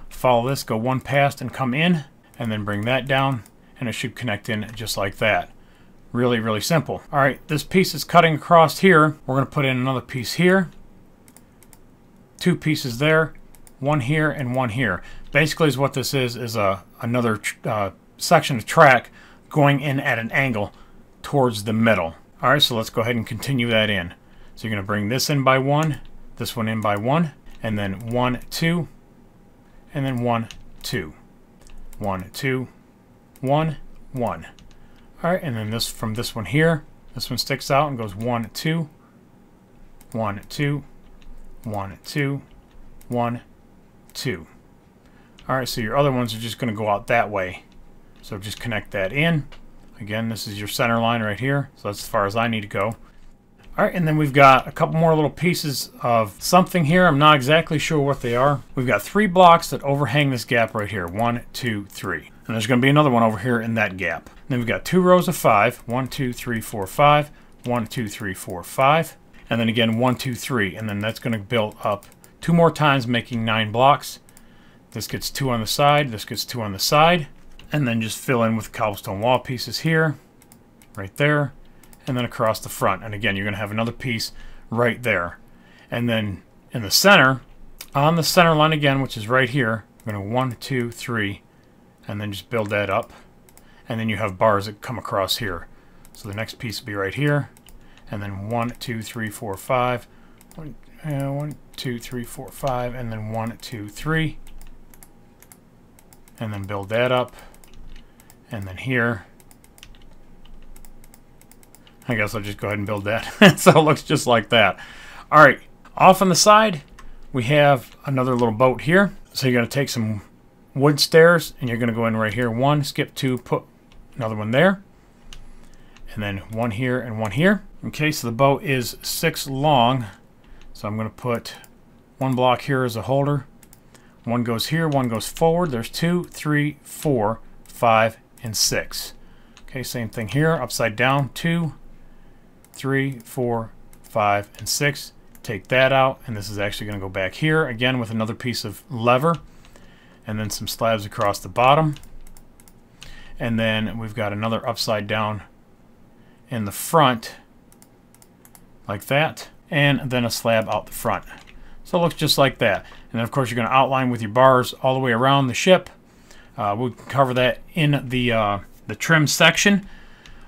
follow this, go 1 past and come in, and then bring that down, and it should connect in just like that. Really simple. Alright, this piece is cutting across here. We're going to put in another piece here. 2 pieces there, 1 here and 1 here. Basically is what this is another section of track going in at an angle towards the middle. Alright, so let's go ahead and continue that in. So you're going to bring this in by 1, this one in by 1, and then 1, 2, and then 1, 2. 1, 2, 1, 1. Alright, and then this from this one here, this one sticks out and goes 1, 2, 1, 2, 1, 2, 1, 2. Alright, so your other ones are just going to go out that way. So just connect that in. Again, this is your center line right here. So that's as far as I need to go. Alright, and then we've got a couple more little pieces of something here. I'm not exactly sure what they are. We've got 3 blocks that overhang this gap right here. 1, 2, 3. And there's going to be another one over here in that gap. And then we've got 2 rows of 5. 1, 2, 3, 4, 5. 1, 2, 3, 4, 5. and then again 1, 2, 3, and then that's going to build up 2 more times, making 9 blocks. This gets 2 on the side, this gets 2 on the side, and then just fill in with cobblestone wall pieces here, right there, and then across the front. And again, you're going to have another piece right there. And then in the center, on the center line again, which is right here, I'm going to 1, 2, 3, and then just build that up. And then you have bars that come across here. So the next piece will be right here, and then 1, 2, 3, 4, 5, 1, 2, 3, 4, 5, and then 1, 2, 3, and then build that up, and then here. I guess I'll just go ahead and build that. So it looks just like that. All right, off on the side, we have another little boat here. So you're going to take some wood stairs, and you're going to go in right here. 1, skip 2, put another one there, and then 1 here and 1 here. Okay, so the boat is 6 long, so I'm going to put 1 block here as a holder. 1 goes here, 1 goes forward. There's 2, 3, 4, 5, and 6. Okay, same thing here, upside down. 2, 3, 4, 5, and 6. Take that out, and this is actually going to go back here again with another piece of lever, and then some slabs across the bottom. And then we've got another upside down in the front, like that, and then a slab out the front. So it looks just like that. And then of course you're going to outline with your bars all the way around the ship. We'll cover that in the trim section.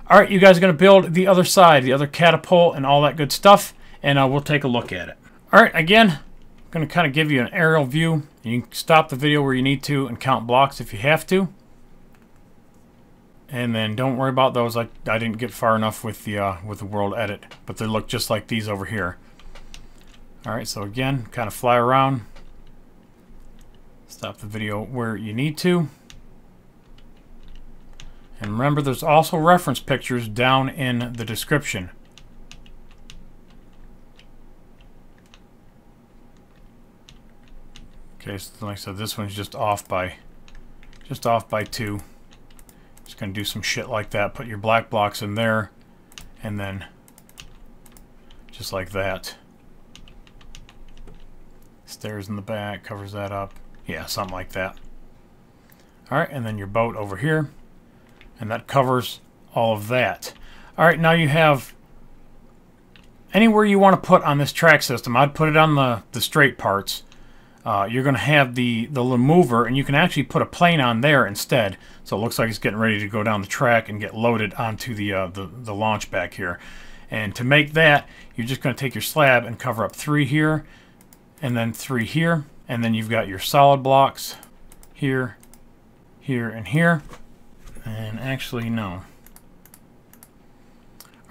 All right, you guys are going to build the other side, the other catapult and all that good stuff, and we'll take a look at it. All right, again, I'm going to kind of give you an aerial view. You can stop the video where you need to and count blocks if you have to. And then don't worry about those. I didn't get far enough with the world edit, but they look just like these over here. All right, so again, kind of fly around. Stop the video where you need to. And remember, there's also reference pictures down in the description. Okay, so like I said, this one's just off by 2. Just gonna do some shit like that. Put your black blocks in there, and then just like that. Stairs in the back covers that up. Yeah, something like that. All right, and then your boat over here, and that covers all of that. All right, now you have anywhere you want to put on this track system. I'd put it on the straight parts. You're going to have the little mover, and you can actually put a plane on there instead. So it looks like it's getting ready to go down the track and get loaded onto the launch back here. And to make that, you're just going to take your slab and cover up 3 here, and then 3 here, and then you've got your solid blocks here, here, and here. And actually, no.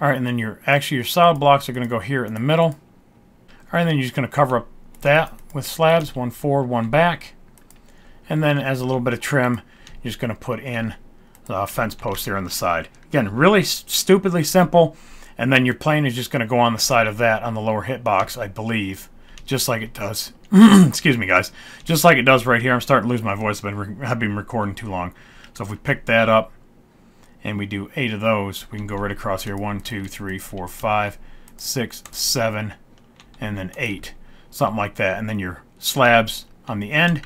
All right, and then your solid blocks are going to go here in the middle. All right, and then you're just going to cover up that with slabs, 1 forward, 1 back, and then as a little bit of trim, you're just going to put in the fence post here on the side. Again, really stupidly simple, and then your plane is just going to go on the side of that on the lower hitbox, I believe, just like it does. Excuse me, guys, just like it does right here. I'm starting to lose my voice, but I've been recording too long. So if we pick that up and we do 8 of those, we can go right across here. 1, 2, 3, 4, 5, 6, 7, and then 8. Something like that. And then your slabs on the end,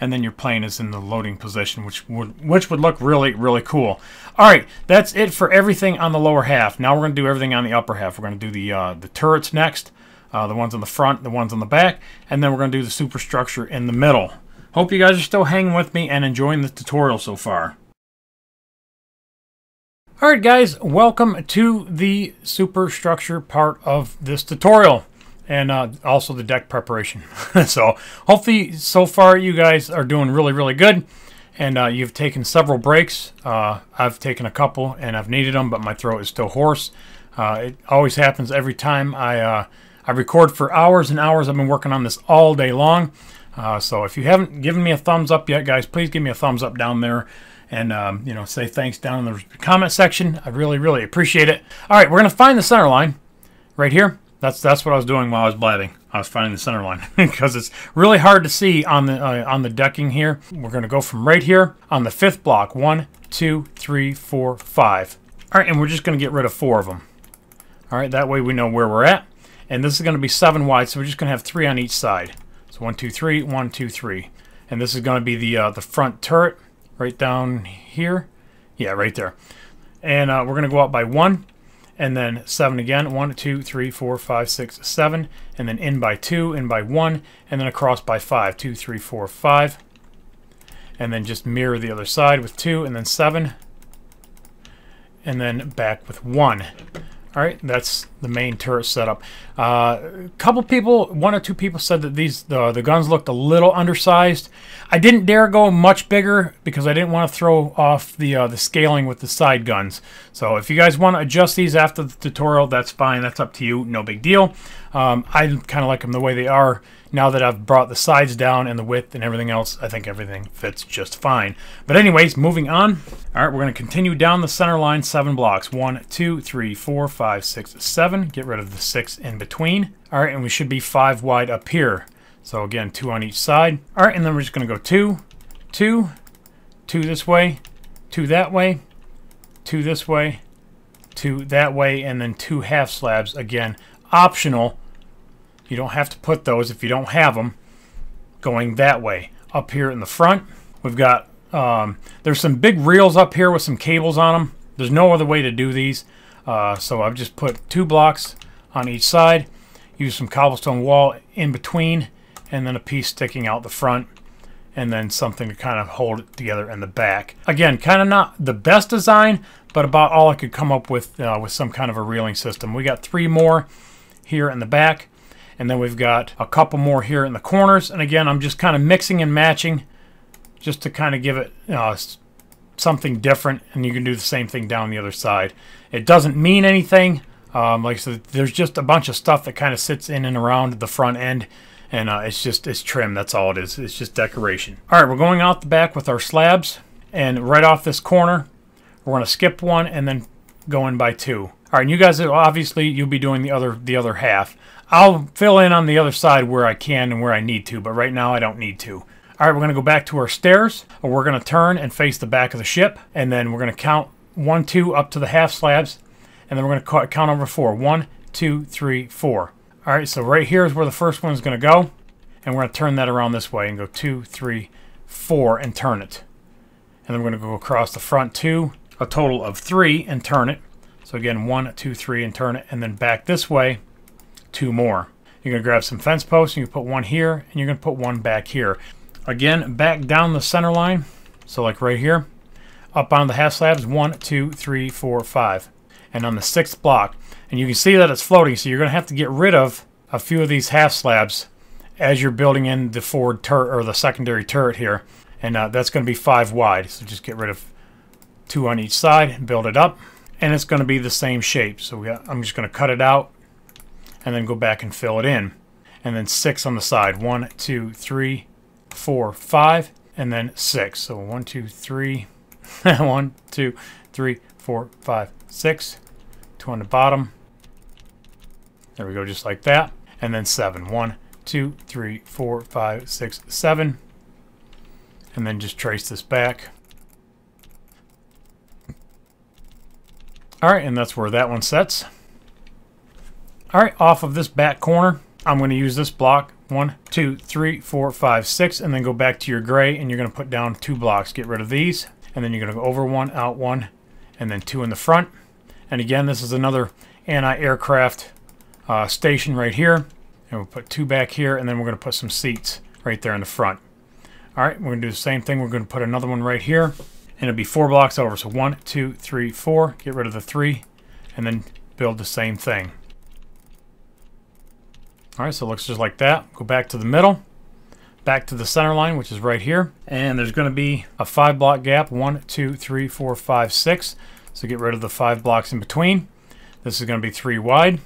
and then your plane is in the loading position, which would look really, really cool. All right, that's it for everything on the lower half. Now we're going to do everything on the upper half. We're going to do the turrets next, the ones on the front, the ones on the back, and then we're going to do the superstructure in the middle. Hope you guys are still hanging with me and enjoying the tutorial so far. Alright guys, welcome to the superstructure part of this tutorial, and also the deck preparation. So hopefully so far you guys are doing really, really good, and you've taken several breaks. I've taken a couple and I've needed them, but my throat is still hoarse. It always happens every time I record for hours and hours. I've been working on this all day long. So if you haven't given me a thumbs up yet, guys, please give me a thumbs up down there, and you know, say thanks down in the comment section. I really, really appreciate it. All right, we're gonna find the center line right here. That's what I was doing while I was blabbing. I was finding the center line because it's really hard to see on the decking here. We're gonna go from right here on the 5th block. 1, 2, 3, 4, 5. All right, and we're just gonna get rid of 4 of them. All right, that way we know where we're at. And this is going to be 7 wide, so we're just going to have 3 on each side. So 1, 2, 3, 1, 2, 3. And this is going to be the front turret right down here. Yeah, right there. And we're going to go out by 1, and then 7 again. 1, 2, 3, 4, 5, 6, 7. And then in by 2, in by 1, and then across by 5. 2, 3, 4, 5. And then just mirror the other side with 2, and then 7. And then back with 1. Alright, that's the main turret setup. A couple people, 1 or 2 people said that the guns looked a little undersized. I didn't dare go much bigger because I didn't want to throw off the scaling with the side guns. So if you guys want to adjust these after the tutorial, that's fine. That's up to you. No big deal. I kind of like them the way they are. Now that I've brought the sides down and the width and everything else, I think everything fits just fine. But anyways, moving on. All right, we're going to continue down the center line, 7 blocks. 1, 2, 3, 4, 5, 6, 7. Get rid of the 6 in between. All right, and we should be 5 wide up here. So again, 2 on each side. All right, and then we're just going to go 2, 2, 2 this way, 2 that way, 2 this way, 2 that way, and then 2 half slabs. Again, optional. You don't have to put those if you don't have them going that way. Up here in the front, we've got, there's some big reels up here with some cables on them. There's no other way to do these. So I've just put 2 blocks on each side, use some cobblestone wall in between, and then a piece sticking out the front, and then something to kind of hold it together in the back. Again, kind of not the best design, but about all I could come up with some kind of a reeling system. We got 3 more here in the back. And then we've got a couple more here in the corners. And again, I'm just kind of mixing and matching just to kind of give it something different. And you can do the same thing down the other side. It doesn't mean anything. Like I said, there's just a bunch of stuff that kind of sits in and around the front end. And it's trim. That's all it is. It's just decoration. All right, we're going out the back with our slabs. And right off this corner, we're going to skip 1 and then go in by 2. All right, and you guys, obviously, you'll be doing the other half. I'll fill in on the other side where I can and where I need to, but right now I don't need to. All right, we're going to go back to our stairs. We're going to turn and face the back of the ship, and then we're going to count 1, 2 up to the half slabs, and then we're going to count over 4. 1, 2, 3, 4. All right, so right here is where the first one is going to go, and we're going to turn that around this way and go 2, 3, 4 and turn it. And then we're going to go across the front 2, a total of 3, and turn it. So again, 1, 2, 3 and turn it, and then back this way, 2 more. You're going to grab some fence posts, and you put 1 here, and you're going to put 1 back here. Again, back down the center line, so like right here, up on the half slabs, 1, 2, 3, 4, 5. And on the 6th block, and you can see that it's floating, so you're going to have to get rid of a few of these half slabs as you're building in the forward turret, or the secondary turret here. And that's going to be 5 wide, so just get rid of 2 on each side and build it up. And it's going to be the same shape, so I'm just going to cut it out and then go back and fill it in. And then 6 on the side. 1, 2, 3, 4, 5, and then 6. So 1, 2, 3, 1, 2, 3, 4, 5, 6. 2 on the bottom. There we go, just like that. And then 7. 1, 2, 3, 4, 5, 6, 7. And then just trace this back. Alright, and that's where that one sets. Alright, off of this back corner, I'm going to use this block. 1, 2, 3, 4, 5, 6, and then go back to your gray, and you're going to put down 2 blocks. Get rid of these, and then you're going to go over 1, out 1, and then 2 in the front. And again, this is another anti-aircraft station right here. And we'll put 2 back here, and then we're going to put some seats right there in the front. Alright, we're going to do the same thing. We're going to put another one right here, and it'll be 4 blocks over. So 1, 2, 3, 4. Get rid of the 3, and then build the same thing. Alright, so it looks just like that. Go back to the middle, back to the center line, which is right here. And there's going to be a 5 block gap. 1, 2, 3, 4, 5, 6. So get rid of the 5 blocks in between. This is going to be 3 wide.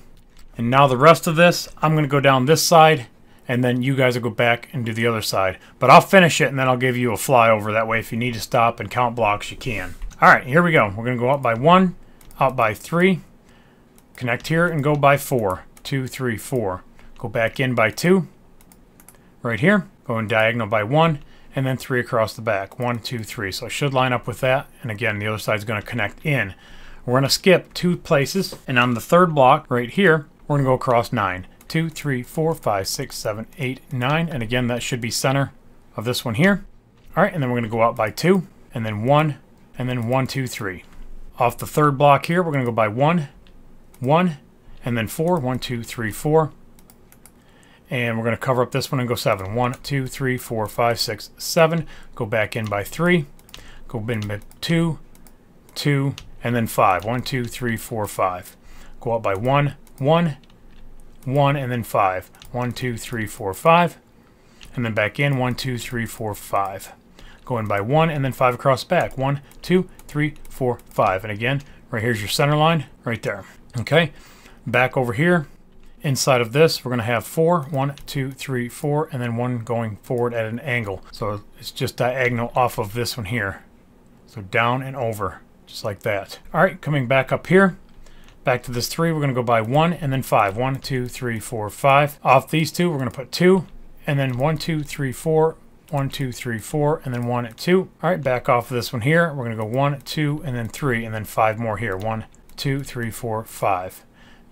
And now the rest of this, I'm going to go down this side, and then you guys will go back and do the other side. But I'll finish it, and then I'll give you a flyover. That way, if you need to stop and count blocks, you can. Alright, here we go. We're going to go up by 1, out by 3, connect here, and go by 4. 2, 3, 4. Go back in by 2, right here. Go in diagonal by 1, and then 3 across the back. 1, 2, 3. So it should line up with that. And again, the other side is going to connect in. We're going to skip 2 places, and on the 3rd block right here, we're going to go across 9. 2, 3, 4, 5, 6, 7, 8, 9. And again, that should be center of this one here. All right, and then we're going to go out by 2, and then 1, and then 1, 2, 3. Off the third block here, we're going to go by 1, 1, and then 4. 1, 2, 3, 4. And we're going to cover up this one and go 7. 1, 2, 3, 4, 5, 6, 7. Go back in by 3. Go in by 2, 2, and then 5. 1, 2, 3, 4, 5. Go out by 1, 1, 1, and then 5. 1, 2, 3, 4, 5. And then back in 1, 2, 3, 4, 5. Go in by 1 and then 5 across the back. 1, 2, 3, 4, 5. And again, right here's your center line right there. Okay, back over here. Inside of this, we're going to have 4. 1, 2, 3, 4, and then 1 going forward at an angle. So it's just diagonal off of this one here. So down and over, just like that. All right, coming back up here. Back to this 3, we're going to go by 1 and then 5. 1, 2, 3, 4, 5. Off these 2, we're going to put 2, and then 1, 2, 3, 4. 1, 2, 3, 4, and then 1, 2. All right, back off of this one here. We're going to go 1, 2, and then 3, and then 5 more here. 1, 2, 3, 4, 5.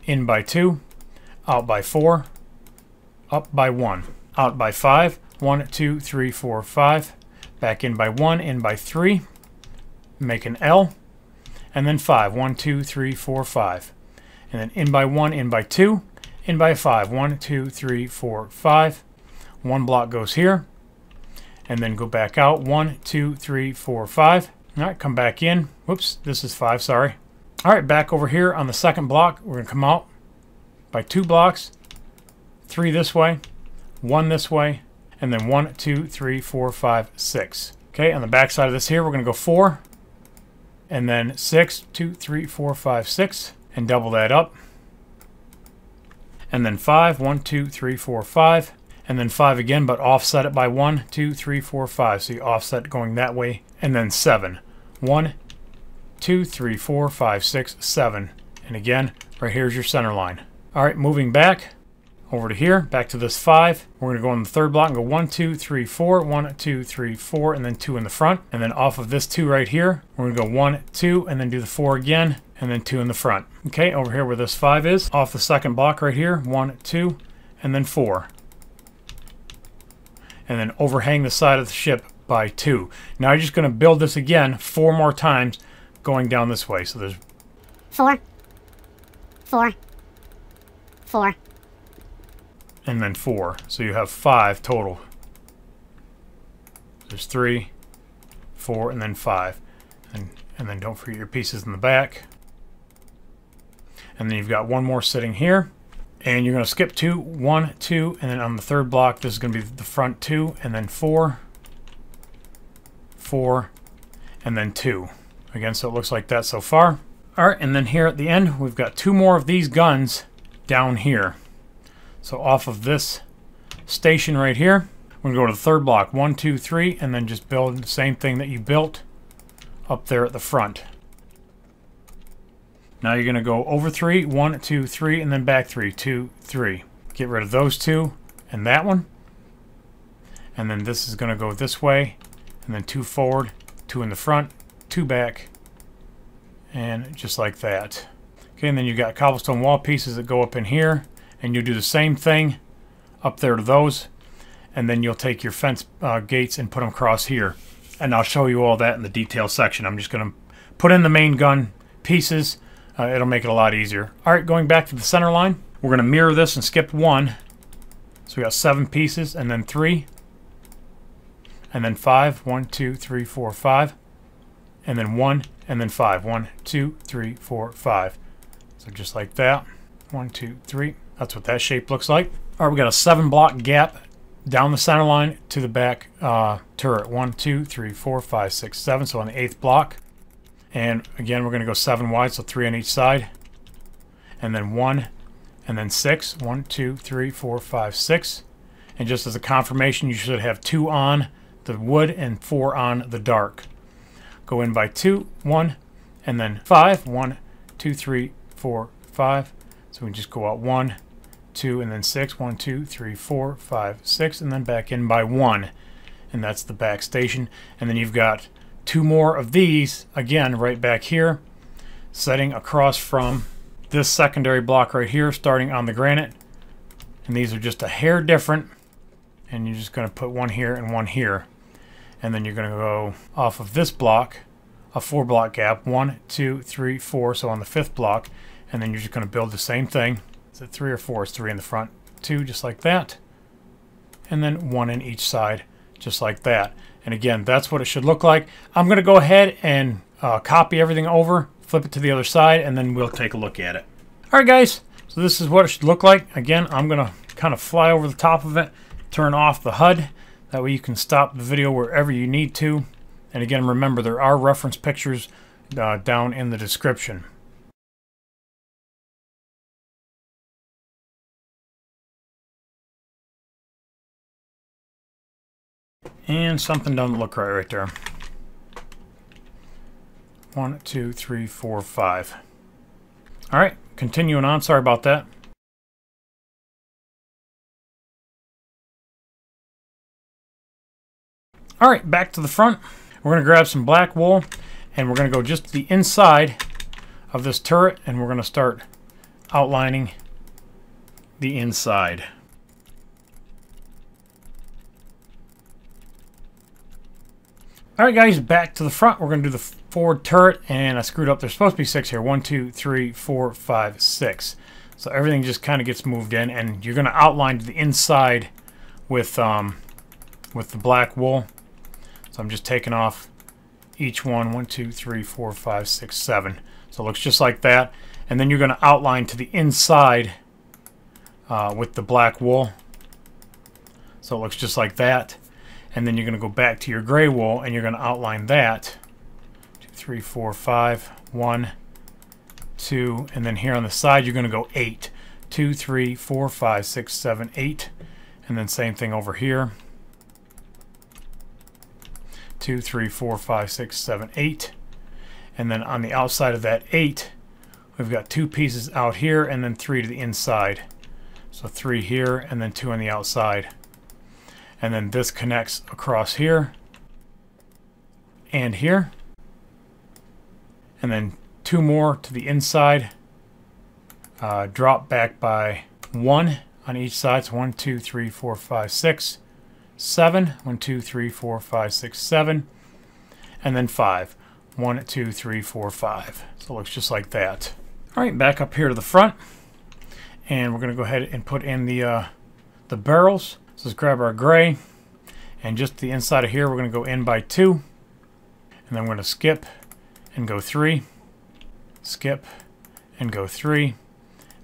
In by 2, out by 4, up by 1, out by 5. 1, 2, 3, 4, 5. Back in by 1, in by 3. Make an L, and then 5. 1, 2, 3, 4, 5. And then in by 1, in by 2, in by 5. 1, 2, 3, 4, 5. One block goes here. And then go back out. 1, 2, 3, 4, 5. All right, come back in. Whoops, this is 5, sorry. All right, back over here on the second block. We're going to come out by 2 blocks. 3 this way, 1 this way, and then 1, 2, 3, 4, 5, 6. Okay, on the back side of this here, we're going to go 4, and then 6, 2, 3, 4, 5, 6, and double that up. And then 5, 1, 2, 3, 4, 5. And then 5 again, but offset it by 1, 2, 3, 4, 5. So you offset going that way. And then 7. 1, 2, 3, 4, 5, 6, 7. And again, right here's your center line. All right, moving back over to here, back to this 5. We're going to go in the third block and go 1, 2, 3, 4, 1, 2, 3, 4, and then 2 in the front. And then off of this 2 right here, we're going to go 1, 2, and then do the 4 again, and then 2 in the front. Okay, over here where this 5 is, off the second block right here, 1, 2, and then 4. And then overhang the side of the ship by 2. Now you're just going to build this again 4 more times going down this way. So there's 4, 4, 4, and then 4. So you have 5 total. There's 3, 4, and then 5. And then don't forget your pieces in the back. And then you've got 1 more sitting here. And you're going to skip 2, 1, 2, and then on the third block, this is going to be the front 2, and then 4, 4, and then 2. Again, so it looks like that so far. All right, and then here at the end, we've got 2 more of these guns down here. So off of this station right here, we're going to go to the third block, 1, 2, 3, and then just build the same thing that you built up there at the front. Now you're going to go over 3, 1, 2, 3, and then back 3, 2, 3. Get rid of those 2 and that one. And then this is going to go this way, and then 2 forward, 2 in the front, 2 back, and just like that. Okay, and then you've got cobblestone wall pieces that go up in here, and you'll do the same thing up there to those, and then you'll take your fence gates and put them across here. And I'll show you all that in the detail section. I'm just going to put in the main gun pieces. It'll make it a lot easier. All right, going back to the center line, we're going to mirror this and skip 1. So we got 7 pieces, and then 3, and then 5. 1, 2, 3, 4, 5, and then 1, and then 5. 1, 2, 3, 4, 5. So just like that. 1, 2, 3. That's what that shape looks like. All right, we got a 7-block gap down the center line to the back turret. 1, 2, 3, 4, 5, 6, 7. So on the 8th block. And again, we're going to go 7 wide, so 3 on each side. And then 1, and then 6. 1, 2, 3, 4, 5, 6. And just as a confirmation, you should have 2 on the wood and 4 on the dark. Go in by 2, 1, and then 5. 1, 2, 3, 4, 5. So we just go out 1, 2, and then 6. 1, 2, 3, 4, 5, 6, and then back in by 1. And that's the back station. And then you've got 2 more of these, again, right back here, setting across from this secondary block right here starting on the granite. And these are just a hair different. And you're just going to put one here and one here. And then you're going to go off of this block, a 4-block gap. 1, 2, 3, 4. So on the 5th block. And then you're just going to build the same thing. Is it 3 or 4? It's 3 in the front. 2 just like that. And then 1 in each side just like that. And again, that's what it should look like. I'm going to go ahead and copy everything over, flip it to the other side, and then we'll take a look at it. All right, guys. So this is what it should look like. Again, I'm going to kind of fly over the top of it, turn off the HUD. That way you can stop the video wherever you need to. And again, remember, there are reference pictures down in the description. And something doesn't look right there. 1, 2, 3, 4, 5. All right, continuing on. Sorry about that. All right, back to the front. We're going to grab some black wool, and we're going to go just to the inside of this turret, and we're going to start outlining the inside. Alright guys, back to the front. We're going to do the forward turret, and I screwed up. There's supposed to be 6 here. 1, 2, 3, 4, 5, 6. So everything just kind of gets moved in, and you're going to outline to the inside with the black wool. So I'm just taking off each one. 1, 2, 3, 4, 5, 6, 7. So it looks just like that. And then you're going to outline to the inside with the black wool. So it looks just like that. And then you're going to go back to your gray wool, and you're going to outline that. 2, 3, 4, 5. 1, 2. And then here on the side, you're going to go 8. 2, 3, 4, 5, 6, 7, 8. And then same thing over here. 2, 3, 4, 5, 6, 7, 8. And then on the outside of that 8, we've got 2 pieces out here, and then 3 to the inside. So 3 here, and then 2 on the outside. And then this connects across here and here. And then 2 more to the inside. Drop back by 1 on each side. So 1, 2, 3, 4, 5, 6, 7. 1, 2, 3, 4, 5, 6, 7. And then 5. 1, 2, 3, 4, 5. So it looks just like that. All right, back up here to the front. And we're going to go ahead and put in the barrels. So let's grab our gray, and just the inside of here we're going to go in by 2, and then we're going to skip and go 3, skip and go 3,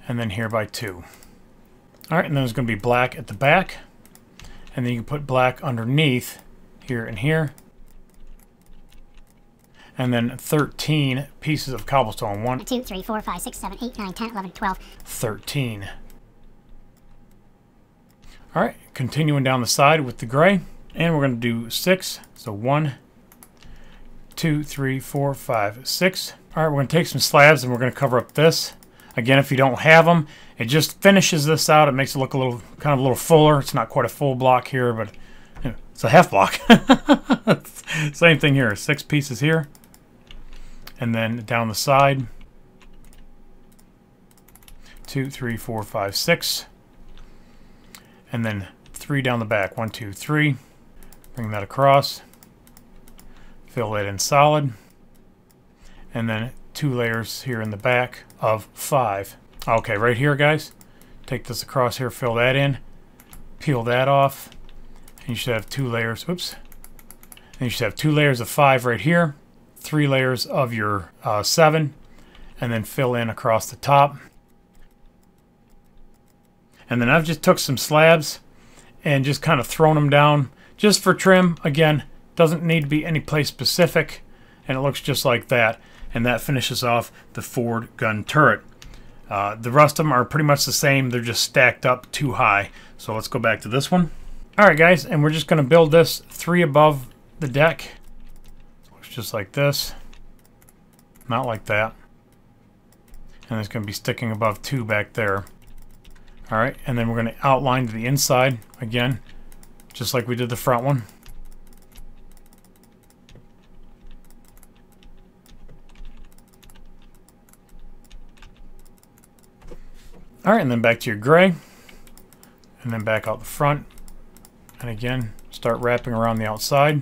and then here by 2. Alright, and then there's going to be black at the back, and then you can put black underneath here and here, and then 13 pieces of cobblestone. 1, 2, 3, 4, 5, 6, 7, 8, 9, 10, 11, 12. 13. Alright, continuing down the side with the gray, and we're going to do 6. So 1, 2, 3, 4, 5, 6. Alright, we're going to take some slabs and we're going to cover up this. Again, if you don't have them, it just finishes this out. It makes it look a little, kind of a little fuller. It's not quite a full block here, but you know, it's a half block. Same thing here. 6 pieces here. And then down the side. 2, 3, 4, 5, 6. And then 3 down the back. 1, 2, 3. Bring that across. Fill that in solid. And then 2 layers here in the back of 5. Okay, right here, guys. Take this across here, fill that in. Peel that off. And you should have 2 layers. Oops. And you should have 2 layers of 5 right here. 3 layers of your 7. And then fill in across the top. And then I've just took some slabs and just kind of thrown them down just for trim. Again, doesn't need to be any place specific, and it looks just like that. And that finishes off the forward gun turret. The rest of them are pretty much the same. They're just stacked up too high. So let's go back to this one. Alright guys, and we're just going to build this 3 above the deck. Looks just like this. Not like that. And it's going to be sticking above 2 back there. Alright, and then we're going to outline to the inside again, just like we did the front one. All right, and then back to your gray, and then back out the front, and again, start wrapping around the outside.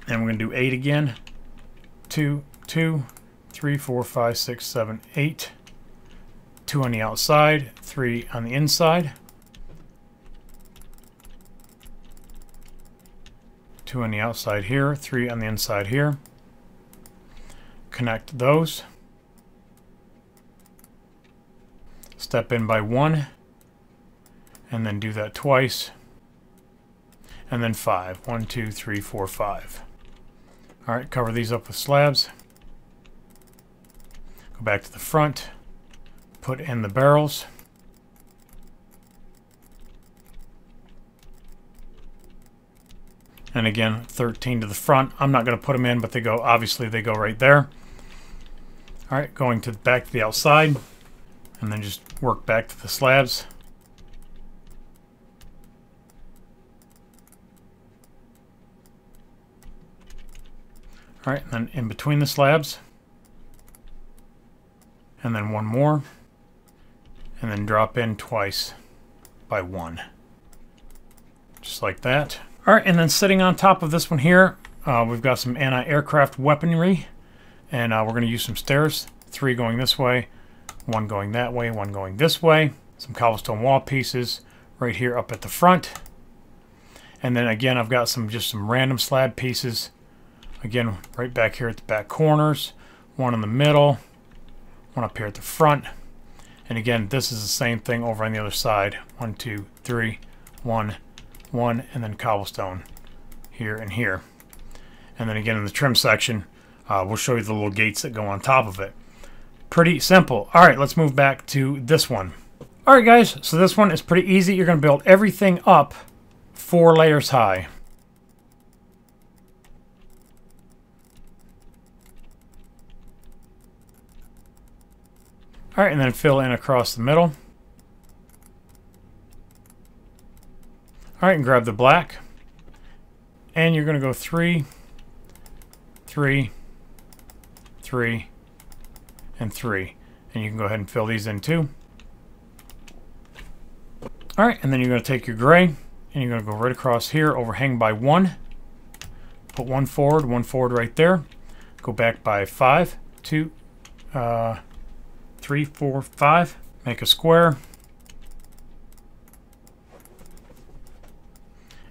And we're going to do 8 again. 2, 2, 3, 4, 5, 6, 7, 8. 2 on the outside, 3 on the inside. 2 on the outside here, 3 on the inside here. Connect those. Step in by 1, and then do that twice. And then 5. 1, 2, 3, 4, 5. All right, cover these up with slabs. Go back to the front. Put in the barrels. And again, 13 to the front. I'm not going to put them in, but they go, obviously they go right there. All right, going to back to the outside, and then just work back to the slabs. All right, and then in between the slabs, and then one more, and then drop in twice by 1, just like that. All right, and then sitting on top of this one here, we've got some anti-aircraft weaponry, and we're going to use some stairs, 3 going this way, 1 going that way, 1 going this way, some cobblestone wall pieces right here up at the front, and then again I've got just some random slab pieces. Again, right back here at the back corners, 1 in the middle, 1 up here at the front. And again, this is the same thing over on the other side. 1, 2, 3, 1, 1, and then cobblestone here and here. And then again in the trim section, we'll show you the little gates that go on top of it. Pretty simple. All right, let's move back to this one. All right, guys, so this one is pretty easy. You're going to build everything up 4 layers high. All right, and then fill in across the middle. All right, and grab the black. And you're going to go 3, 3, 3, and 3. And you can go ahead and fill these in too. All right, and then you're going to take your gray, and you're going to go right across here, overhang by 1. Put 1 forward right there. Go back by 5, 2, 3, 4, 5. Make a square.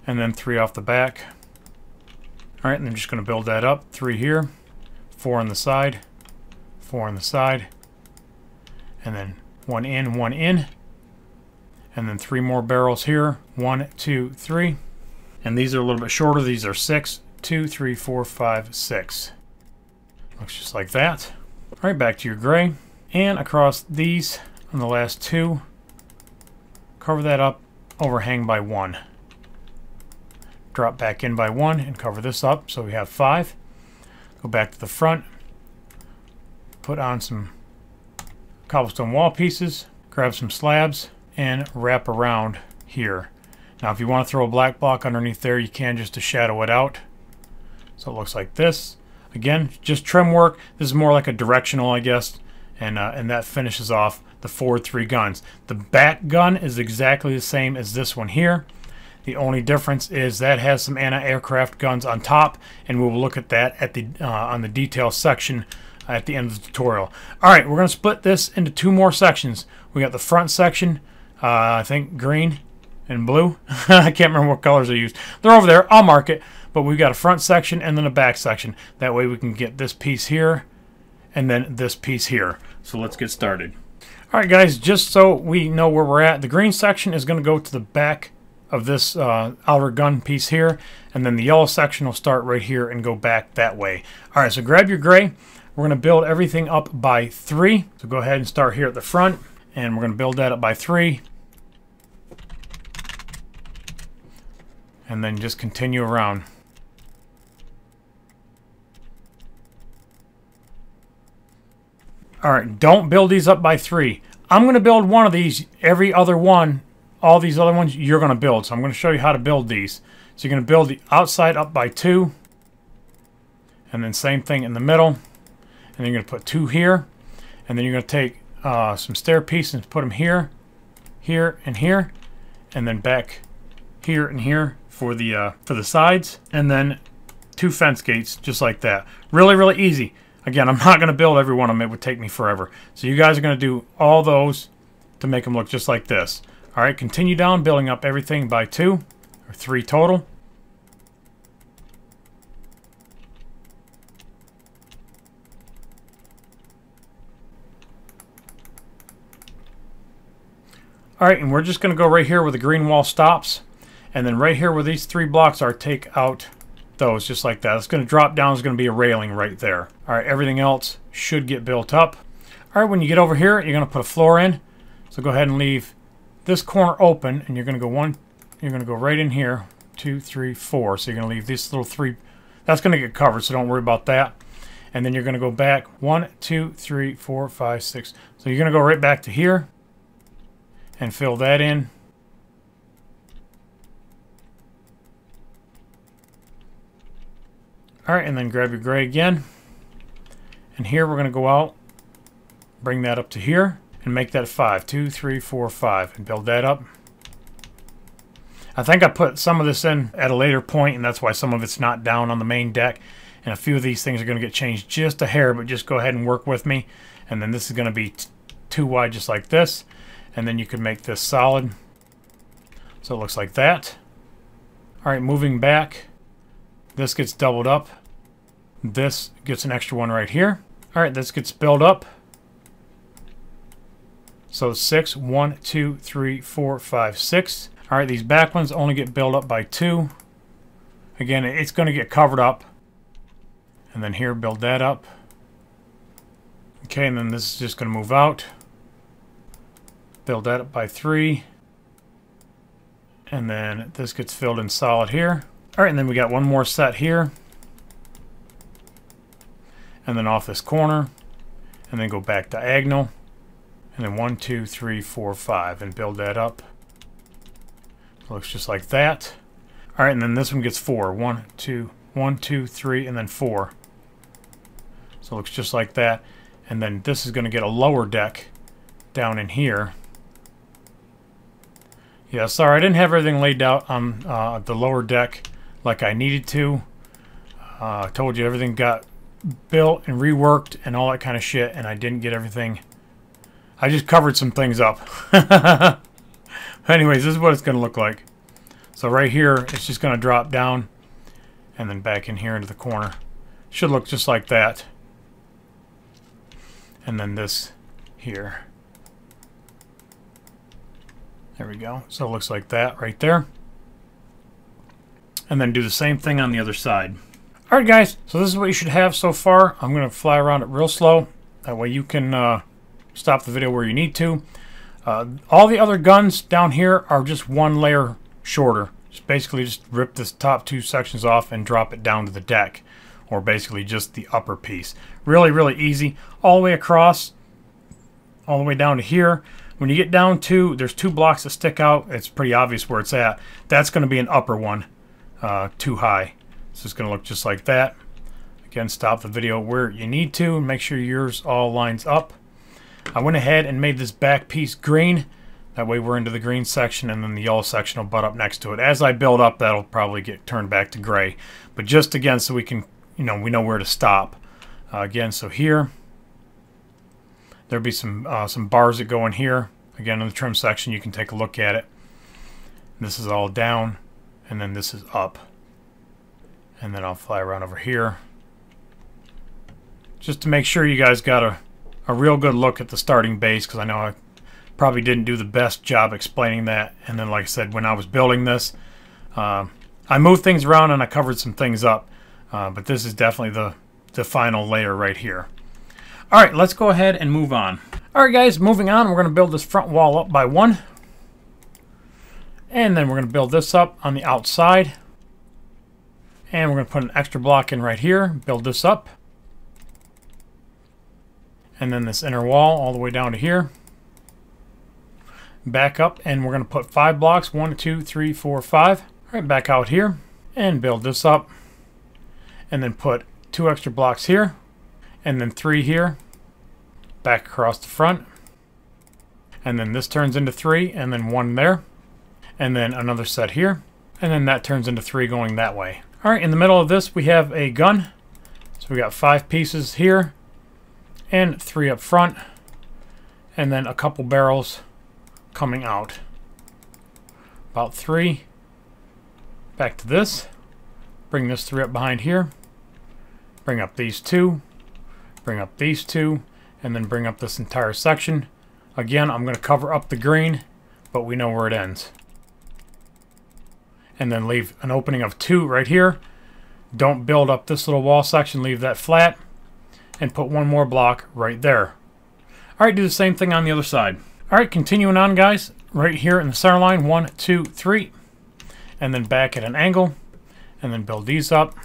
And then 3 off the back. Alright, and I'm just going to build that up. 3 here, 4 on the side, 4 on the side, and then 1 in, 1 in. And then 3 more barrels here. 1, 2, 3. And these are a little bit shorter. These are 6, 2, 3, 4, 5, 6. Looks just like that. Alright, back to your gray. And across these on the last 2, cover that up, overhang by 1. Drop back in by 1 and cover this up, so we have 5. Go back to the front, put on some cobblestone wall pieces, grab some slabs, and wrap around here. Now if you want to throw a black block underneath there, you can, just to shadow it out. So it looks like this. Again, just trim work. This is more like a directional, I guess. And that finishes off the forward 3 guns. The back gun is exactly the same as this one here. The only difference is that has some anti-aircraft guns on top, and we will look at that at the on the detail section at the end of the tutorial. All right, we're going to split this into 2 more sections. We got the front section, I think green and blue. I can't remember what colors I used. They're over there. I'll mark it. But we've got a front section and then a back section. That way we can get this piece here and then this piece here. So let's get started. Alright guys, just so we know where we're at, the green section is going to go to the back of this outer gun piece here, and then the yellow section will start right here and go back that way. Alright, so grab your gray. We're going to build everything up by 3. So go ahead and start here at the front, and we're going to build that up by 3. And then just continue around. Alright, don't build these up by 3. I'm going to build one of these. Every other one, all these other ones, you're going to build. So I'm going to show you how to build these. So you're going to build the outside up by 2. And then same thing in the middle. And then you're going to put 2 here. And then you're going to take some stair pieces and put them here, here, and here, and then back here and here for the sides, and then 2 fence gates just like that. Really, really easy. Again, I'm not going to build every one of them. It would take me forever. So you guys are going to do all those to make them look just like this. All right, continue down, building up everything by 2 or 3 total. All right, and we're just going to go right here where the green wall stops. And then right here where these 3 blocks are, take out those just like that. It's going to drop down. There's going to be a railing right there. All right, everything else should get built up. All right, when you get over here, you're going to put a floor in. So go ahead and leave this corner open, and you're going to go you're going to go right in here, 2, 3, 4. So you're going to leave these little 3. That's going to get covered, so don't worry about that. And then you're going to go back 1, 2, 3, 4, 5, 6. So you're going to go right back to here and fill that in. All right, and then grab your gray again. And here we're going to go out, bring that up to here, and make that 5. 2, 3, 4, 5, and build that up. I think I put some of this in at a later point, and that's why some of it's not down on the main deck. And a few of these things are going to get changed just a hair, but just go ahead and work with me. And then this is going to be 2 wide just like this. And then you can make this solid. So it looks like that. All right, moving back. This gets doubled up. This gets an extra one right here. All right, this gets built up. So 6, 1, 2, 3, 4, 5, 6. All right, these back ones only get built up by 2. Again, it's going to get covered up. And then here, build that up. Okay, and then this is just going to move out. Build that up by 3. And then this gets filled in solid here. All right, and then we got one more set here. And then off this corner. And then go back diagonal. And then 1, 2, 3, 4, 5. And build that up. Looks just like that. All right, and then this one gets 4. 1, 2, 1, 2, 3, and then 4. So it looks just like that. And then this is going to get a lower deck down in here. Yeah, sorry, I didn't have everything laid out on the lower deck like I needed to. I told you everything got built and reworked and all that kind of shit, and I didn't get everything. I just covered some things up. Anyways, this is what it's going to look like. So right here, it's just going to drop down and then back in here into the corner. Should look just like that. And then this here. There we go. So it looks like that right there. And then do the same thing on the other side. Alright guys, so this is what you should have so far. I'm going to fly around it real slow. That way you can stop the video where you need to. All the other guns down here are just 1 layer shorter. Just basically just rip this top 2 sections off and drop it down to the deck. Or basically just the upper piece. Really, really easy. All the way across. All the way down to here. When you get down to, there's 2 blocks that stick out. It's pretty obvious where it's at. That's going to be an upper one. Too high. So it's going to look just like that. Again, stop the video where you need to. And make sure yours all lines up. I went ahead and made this back piece green. That way we're into the green section, and then the yellow section will butt up next to it. As I build up, that'll probably get turned back to gray. But just again, so we can, we know where to stop. Again, so here, there'll be some bars that go in here. Again, in the trim section, you can take a look at it. This is all down, and then this is up. And then I'll fly around over here. Just to make sure you guys got a real good look at the starting base, because I know I probably didn't do the best job explaining that. And then, like I said, when I was building this, I moved things around and I covered some things up. But this is definitely the final layer right here. All right, let's go ahead and move on. All right, guys, moving on. We're going to build this front wall up by 1. And then we're going to build this up on the outside. And we're going to put an extra block in right here, build this up. And then this inner wall all the way down to here. Back up, and we're going to put 5 blocks, 1, 2, 3, 4, 5. All right, back out here and build this up. And then put 2 extra blocks here. And then 3 here. Back across the front. and then this turns into 3, and then 1 there, and then another set here, and then that turns into 3 going that way. Alright, in the middle of this we have a gun. So we got 5 pieces here, and 3 up front, and then a couple barrels coming out. About 3. Back to this. Bring this 3 up behind here. Bring up these 2. Bring up these 2. And then bring up this entire section. Again, I'm going to cover up the green, but we know where it ends. And then leave an opening of 2 right here. Don't build up this little wall section. Leave that flat. And put 1 more block right there. Alright, do the same thing on the other side. Alright, continuing on, guys. Right here in the center line. 1, 2, 3. And then back at an angle. And then build these up.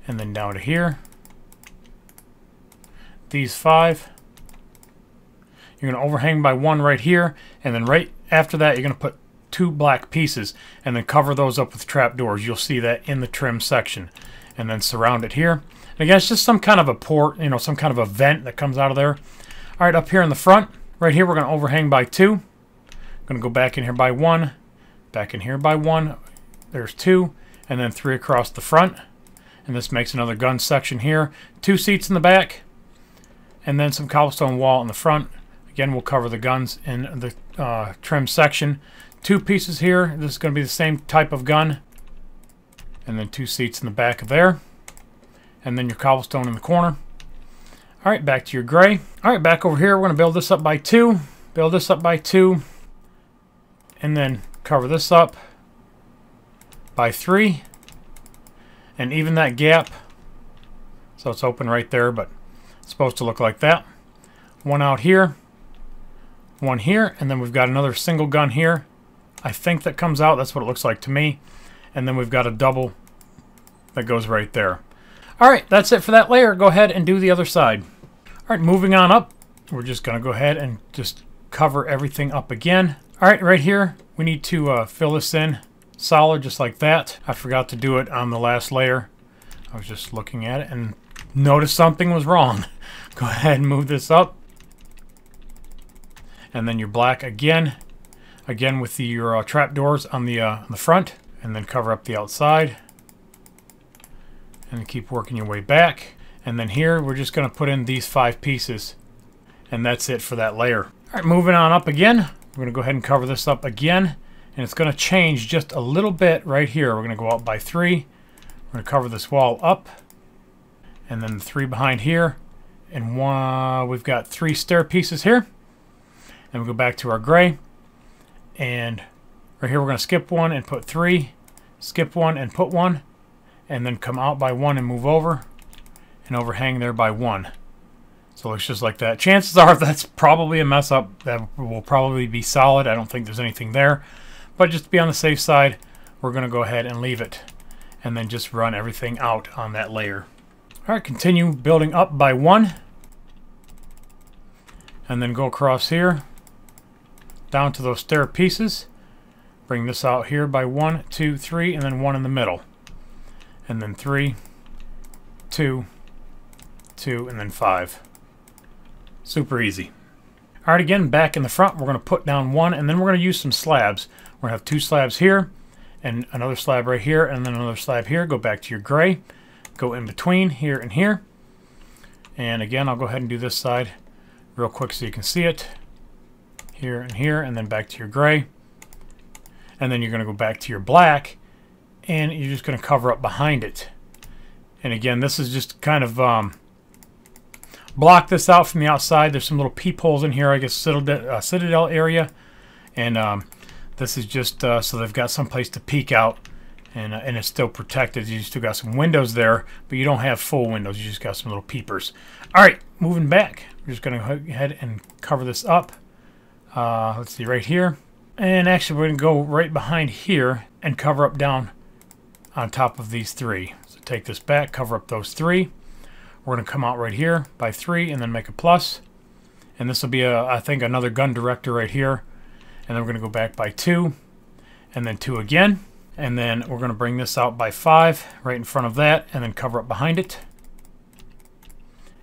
And then down to here. These 5. You're going to overhang by 1 right here, and then right after that you're going to put 2 black pieces and then cover those up with trapdoors. You'll see that in the trim section. And then surround it here. And again, it's just some kind of a port, you know, some kind of a vent that comes out of there. Alright, up here in the front, right here we're going to overhang by 2. I'm going to go back in here by 1, back in here by 1. There's 2, and then 3 across the front. And this makes another gun section here. 2 seats in the back. And then some cobblestone wall in the front. Again, we'll cover the guns in the trim section. 2 pieces here. This is going to be the same type of gun. And then 2 seats in the back of there. And then your cobblestone in the corner. Alright, back to your gray. Alright, back over here. We're going to build this up by 2. Build this up by 2. And then cover this up by 3. And even that gap. So it's open right there, but it's supposed to look like that. 1 out here, 1 here, and then we've got another single gun here. I think that comes out. That's what it looks like to me. And then we've got a double that goes right there. Alright, that's it for that layer. Go ahead and do the other side. Alright, moving on up. We're just going to go ahead and just cover everything up again. Alright, right here, we need to fill this in solid just like that. I forgot to do it on the last layer. I was just looking at it and noticed something was wrong. Go ahead and move this up. And then your black again. Again with your trapdoors on the front. And then cover up the outside. And keep working your way back. And then here we're just going to put in these 5 pieces. And that's it for that layer. Alright, moving on up again. We're going to go ahead and cover this up again. And it's going to change just a little bit right here. We're going to go up by 3. We're going to cover this wall up. And then the 3 behind here. And we've got 3 stair pieces here. And we go back to our gray. And right here we're going to skip 1 and put 3. Skip 1 and put 1. And then come out by 1 and move over. And overhang there by 1. So it looks just like that. Chances are that's probably a mess up. That will probably be solid. I don't think there's anything there. But just to be on the safe side, we're going to go ahead and leave it. And then just run everything out on that layer. Alright, continue building up by 1. And then go across here. Down to those stair pieces. Bring this out here by 1, 2, 3, and then 1 in the middle. And then 3, 2, 2, and then 5. Super easy. Alright, again, back in the front, we're going to put down 1, and then we're going to use some slabs. We're going to have 2 slabs here, and another slab right here, and then another slab here. Go back to your gray. Go in between here and here. And again, I'll go ahead and do this side real quick so you can see it. Here and here, and then back to your gray. And then you're going to go back to your black, and you're just going to cover up behind it. And again, this is just kind of block this out from the outside. There's some little peepholes in here, I guess citadel area. And this is just so they've got some place to peek out. And it's still protected. You still got some windows there, but you don't have full windows. You just got some little peepers. Alright, moving back. We're just going to go ahead and cover this up. Let's see, right here. And actually, we're going to go right behind here and cover up down on top of these 3. So take this back, cover up those 3. We're going to come out right here by 3 and then make a plus. And this will be, I think, another gun director right here. And then we're going to go back by 2 and then 2 again. And then we're going to bring this out by 5 right in front of that and then cover up behind it.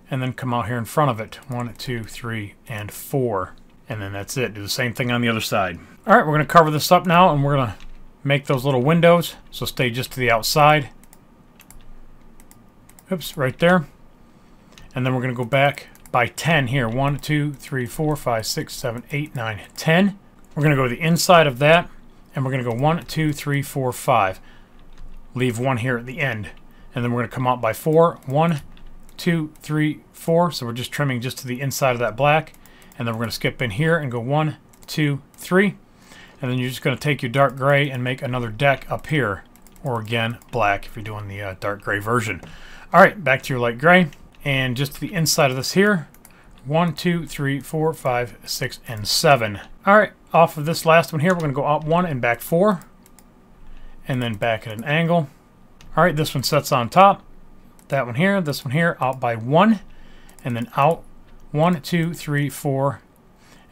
And then come out here in front of it. 1, 2, 3, and 4. And then that's it. Do the same thing on the other side. All right, we're going to cover this up now, and we're going to make those little windows. So stay just to the outside. Oops, right there. And then we're going to go back by 10 here. 1, 2, 3, 4, 5, 6, 7, 8, 9, 10. We're going to go to the inside of that, and we're going to go 1, 2, 3, 4, 5. Leave 1 here at the end. And then we're going to come out by 4. 1, 2, 3, 4. So we're just trimming just to the inside of that black. And then we're going to skip in here and go 1, 2, 3. And then you're just going to take your dark gray and make another deck up here. Or again, black if you're doing the dark gray version. Alright, back to your light gray. And just to the inside of this here. 1, 2, 3, 4, 5, 6, and 7. Alright, off of this last one here, we're going to go out 1 and back 4. And then back at an angle. Alright, this one sets on top. That one here, this one here, out by 1. And then out 1, 2, 3, 4.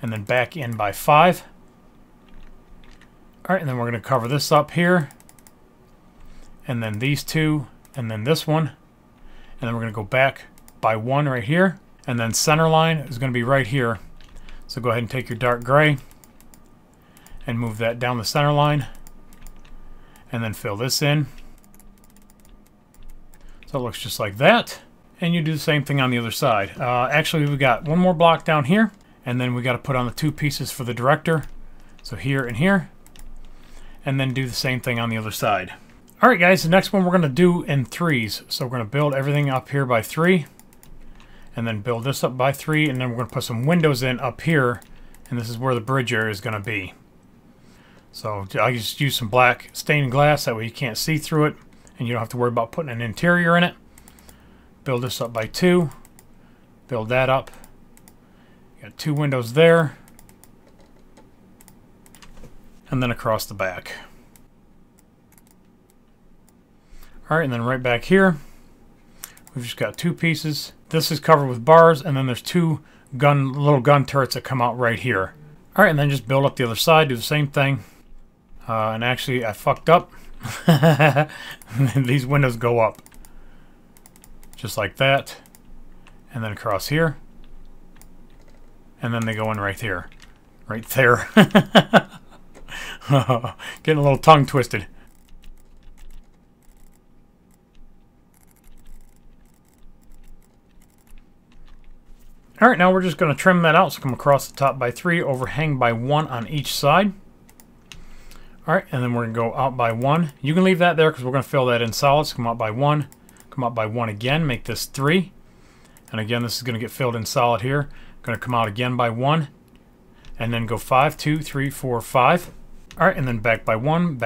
And then back in by 5. Alright, and then we're going to cover this up here. And then these two. And then this one. And then we're going to go back by 1 right here. And then center line is going to be right here. So go ahead and take your dark gray and move that down the center line. And then fill this in. So it looks just like that. And you do the same thing on the other side. Actually, we've got one more block down here. And then we got to put on the 2 pieces for the director. So here and here. And then do the same thing on the other side. Alright guys, the next one we're going to do in 3s. So we're going to build everything up here by 3. And then build this up by 3. And then we're going to put some windows in up here. And this is where the bridge area is going to be. So I just use some black stained glass. That way you can't see through it. And you don't have to worry about putting an interior in it. Build this up by 2. Build that up. Got 2 windows there. And then across the back. Alright, and then right back here, we've just got 2 pieces. This is covered with bars, and then there's 2 little gun turrets that come out right here. Alright, and then just build up the other side, do the same thing. And actually, I fucked up. These windows go up. Just like that. And then across here. And then they go in right here. Right there. Getting a little tongue twisted. Alright, now we're just going to trim that out. So come across the top by 3, overhang by 1 on each side. Alright, and then we're going to go out by 1. You can leave that there because we're going to fill that in solid. So come out by 1, come out by 1 again, make this 3. And again, this is going to get filled in solid here. Going to come out again by 1. And then go 5, 2, 3, 4, 5. Alright, and then back by 1,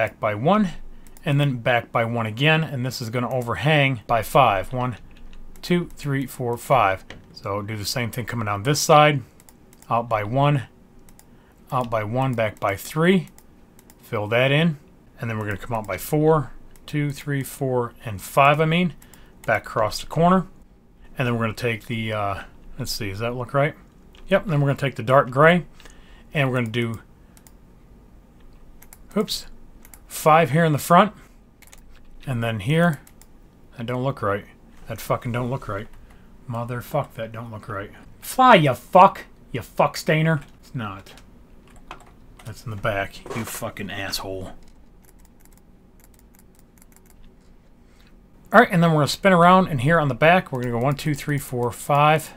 and then back by 1 again. And this is going to overhang by 5. 1, 2, 3, 4, 5. So do the same thing coming down this side. Out by 1, back by 3. Fill that in. And then we're going to come out by 4, 2, 3, 4, and 5, back across the corner. And then we're going to take the, let's see, does that look right? Yep, and then we're going to take the dark gray. And we're going to do, oops, 5 here in the front. And then here, that don't look right. That fucking don't look right. Motherfuck, that don't look right. Fly, you fuck stainer. It's not. That's in the back, you fucking asshole. Alright, and then we're going to spin around, and here on the back, we're going to go 1, 2, 3, 4, 5.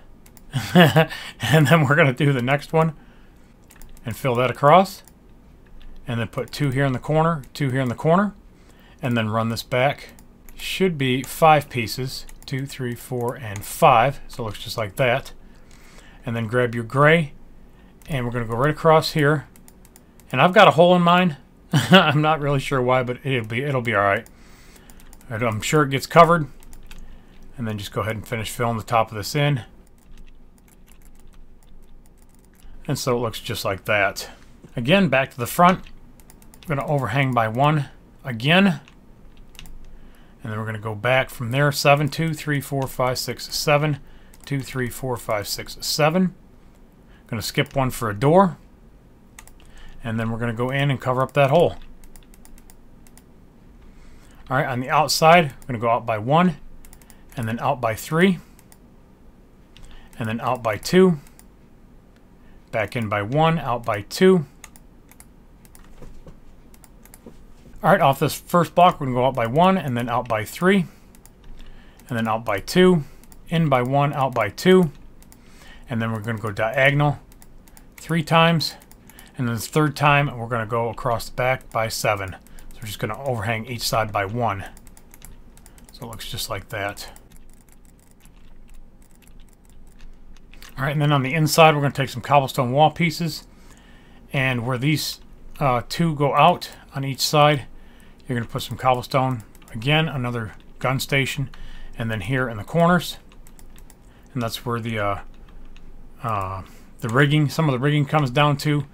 And then we're going to do the next one. And fill that across. And then put 2 here in the corner, 2 here in the corner. And then run this back. Should be 5 pieces. 2, 3, 4, and 5. So it looks just like that. And then grab your gray. And we're going to go right across here. And I've got a hole in mine. I'm not really sure why, but it'll be alright. I'm sure it gets covered. And then just go ahead and finish filling the top of this in. And so it looks just like that. Again, back to the front. I'm going to overhang by 1 again. And then we're going to go back from there. 7, 2, 3, 4, 5, 6, 7. 2, 3, 4, 5, 6, 7. Going to skip 1 for a door. And then we're going to go in and cover up that hole. Alright, on the outside, we're going to go out by 1. And then out by 3. And then out by 2. back in by 1, out by 2. Alright, off this first block, we're going to go out by 1, and then out by 3, and then out by 2, in by 1, out by 2, and then we're going to go diagonal 3 times, and then the third time, we're going to go across the back by 7. So we're just going to overhang each side by 1. So it looks just like that. Alright, and then on the inside, we're going to take some cobblestone wall pieces, and where these two go out on each side, you're going to put some cobblestone, again, another gun station, and then here in the corners. And that's where the rigging, some of the rigging comes down to,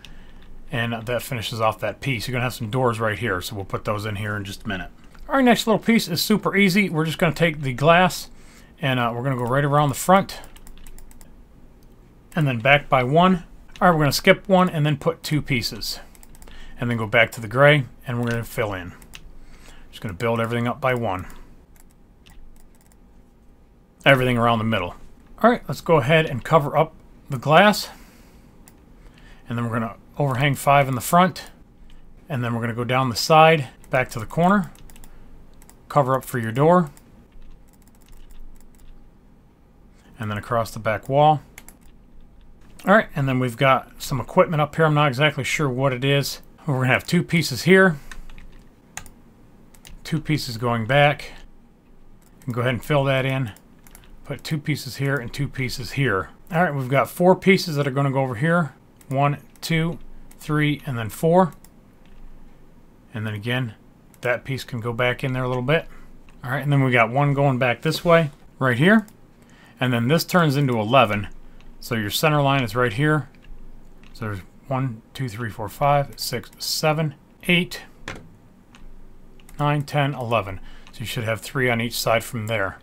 and that finishes off that piece. You're going to have some doors right here, so we'll put those in here in just a minute. Our next little piece is super easy. We're just going to take the glass, and we're going to go right around the front, and then back by 1. Alright, we're going to skip 1 and then put 2 pieces. And then go back to the gray, and we're going to fill in. Just going to build everything up by 1. Everything around the middle. Alright, let's go ahead and cover up the glass. And then we're going to overhang 5 in the front. And then we're going to go down the side, back to the corner. Cover up for your door. And then across the back wall. Alright, and then we've got some equipment up here. I'm not exactly sure what it is. We're going to have 2 pieces here. 2 pieces going back. You can go ahead and fill that in. Put 2 pieces here and 2 pieces here. Alright, we've got 4 pieces that are going to go over here. 1, 2, 3, and then 4. And then again, that piece can go back in there a little bit. Alright, and then we got 1 going back this way, right here. And then this turns into 11. So your center line is right here. So there's 1, 2, 3, 4, 5, 6, 7, 8, 9, 10, 11. So you should have 3 on each side from there.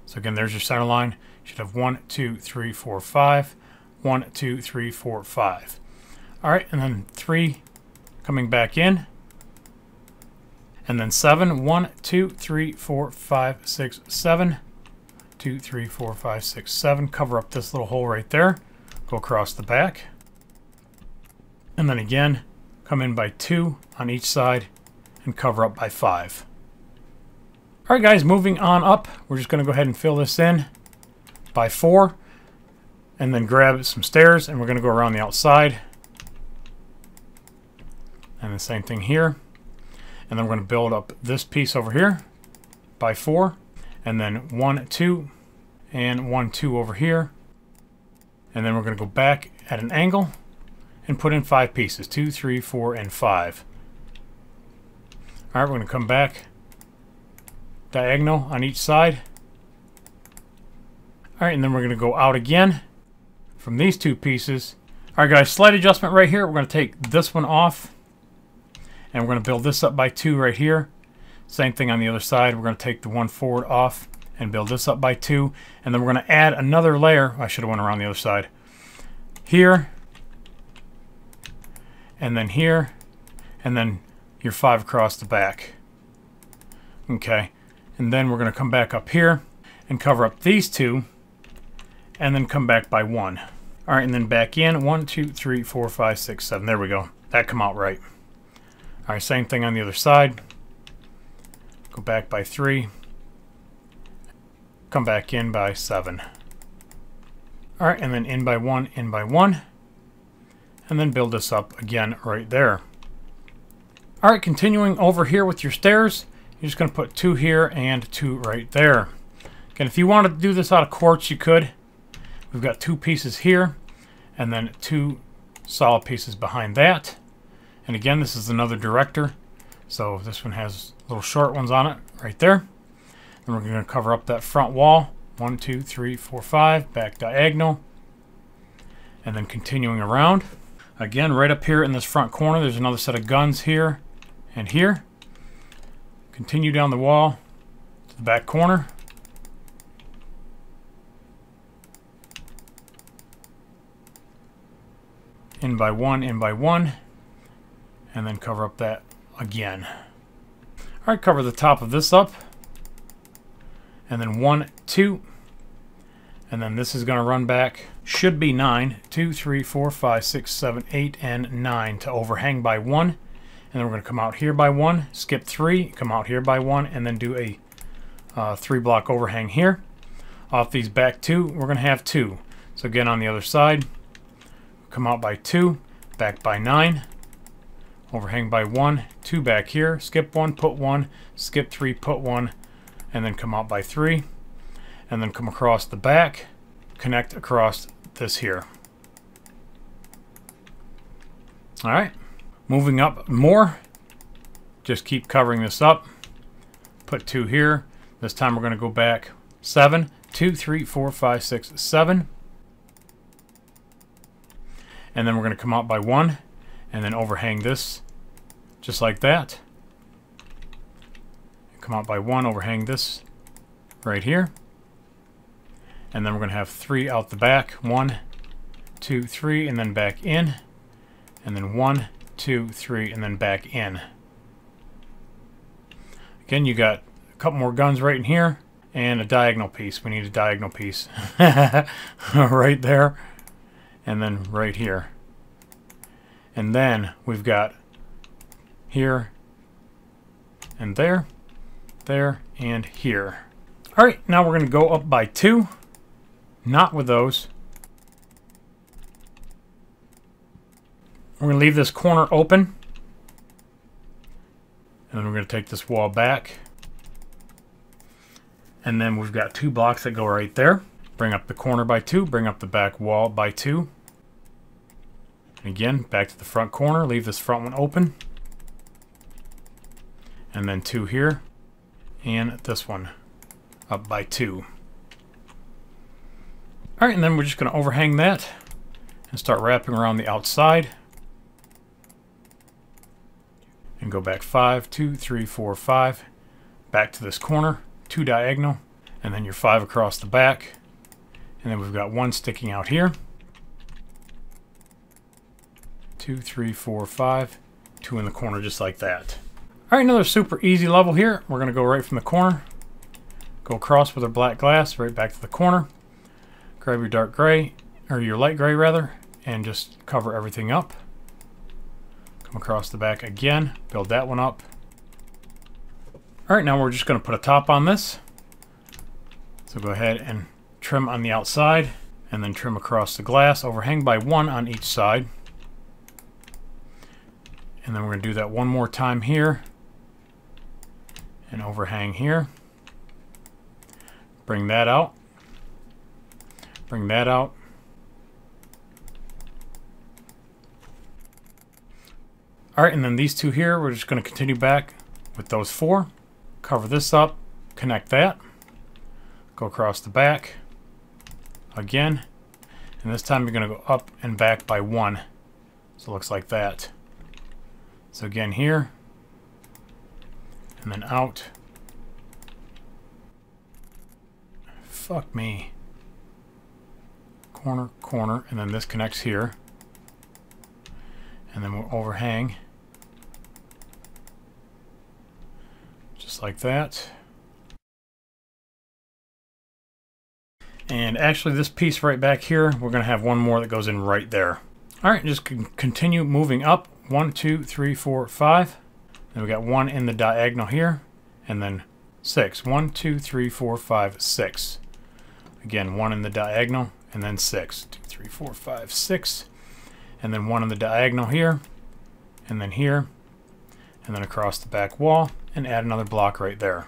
So again, there's your center line. You should have 1, 2, 3, 4, 5. 1, 2, 3, 4, 5. Alright, and then 3 coming back in. And then 7. 1, 2, 3, 4, 5, 6, 7. 2, 3, 4, 5, 6, 7. Cover up this little hole right there. Go across the back. And then again, come in by 2 on each side and cover up by 5. Alright guys, moving on up, we're just going to go ahead and fill this in by 4. And then grab some stairs, and we're going to go around the outside. And the same thing here. And then we're going to build up this piece over here by 4. And then 1, 2, and 1, 2 over here. And then we're going to go back at an angle and put in 5 pieces. 2, 3, 4, and 5. Alright, we're going to come back diagonal on each side. Alright, and then we're going to go out again from these 2 pieces. Alright guys, slight adjustment right here. We're going to take this one off, and we're going to build this up by 2 right here. Same thing on the other side. We're going to take the one forward off and build this up by 2. And then we're going to add another layer. I should have went around the other side. Here. And then here. And then your 5 across the back. Okay. And then we're going to come back up here and cover up these 2. And then come back by 1. Alright, and then back in. 1, 2, 3, 4, 5, 6, 7. There we go. That come out right. Alright, same thing on the other side. Go back by 3. Come back in by 7. Alright, and then in by 1, in by 1. And then build this up again right there. Alright, continuing over here with your stairs, you're just going to put 2 here and 2 right there. Again, if you wanted to do this out of quartz, you could. We've got 2 pieces here, and then 2 solid pieces behind that. And again, this is another director. So this one has little short ones on it right there. And we're going to cover up that front wall. 1, 2, 3, 4, 5. Back diagonal. And then continuing around. Again, right up here in this front corner, there's another set of guns here and here. Continue down the wall to the back corner. In by 1, in by 1. And then cover up that again. Alright, cover the top of this up. And then 1, 2. And then this is going to run back, should be 9, 2, 3, 4, 5, 6, 7, 8, and 9 to overhang by 1. And then we're going to come out here by 1, skip 3, come out here by 1, and then do a 3-block overhang here. Off these back 2, we're going to have 2. So again, on the other side, come out by 2, back by 9, overhang by 1, 2 back here, skip 1, put 1, skip 3, put 1, and then come out by 3. And then come across the back, connect across this here. Alright, moving up more, just keep covering this up. Put 2 here. This time we're going to go back 7, 2, 3, 4, 5, 6, 7. And then we're going to come out by 1 and then overhang this just like that. Come out by 1, overhang this right here. And then we're going to have 3 out the back. 1, 2, 3, and then back in. And then 1, 2, 3, and then back in. Again, you got a couple more guns right in here. And a diagonal piece. We need a diagonal piece. Right there. And then right here. And then we've got here. And there. There. And here. Alright, now we're going to go up by 2. Not with those. We're going to leave this corner open. And then we're going to take this wall back. And then we've got 2 blocks that go right there. Bring up the corner by 2. Bring up the back wall by 2. And again, back to the front corner. Leave this front one open. And then 2 here. And this one up by 2. Alright, and then we're just going to overhang that and start wrapping around the outside. And go back 5, 2, 3, 4, 5. Back to this corner, 2 diagonal, and then your 5 across the back. And then we've got 1 sticking out here. 2, 3, 4, 5. 2 in the corner just like that. Alright, another super easy level here. We're going to go right from the corner. Go across with our black glass, right back to the corner. Grab your dark gray, or your light gray rather, and just cover everything up. Come across the back again, build that one up. Alright, now we're just going to put a top on this. So go ahead and trim on the outside, and then trim across the glass, overhang by 1 on each side. And then we're going to do that one more time here, and overhang here. Bring that out. Bring that out. Alright, and then these 2 here, we're just going to continue back with those 4. Cover this up, connect that. Go across the back. Again. And this time you're going to go up and back by 1. So it looks like that. So again here. And then out. Fuck me. Corner, corner, and then this connects here. And then we'll overhang. Just like that. And actually this piece right back here, we're going to have one more that goes in right there. Alright, just continue moving up. 1, 2, 3, 4, 5. Then we got 1 in the diagonal here. And then 6. 1, 2, 3, 4, 5, 6. Again, 1 in the diagonal. And then 6. 2, 3, 4, 5, 6. And then 1 on the diagonal here. And then here. And then across the back wall. And add another block right there.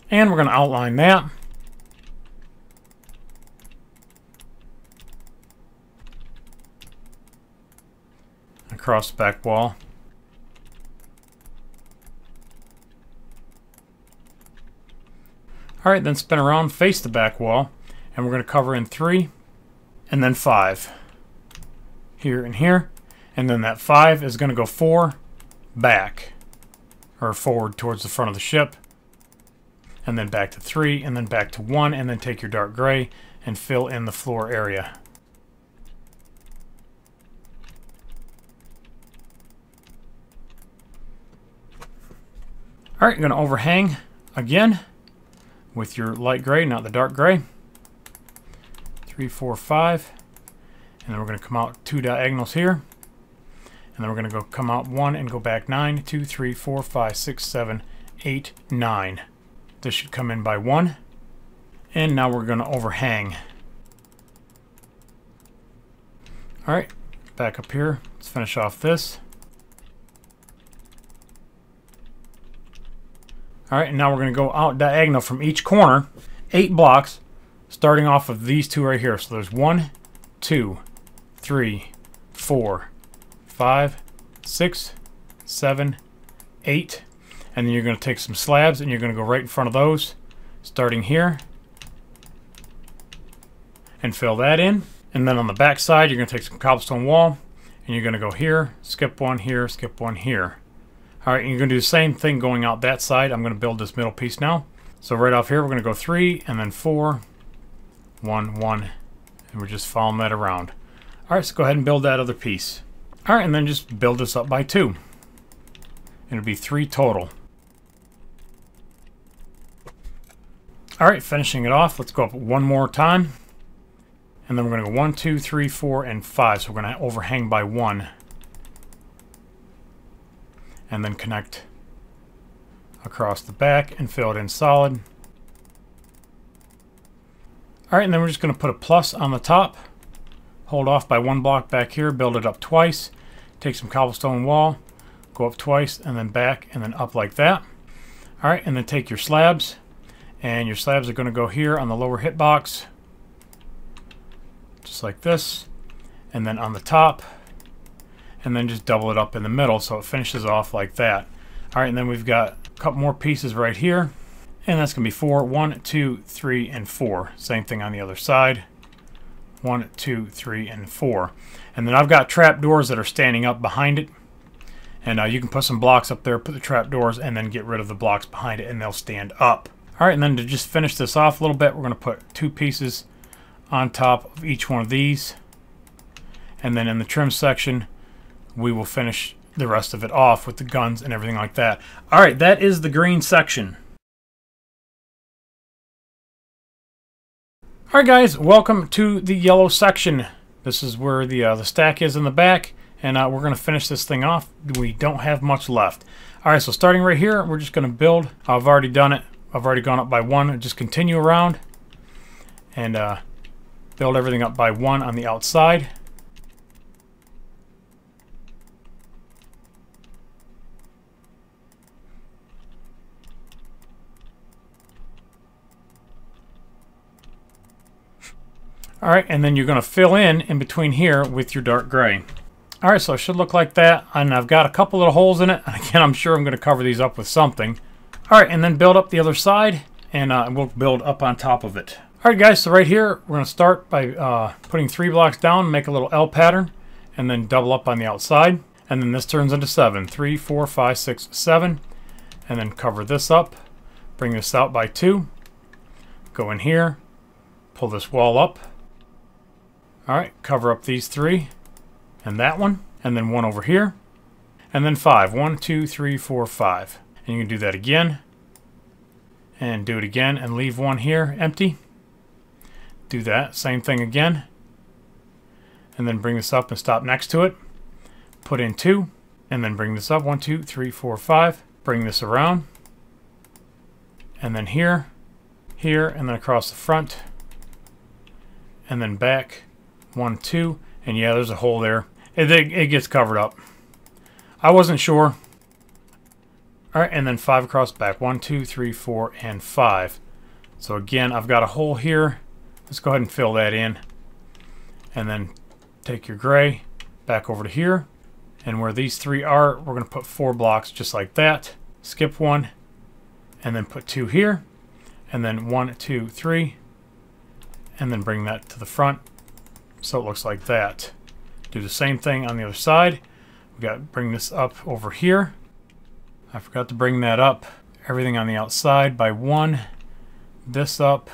And we're going to outline that. Across the back wall. Alright, then spin around, face the back wall. And we're going to cover in 3 and then 5. Here and here. And then that 5 is going to go 4 back. Or forward towards the front of the ship. And then back to 3 and then back to 1. And then take your dark gray and fill in the floor area. Alright, you're going to overhang again with your light gray, not the dark gray. 3, 4, 5. And then we're going to come out 2 diagonals here. And then we're going to go come out 1 and go back 9, 2, 3, 4, 5, 6, 7, 8, 9. This should come in by 1. And now we're going to overhang. Alright, back up here. Let's finish off this. Alright, and now we're going to go out diagonal from each corner, 8 blocks, starting off of these 2 right here. So there's 1, 2, 3, 4, 5, 6, 7, 8. And then you're going to take some slabs and you're going to go right in front of those, starting here. And fill that in. And then on the back side, you're going to take some cobblestone wall, and you're going to go here, skip 1 here, skip 1 here. Alright, and you're going to do the same thing going out that side. I'm going to build this middle piece now. So right off here, we're going to go 3, and then 4, 1, 1, and we're just following that around. Alright, so go ahead and build that other piece. Alright, and then just build this up by 2. It'll be 3 total. Alright, finishing it off, let's go up one more time. And then we're going to go 1, 2, 3, 4, and 5. So we're going to overhang by 1. And then connect across the back and fill it in solid. Alright, and then we're just going to put a plus on the top. Hold off by 1 block back here, build it up twice. Take some cobblestone wall, go up twice, and then back, and then up like that. Alright, and then take your slabs. And your slabs are going to go here on the lower hitbox. Just like this, and then on the top, and then just double it up in the middle so it finishes off like that. Alright, and then we've got a couple more pieces right here, and that's going to be 4, 1, 2, 3, and 4. Same thing on the other side. 1, 2, 3, and 4. And then I've got trap doors that are standing up behind it, and you can put some blocks up there, put the trap doors, and then get rid of the blocks behind it, and they'll stand up. Alright, and then to just finish this off a little bit, we're going to put 2 pieces on top of each one of these, and then in the trim section we will finish the rest of it off with the guns and everything like that. Alright, that is the green section. Alright guys, welcome to the yellow section. This is where the stack is in the back, and we're going to finish this thing off. We don't have much left. Alright, so starting right here, we're just going to build. I've already done it. I've already gone up by 1. Just continue around and build everything up by 1 on the outside. Alright, and then you're going to fill in between here with your dark gray. Alright, so it should look like that, and I've got a couple little holes in it, and again I'm sure I'm going to cover these up with something. Alright, and then build up the other side, and we'll build up on top of it. Alright guys, so right here, we're going to start by putting 3 blocks down, make a little L pattern, and then double up on the outside. And then this turns into 7. 3, 4, 5, 6, 7. And then cover this up, bring this out by 2. Go in here, pull this wall up. Alright, cover up these 3, and that one, and then 1 over here. And then 5. 1, 2, 3, 4, 5. And you can do that again, and do it again, and leave 1 here empty. Do that, same thing again, and then bring this up and stop next to it. Put in 2, and then bring this up. 1, 2, 3, 4, 5. Bring this around, and then here, here, and then across the front, and then back. 1, 2, and yeah, there's a hole there. It gets covered up. I wasn't sure. Alright, and then 5 across the back. 1, 2, 3, 4, and 5. So again, I've got a hole here. Let's go ahead and fill that in. And then take your gray back over to here. And where these 3 are, we're going to put 4 blocks just like that. Skip 1. And then put 2 here. And then 1, 2, 3. And then bring that to the front. So it looks like that. Do the same thing on the other side. We got to bring this up over here. I forgot to bring that up. Everything on the outside by 1. This up.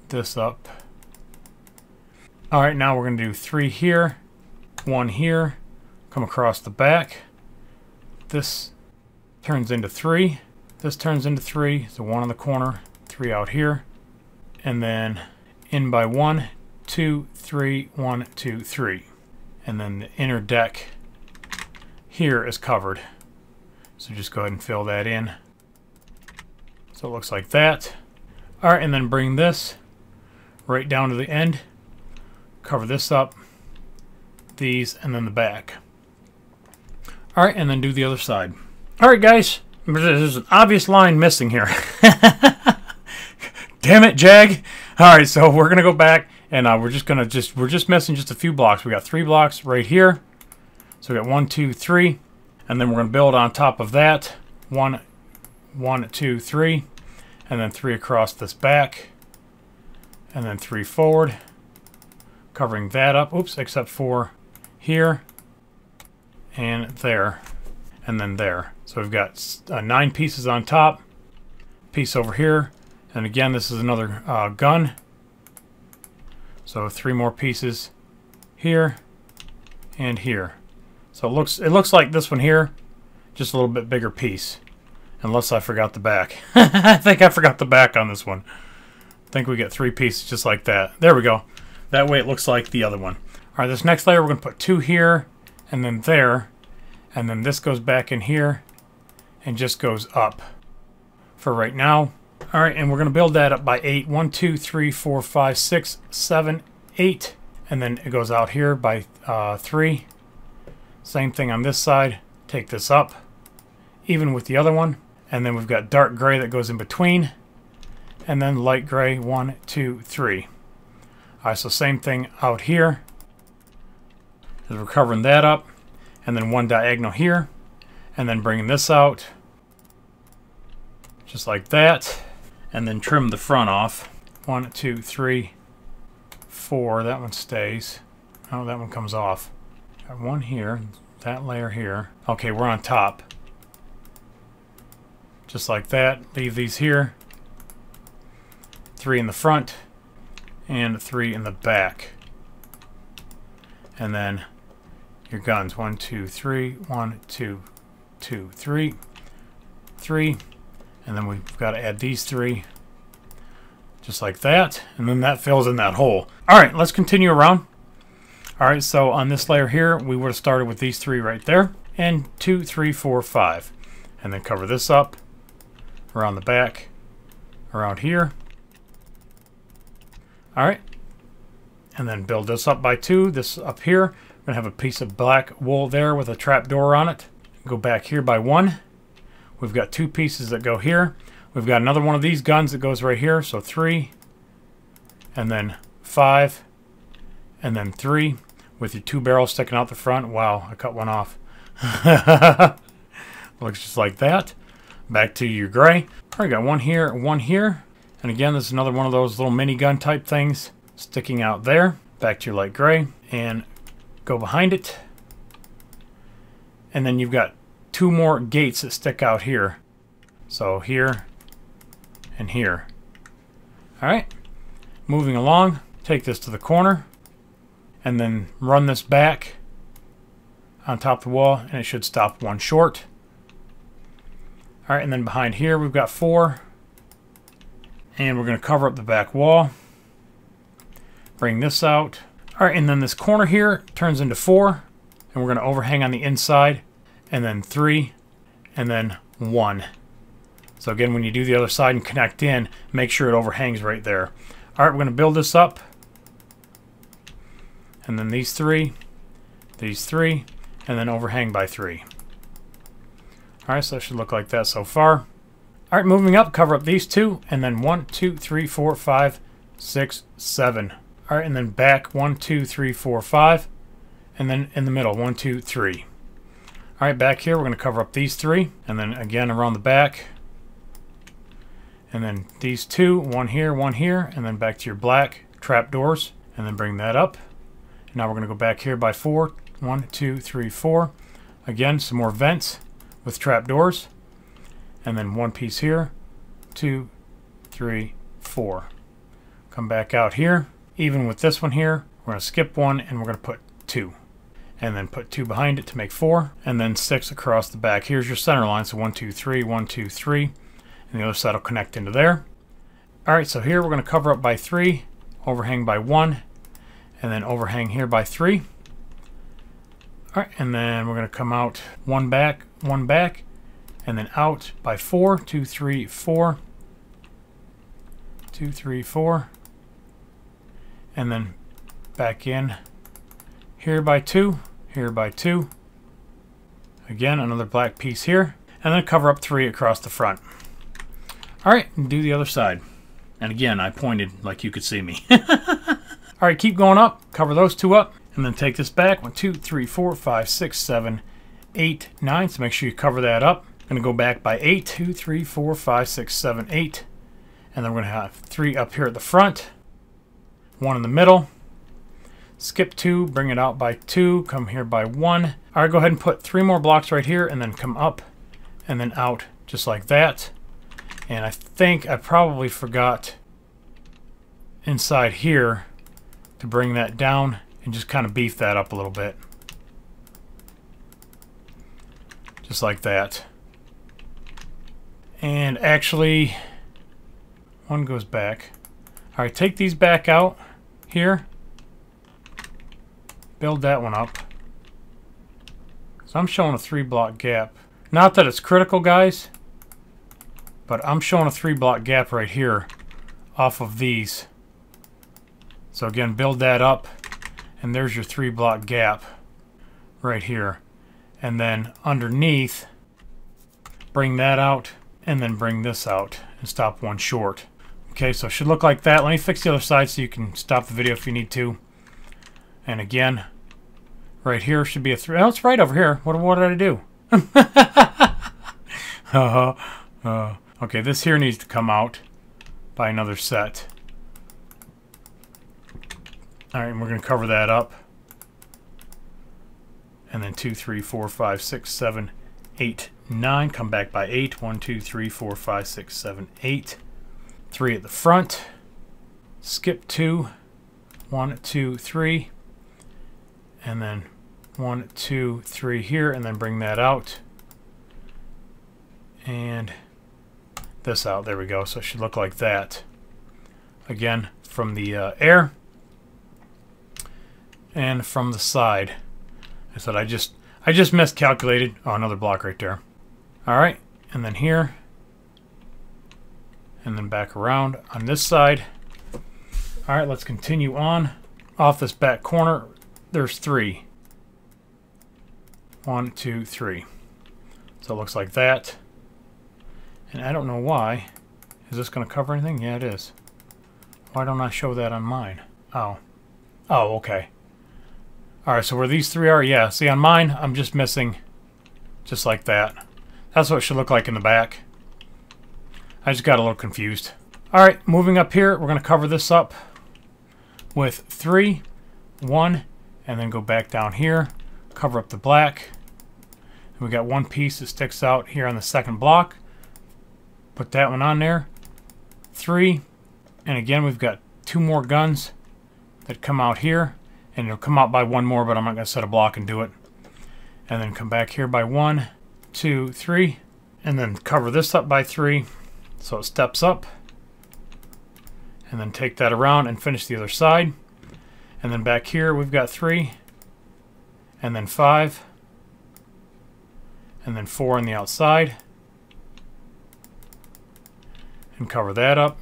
This up. Alright, now we're going to do 3 here. 1 here. Come across the back. This turns into 3. This turns into 3. So 1 on the corner. 3 out here. And then in by 1, 2, 3, 1, 2, 3. And then the inner deck here is covered. So just go ahead and fill that in. So it looks like that. Alright, and then bring this right down to the end. Cover this up. These, and then the back. Alright, and then do the other side. Alright guys, there's an obvious line missing here. Damn it, Jag! Alright, so we're gonna go back and we're just missing just a few blocks. We got 3 blocks right here. So we got 1, 2, 3. And then we're gonna build on top of that. 1, 2, 3. And then 3 across this back. And then 3 forward. Covering that up. Oops, except for here. And there. And then there. So we've got 9 pieces on top. Piece over here. And again, this is another gun. So 3 more pieces here and here. So it looks like this one here, just a little bit bigger piece. Unless I forgot the back. I think I forgot the back on this one. I think we get 3 pieces just like that. There we go. That way it looks like the other one. Alright, this next layer we're going to put 2 here and then there. And then this goes back in here and just goes up for right now. Alright, and we're going to build that up by 8. 1, 2, 3, 4, 5, 6, 7, 8. And then it goes out here by 3. Same thing on this side. Take this up. Even with the other one. And then we've got dark gray that goes in between. And then light gray. 1, 2, 3. Alright, so same thing out here. We're covering that up. And then 1 diagonal here. And then bringing this out. Just like that. And then trim the front off. 1, 2, 3, 4. That one stays. Oh, that one comes off. Got 1 here. That layer here. Okay, we're on top. Just like that. Leave these here. 3 in the front. And 3 in the back. And then your guns. 1, 2, 3. 1, 2, 2, 3. 3. And then we've got to add these 3. Just like that. And then that fills in that hole. Alright, let's continue around. Alright, so on this layer here, we would have started with these 3 right there. And 2, 3, 4, 5. And then cover this up. Around the back. Around here. Alright. And then build this up by 2. This up here. We're going to have a piece of black wool there with a trap door on it. Go back here by 1. We've got 2 pieces that go here. We've got another one of these guns that goes right here. So 3. And then 5. And then 3. With your 2 barrels sticking out the front. Wow, I cut one off. Looks just like that. Back to your gray. Alright, got 1 here, 1 here. And again, this is another one of those little minigun type things sticking out there. Back to your light gray. And go behind it. And then you've got 2 more gates that stick out here. So here and here. Alright. Moving along. Take this to the corner. And then run this back on top of the wall. And it should stop 1 short. Alright, and then behind here we've got 4. And we're going to cover up the back wall. Bring this out. Alright, and then this corner here turns into 4. And we're going to overhang on the inside. And then 3. And then 1. So again, when you do the other side and connect in, make sure it overhangs right there. Alright, we're going to build this up. And then these 3. These 3. And then overhang by 3. Alright, so it should look like that so far. Alright, moving up, cover up these 2. And then 1, 2, 3, 4, 5, 6, 7. Alright, and then back 1, 2, 3, 4, 5. And then in the middle, 1, 2, 3. Alright, back here, we're going to cover up these 3. And then again around the back. And then these 2, 1 here, 1 here. And then back to your black trapdoors. And then bring that up. And now we're going to go back here by 4. 1, 2, 3, 4. Again, some more vents with trapdoors. And then 1 piece here. 2, 3, 4. Come back out here. Even with this one here, we're going to skip 1 and we're going to put 2. And then put 2 behind it to make 4. And then 6 across the back. Here's your center line. So 1, 2, 3, 1, 2, 3. And the other side will connect into there. Alright, so here we're going to cover up by 3. overhang by 1, and then overhang here by 3. Alright, and then we're going to come out 1 back, and then out by 4, 2, 3, 4, 2, 3, 4, and then back in here by 2, here by 2. Again, another black piece here, and then cover up 3 across the front. Alright, and do the other side. And again, I pointed like you could see me. Alright, keep going up, cover those 2 up, and then take this back. 1, 2, 3, 4, 5, 6, 7, 8, 9. So make sure you cover that up. I'm going to go back by 8, 2, 3, 4, 5, 6, 7, 8. And then we're going to have 3 up here at the front, 1 in the middle. Skip 2, bring it out by 2, come here by 1. Alright, go ahead and put 3 more blocks right here, and then come up and then out just like that. And I think I probably forgot inside here to bring that down and just kind of beef that up a little bit. Just like that. And actually, 1 goes back. Alright, take these back out here. Build that one up. So I'm showing a 3-block gap. Not that it's critical, guys, but I'm showing a 3-block gap right here off of these. So again, build that up, and there's your 3-block gap right here. And then underneath, bring that out, and then bring this out, and stop 1 short. Okay, so it should look like that. Let me fix the other side so you can stop the video if you need to. And again, right here should be a 3. Oh, it's right over here. What did I do? Okay, this here needs to come out by another set. Alright, and we're going to cover that up. And then 2, 3, 4, 5, 6, 7, 8, 9. Come back by 8. 1, 2, 3, 4, 5, 6, 7, 8. 3 at the front. Skip 2. 1, 2, 3. And then 1, 2, 3 here, and then bring that out. And this out. There we go. So it should look like that. Again, from the air and from the side. I said I just miscalculated. Oh, another block right there. All right, and then here, and then back around on this side. All right, let's continue on. Off this back corner, there's 3. 1, 2, 3. So it looks like that. And I don't know why. Is this going to cover anything? Yeah, it is. Why don't I show that on mine? Oh. Oh, okay. Alright, so where these 3 are, yeah. See, on mine, I'm just missing just like that. That's what it should look like in the back. I just got a little confused. Alright, moving up here, we're going to cover this up with 3, 1, and then go back down here. Cover up the black. And we got 1 piece that sticks out here on the second block. Put that one on there. 3. And again, we've got 2 more guns that come out here. And it'll come out by 1 more, but I'm not going to set a block and do it. And then come back here by 1, 2, 3. And then cover this up by 3 so it steps up. And then take that around and finish the other side. And then back here we've got 3. And then 5. And then 4 on the outside. And cover that up.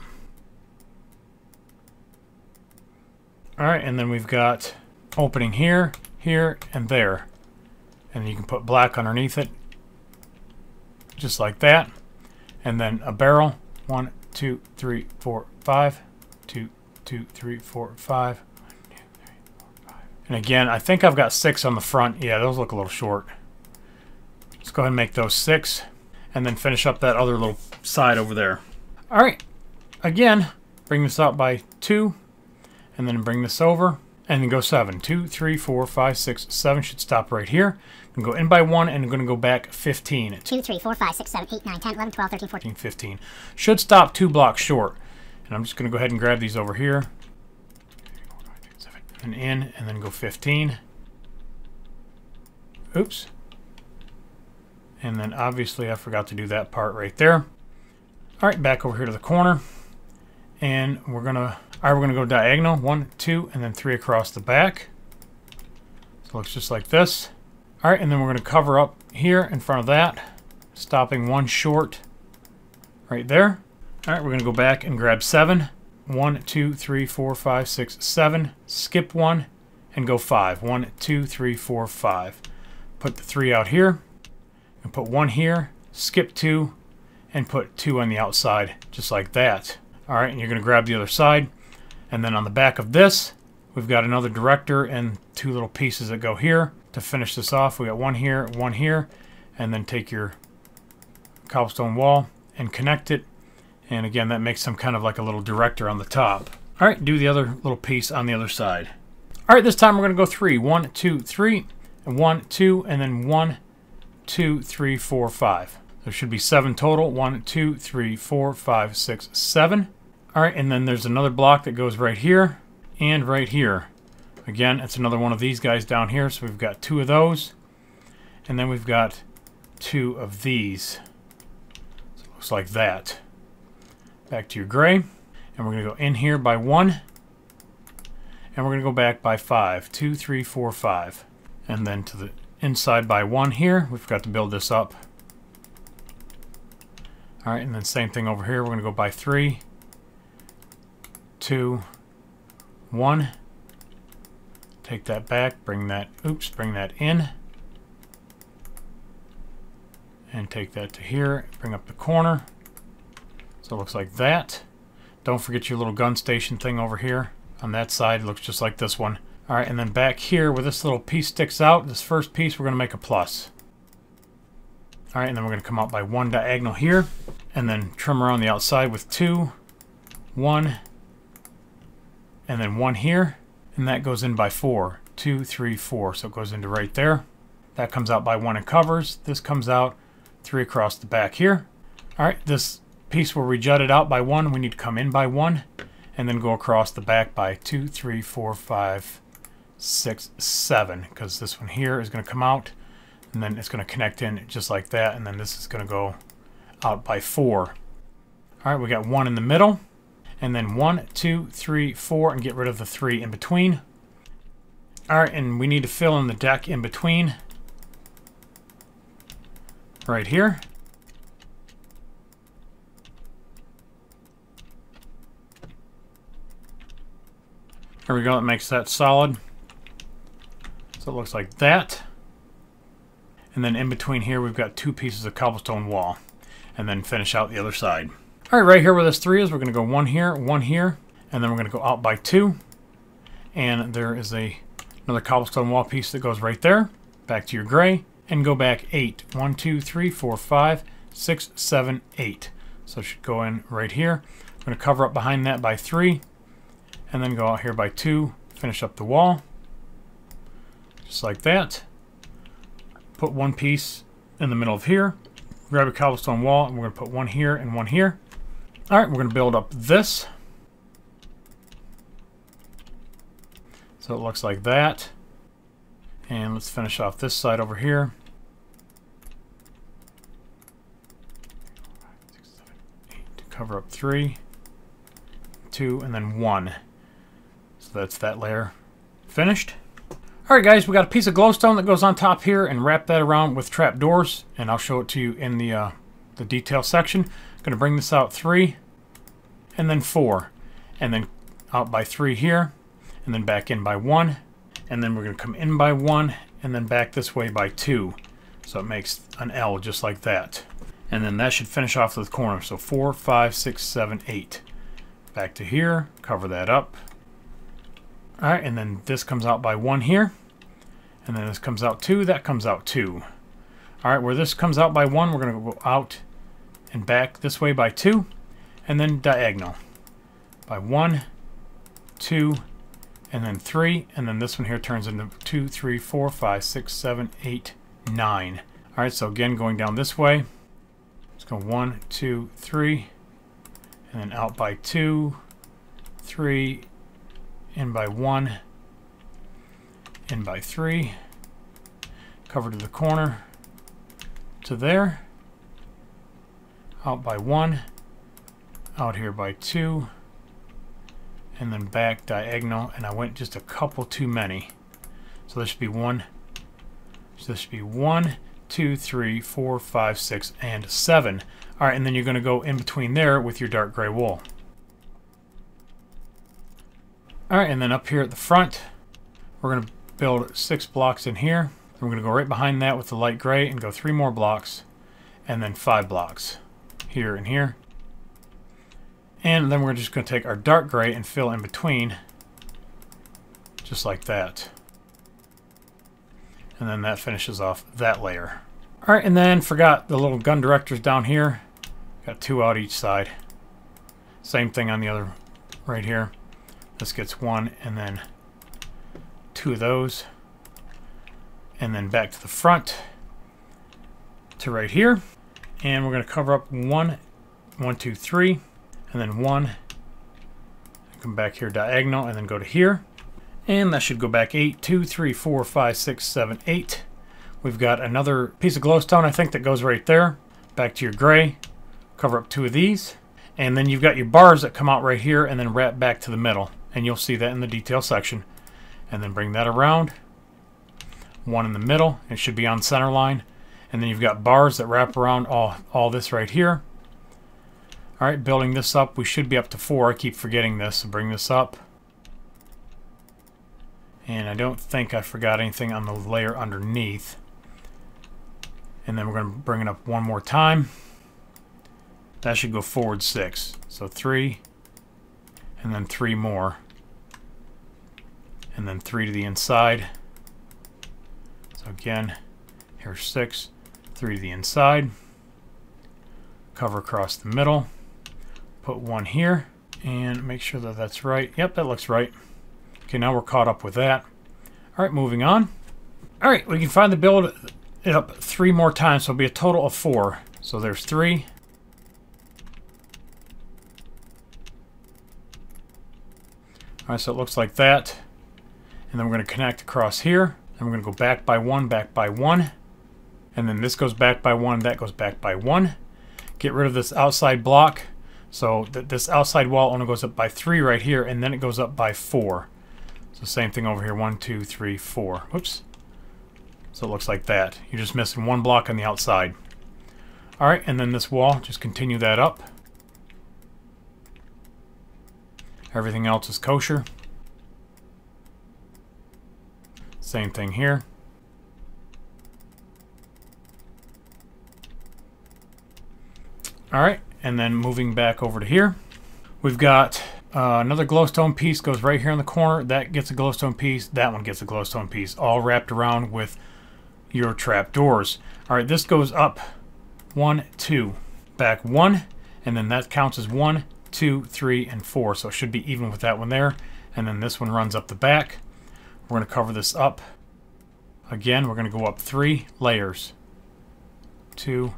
Alright, and then we've got opening here, here, and there. And you can put black underneath it. Just like that. And then a barrel. 1, 2, 3, 4, 5. 2, 2, 3, 4, 5. 1, 2, 3, 4, 5. And again, I think I've got 6 on the front. Yeah, those look a little short. Let's go ahead and make those 6. And then finish up that other little side over there. Alright, again, bring this out by 2, and then bring this over, and then go 7. 2, 3, 4, 5, 6, 7 should stop right here. I'm going to go in by 1, and I'm going to go back 15. 2, 3, 4, 5, 6, 7, 8, 9, 10, 11, 12, 13, 14. 15. Should stop 2 blocks short. And I'm just going to go ahead and grab these over here. 3, 4, 5, 6, 7. And in, and then go 15. Oops. And then obviously I forgot to do that part right there. Alright, back over here to the corner. And we're gonna go diagonal, 1, 2, and then 3 across the back. So it looks just like this. All right, and then we're gonna cover up here in front of that, stopping one short right there. All right, we're gonna go back and grab 7. 1, 2, 3, 4, 5, 6, 7. Skip 1 and go 5. 1, 2, 3, 4, 5. Put the 3 out here and put 1 here. Skip 2 and put 2 on the outside, just like that. All right, and you're going to grab the other side, and then on the back of this, we've got another director and 2 little pieces that go here. To finish this off, we got 1 here, and then take your cobblestone wall and connect it. And again, that makes some kind of like a little director on the top. All right, do the other little piece on the other side. All right, this time we're going to go 3. 1, 2, 3, and 1, 2, and then 1, 2, 3, 4, 5. There should be 7 total. 1, 2, 3, 4, 5, 6, 7. All right, and then there's another block that goes right here and right here. Again, it's another one of these guys down here, so we've got 2 of those. And then we've got 2 of these. So it looks like that. Back to your gray. And we're going to go in here by 1. And we're going to go back by 5. 2, 3, 4, 5. And then to the inside by 1 here. We've got to build this up. All right, and then same thing over here. We're going to go by 3, 2, 1. Take that back, bring that in. And take that to here, bring up the corner. So it looks like that. Don't forget your little gun station thing over here. On that side, it looks just like this one. All right, and then back here where this little piece sticks out, this first piece, we're going to make a plus. All right, and then we're going to come out by 1 diagonal here, and then trim around the outside with 2, 1, and then 1 here, and that goes in by 4. 2, 3, 4, so it goes into right there. That comes out by 1 and covers. This comes out 3 across the back here. All right, this piece where we jutted out by 1, we need to come in by 1, and then go across the back by 2, 3, 4, 5, 6, 7, because this one here is going to come out, and then it's going to connect in just like that, and then this is going to go out by 4. All right, we got 1 in the middle, and then 1, 2, 3, 4, and get rid of the 3 in between. All right, and we need to fill in the deck in between right here. There we go, that makes that solid. So it looks like that. And then in between here, we've got 2 pieces of cobblestone wall. And then finish out the other side. All right, right here where this 3 is, we're going to go 1 here, and then we're going to go out by 2. And there is another cobblestone wall piece that goes right there. Back to your gray, and go back 8. 1, 2, 3, 4, 5, 6, 7, 8. So it should go in right here. I'm going to cover up behind that by 3. And then go out here by 2, finish up the wall, just like that. Put 1 piece in the middle of here, grab a cobblestone wall, and we're going to put 1 here and 1 here. All right, we're going to build up this. So it looks like that. And let's finish off this side over here. 6, 7, 8, to cover up 3, 2, and then 1. So that's that layer finished. All right, guys, we got a piece of glowstone that goes on top here, and wrap that around with trapdoors, and I'll show it to you in the detail section. I'm going to bring this out 3, and then 4, and then out by 3 here, and then back in by 1, and then we're going to come in by 1, and then back this way by 2. So it makes an L just like that. And then that should finish off the corner. So 4, 5, 6, 7, 8. Back to here, cover that up. All right, and then this comes out by 1 here, and then this comes out 2, that comes out 2. All right, where this comes out by 1, we're going to go out and back this way by 2, and then diagonal by 1, 2, and then 3, and then this one here turns into 2, 3, 4, 5, 6, 7, 8, 9. All right, so again, going down this way, let's go 1, 2, 3, and then out by 2, 3, in by 1, in by 3, cover to the corner, to there, out by 1, out here by 2, and then back diagonal, and I went just a couple too many. So there should be one. So there should be 1, 2, 3, 4, 5, 6, and 7. All right, and then you're going to go in between there with your dark gray wool. All right, and then up here at the front, we're going to build 6 blocks in here. Then we're going to go right behind that with the light gray and go 3 more blocks, and then 5 blocks here and here. And then we're just going to take our dark gray and fill in between, just like that. And then that finishes off that layer. All right, and then forgot the little gun directors down here. Got 2 out each side. Same thing on the other right here. This gets 1 and then 2 of those. And then back to the front to right here. And we're going to cover up 1, 1, 2, 3. And then 1, come back here diagonal, and then go to here. And that should go back 8, 2, 3, 4, 5, 6, 7, 8. We've got another piece of glowstone, I think, that goes right there. Back to your gray, cover up 2 of these. And then you've got your bars that come out right here and then wrap back to the middle. And you'll see that in the detail section. And then bring that around. 1 in the middle, it should be on center line. And then you've got bars that wrap around all this right here. Alright, building this up, we should be up to 4. I keep forgetting this, so bring this up. And I don't think I forgot anything on the layer underneath. And then we're going to bring it up 1 more time. That should go forward 6. So 3, and then 3 more. And then 3 to the inside. So again, here's 6, 3 to the inside. Cover across the middle. Put 1 here and make sure that that's right. Yep, that looks right. Okay, now we're caught up with that. All right, moving on. All right, we can finally build it up 3 more times, so it'll be a total of 4. So there's 3. All right, so it looks like that. And then we're going to connect across here. And we're going to go back by 1, back by 1. And then this goes back by 1, that goes back by 1. Get rid of this outside block. So this outside wall only goes up by 3 right here, and then it goes up by 4. So same thing over here, 1, 2, 3, 4. Whoops. So it looks like that. You're just missing 1 block on the outside. All right, and then this wall, just continue that up. Everything else is kosher. Same thing here. All right, and then moving back over to here, we've got another glowstone piece goes right here in the corner. That gets a glowstone piece. That one gets a glowstone piece, all wrapped around with your trap doors. All right, this goes up 1, 2, back 1, and then that counts as 1, 2, 3, and 4. So it should be even with that one there. And then this one runs up the back. We're going to cover this up. Again, we're going to go up 3 layers. 2,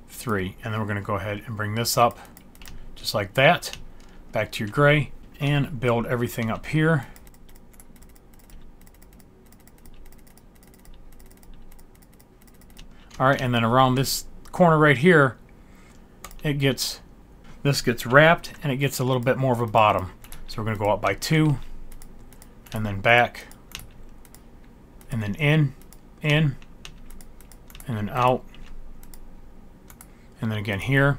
3. And then we're going to go ahead and bring this up just like that. Back to your gray and build everything up here. All right, and then around this corner right here, this gets wrapped and it gets a little bit more of a bottom. So we're going to go up by 2 and then back and then in, and then out, and then again here,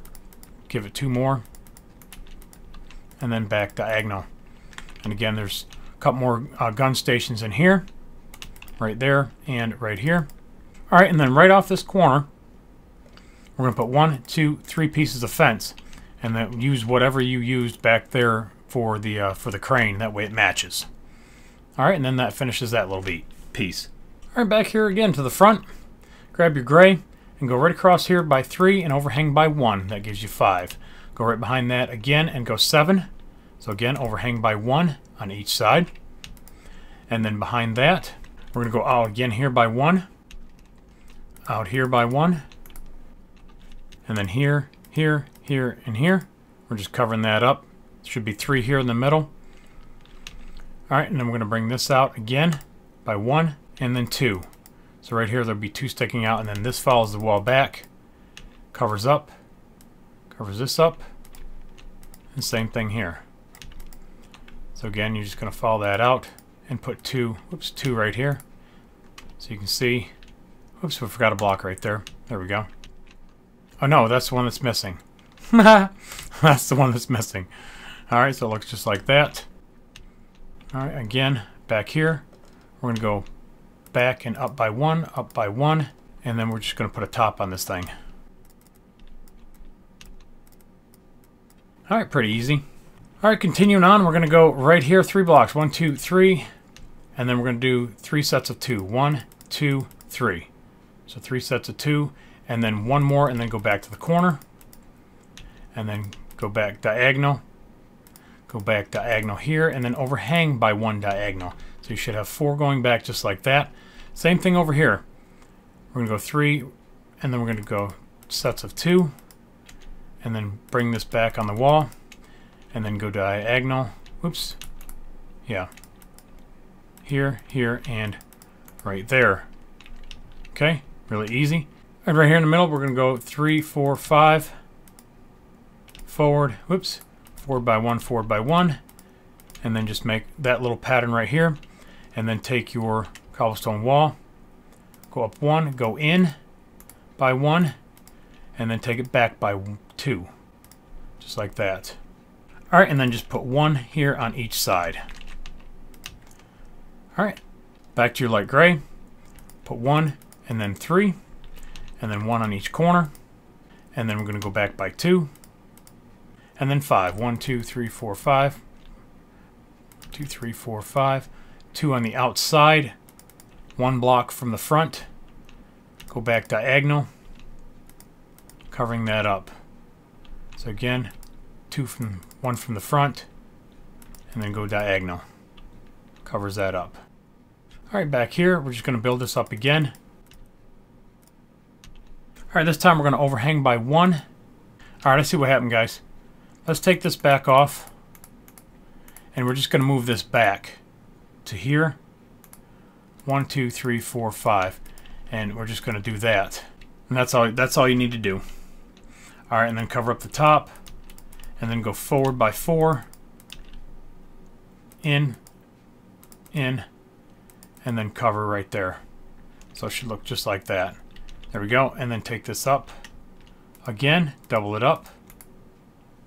give it 2 more, and then back diagonal. And again, there's a couple more gun stations in here, right there and right here. All right, and then right off this corner, we're going to put 1, 2, 3 pieces of fence, and then use whatever you used back there for the crane. That way it matches. All right, and then that finishes that little piece. All right, back here again to the front. Grab your gray and go right across here by 3 and overhang by 1. That gives you 5. Go right behind that again and go 7. So again, overhang by 1 on each side. And then behind that, we're going to go out again here by 1. Out here by 1. And then here, here, here, and here. We're just covering that up. Should be 3 here in the middle. All right, and then we're going to bring this out again by 1 and then 2. So right here there'll be 2 sticking out, and then this follows the wall back, covers up, covers this up, and same thing here. So again, you're just going to follow that out and put two right here. So you can see, oops, we forgot a block right there. There we go. Oh no, that's the one that's missing. That's the one that's missing. Alright, so it looks just like that. Alright, again, back here, we're going to go back and up by one, and then we're just going to put a top on this thing. Alright, pretty easy. Alright, continuing on, we're going to go right here, 3 blocks. 1, 2, 3. And then we're going to do 3 sets of 2. 1, 2, 3. So 3 sets of 2. And then 1 more, and then go back to the corner. And then go back diagonal. Go back diagonal here, and then overhang by 1 diagonal. So you should have 4 going back just like that. Same thing over here. We're going to go 3, and then we're going to go sets of 2. And then bring this back on the wall. And then go diagonal. Oops. Yeah. Here, here, and right there. Okay, really easy. And right here in the middle, we're going to go 3, 4, 5. Forward, whoops. Forward by 1, forward by 1. And then just make that little pattern right here. And then take your cobblestone wall. Go up 1, go in by 1. And then take it back by 2. Just like that. Alright, and then just put 1 here on each side. Alright, back to your light gray. Put 1 and then 3. And then 1 on each corner. And then we're going to go back by 2. And then 5. 1, 2, 3, 4, 5. 2, 3, 4, 5. 2 on the outside. 1 block from the front. Go back diagonal. Covering that up. So again, 1 from the front. And then go diagonal. Covers that up. Alright, back here, we're just going to build this up again. Alright, this time we're going to overhang by 1. Alright, let's see what happened, guys. Let's take this back off. And we're just going to move this back to here. 1, 2, 3, 4, 5. And we're just going to do that. And that's all you need to do. Alright, and then cover up the top. And then go forward by 4. In. And then cover right there. So it should look just like that. There we go. And then take this up. Again, double it up.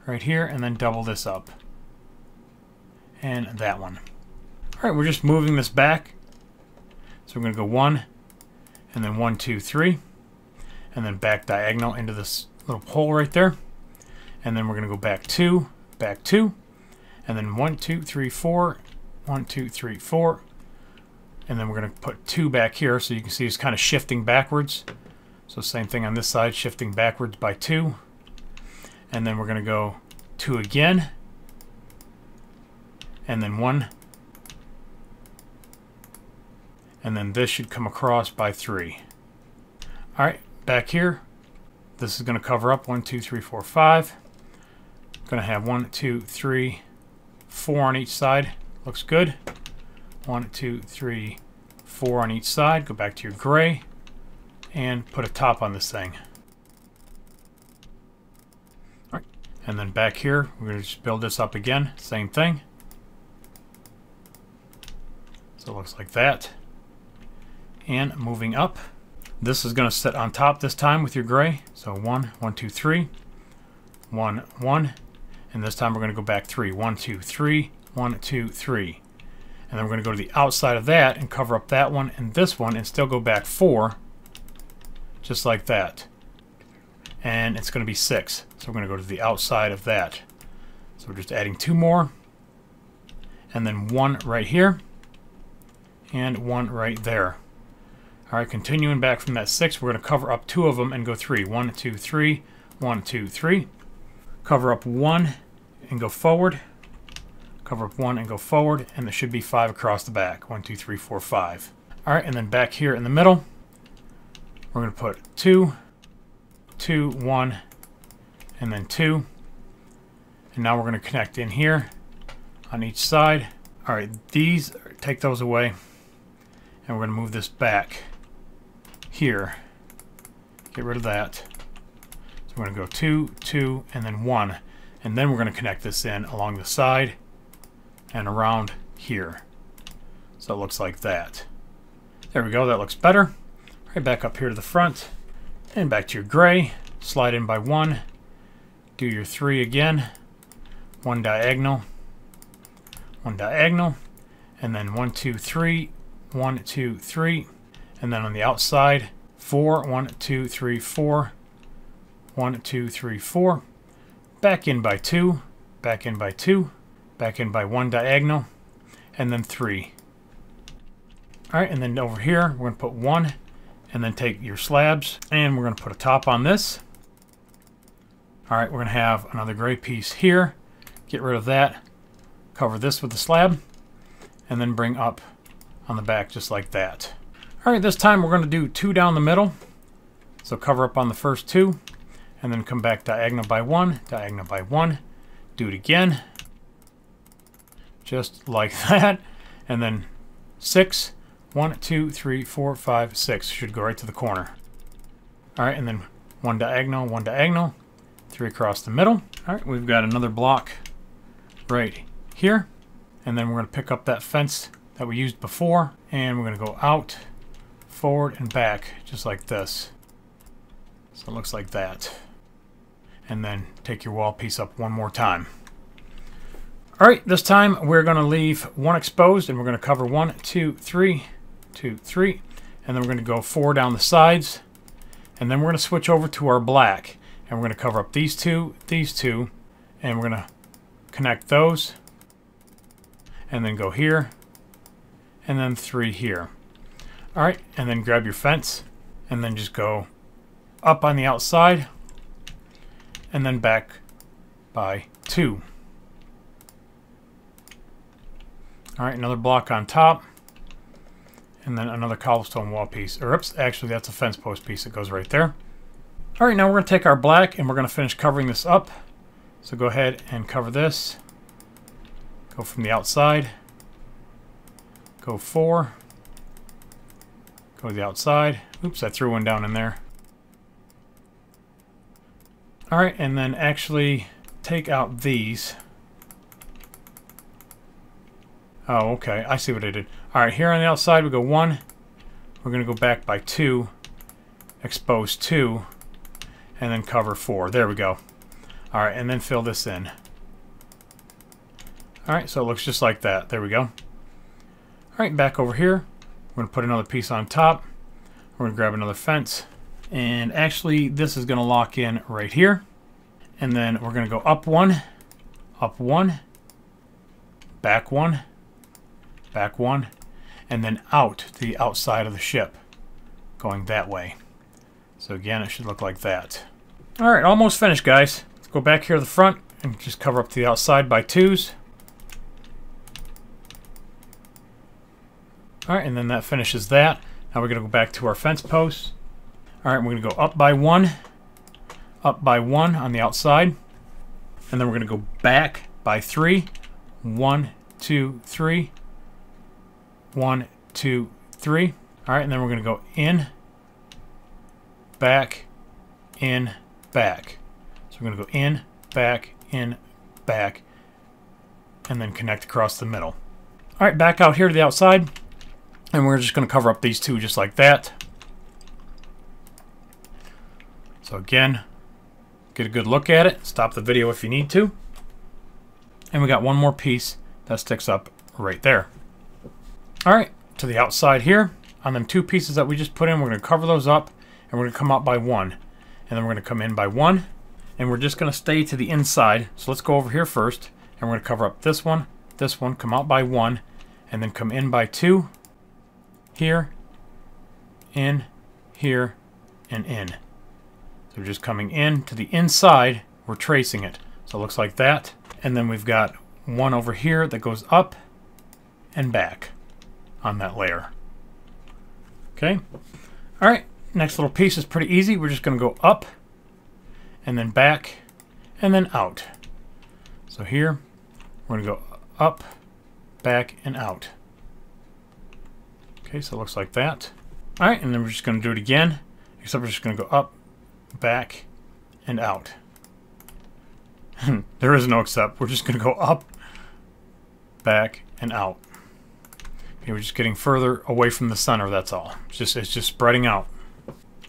Right here, and then double this up. And that one. Alright, we're just moving this back. So we're going to go 1, and then 1, 2, 3. And then back diagonal into this little hole right there. And then we're going to go back 2, and then 1, 2, 3, 4. 1, 2, 3, 4. And then we're going to put 2 back here, so you can see it's kind of shifting backwards. So same thing on this side, shifting backwards by 2. And then we're going to go 2 again. And then 1. And then this should come across by 3. Alright, back here. This is going to cover up 1, 2, 3, 4, 5. Going to have 1, 2, 3, 4 on each side. Looks good. 1, 2, 3, 4 on each side. Go back to your gray. And put a top on this thing. Alright. And then back here, we're going to just build this up again. Same thing. So it looks like that. And moving up. This is going to sit on top this time with your gray. So 1, 1, 2, 3. 1, 1. And this time we're going to go back 3. 1, 2, 3. 1, 2, 3. And then we're going to go to the outside of that and cover up that one and this one and still go back 4. Just like that. And it's going to be 6. So we're going to go to the outside of that. So we're just adding 2 more. And then 1 right here. And 1 right there. Alright, continuing back from that 6, we're going to cover up 2 of them and go 3. 1, 2, 3. 1, 2, 3. Cover up 1 and go forward. Cover up 1 and go forward. And there should be 5 across the back. 1, 2, 3, 4, 5. Alright, and then back here in the middle, we're going to put 2, 2, 1, and then 2. And now we're going to connect in here on each side. Alright, these, take those away. And we're going to move this back here. Get rid of that. So we're going to go 2, 2, and then 1. And then we're going to connect this in along the side. and around here. So it looks like that. There we go, that looks better. Right back up here to the front and back to your gray. Slide in by 1. Do your 3 again. 1 diagonal. 1 diagonal. And then 1, 2, 3. 1, 2, 3. And then on the outside, 4. 1, 2, 3, 4. 1, 2, 3, 4. Back in by 2. Back in by 2. Back in by 1 diagonal. And then 3. Alright, and then over here, we're going to put 1. And then take your slabs, and we're going to put a top on this. Alright, we're going to have another gray piece here. Get rid of that. Cover this with the slab. And then bring up on the back just like that. Alright, this time we're going to do 2 down the middle. So cover up on the first 2. And then come back diagonal by 1. Diagonal by 1. Do it again. Just like that. And then 6. 1, 2, 3, 4, 5, 6. Should go right to the corner. Alright, and then 1 diagonal, 1 diagonal. 3 across the middle. Alright, we've got another block right here. And then we're going to pick up that fence that we used before. And we're going to go out, forward, and back, just like this. So it looks like that. And then take your wall piece up one more time. Alright, this time we're going to leave 1 exposed, and we're going to cover 1, 2, 3, 2, 3. And then we're going to go 4 down the sides. And then we're going to switch over to our black. And we're going to cover up these two, and we're going to connect those. And then go here. And then 3 here. Alright, and then grab your fence. And then just go up on the outside. And then back by 2. Alright, another block on top. And then another cobblestone wall piece. Or, oops, actually that's a fence post piece that goes right there. Alright, now we're going to take our black and we're going to finish covering this up. So go ahead and cover this. Go from the outside. Go 4. Go to the outside. Oops, I threw one down in there. Alright, and then actually take out these. Oh, okay, I see what I did. Alright, here on the outside we go 1. We're going to go back by 2. Expose 2. And then cover 4. There we go. Alright, and then fill this in. Alright, so it looks just like that. There we go. Alright, back over here. We're going to put another piece on top. We're going to grab another fence. And actually, this is going to lock in right here. And then we're going to go up 1, back 1, back 1, and then out to the outside of the ship, going that way. So again, it should look like that. Alright, almost finished, guys. Let's go back here to the front and just cover up to the outside by 2s. Alright, and then that finishes that. Now we're going to go back to our fence posts. Alright, we're going to go up by 1 on the outside. And then we're going to go back by 3. 1, 2, 3. 1, 2, 3. Alright, and then we're going to go in, back, in, back. So we're going to go in, back, and then connect across the middle. Alright, back out here to the outside. And we're just going to cover up these 2 just like that. So again, get a good look at it. Stop the video if you need to. And we got one more piece that sticks up right there. Alright, to the outside here, on them 2 pieces that we just put in, we're going to cover those up, and we're going to come out by 1. And then we're going to come in by 1, and we're just going to stay to the inside. So let's go over here first, and we're going to cover up this one, come out by 1, and then come in by 2, here, in, here, and in. So we're just coming in to the inside, we're tracing it. So it looks like that. And then we've got one over here that goes up and back on that layer. Okay. Alright, next little piece is pretty easy. We're just going to go up and then back and then out. So here, we're going to go up, back, and out. Okay, so it looks like that. Alright, and then we're just going to do it again, except we're just going to go up, back, and out. There is no except. We're just going to go up, back, and out. Okay, we're just getting further away from the center, that's all. It's just spreading out.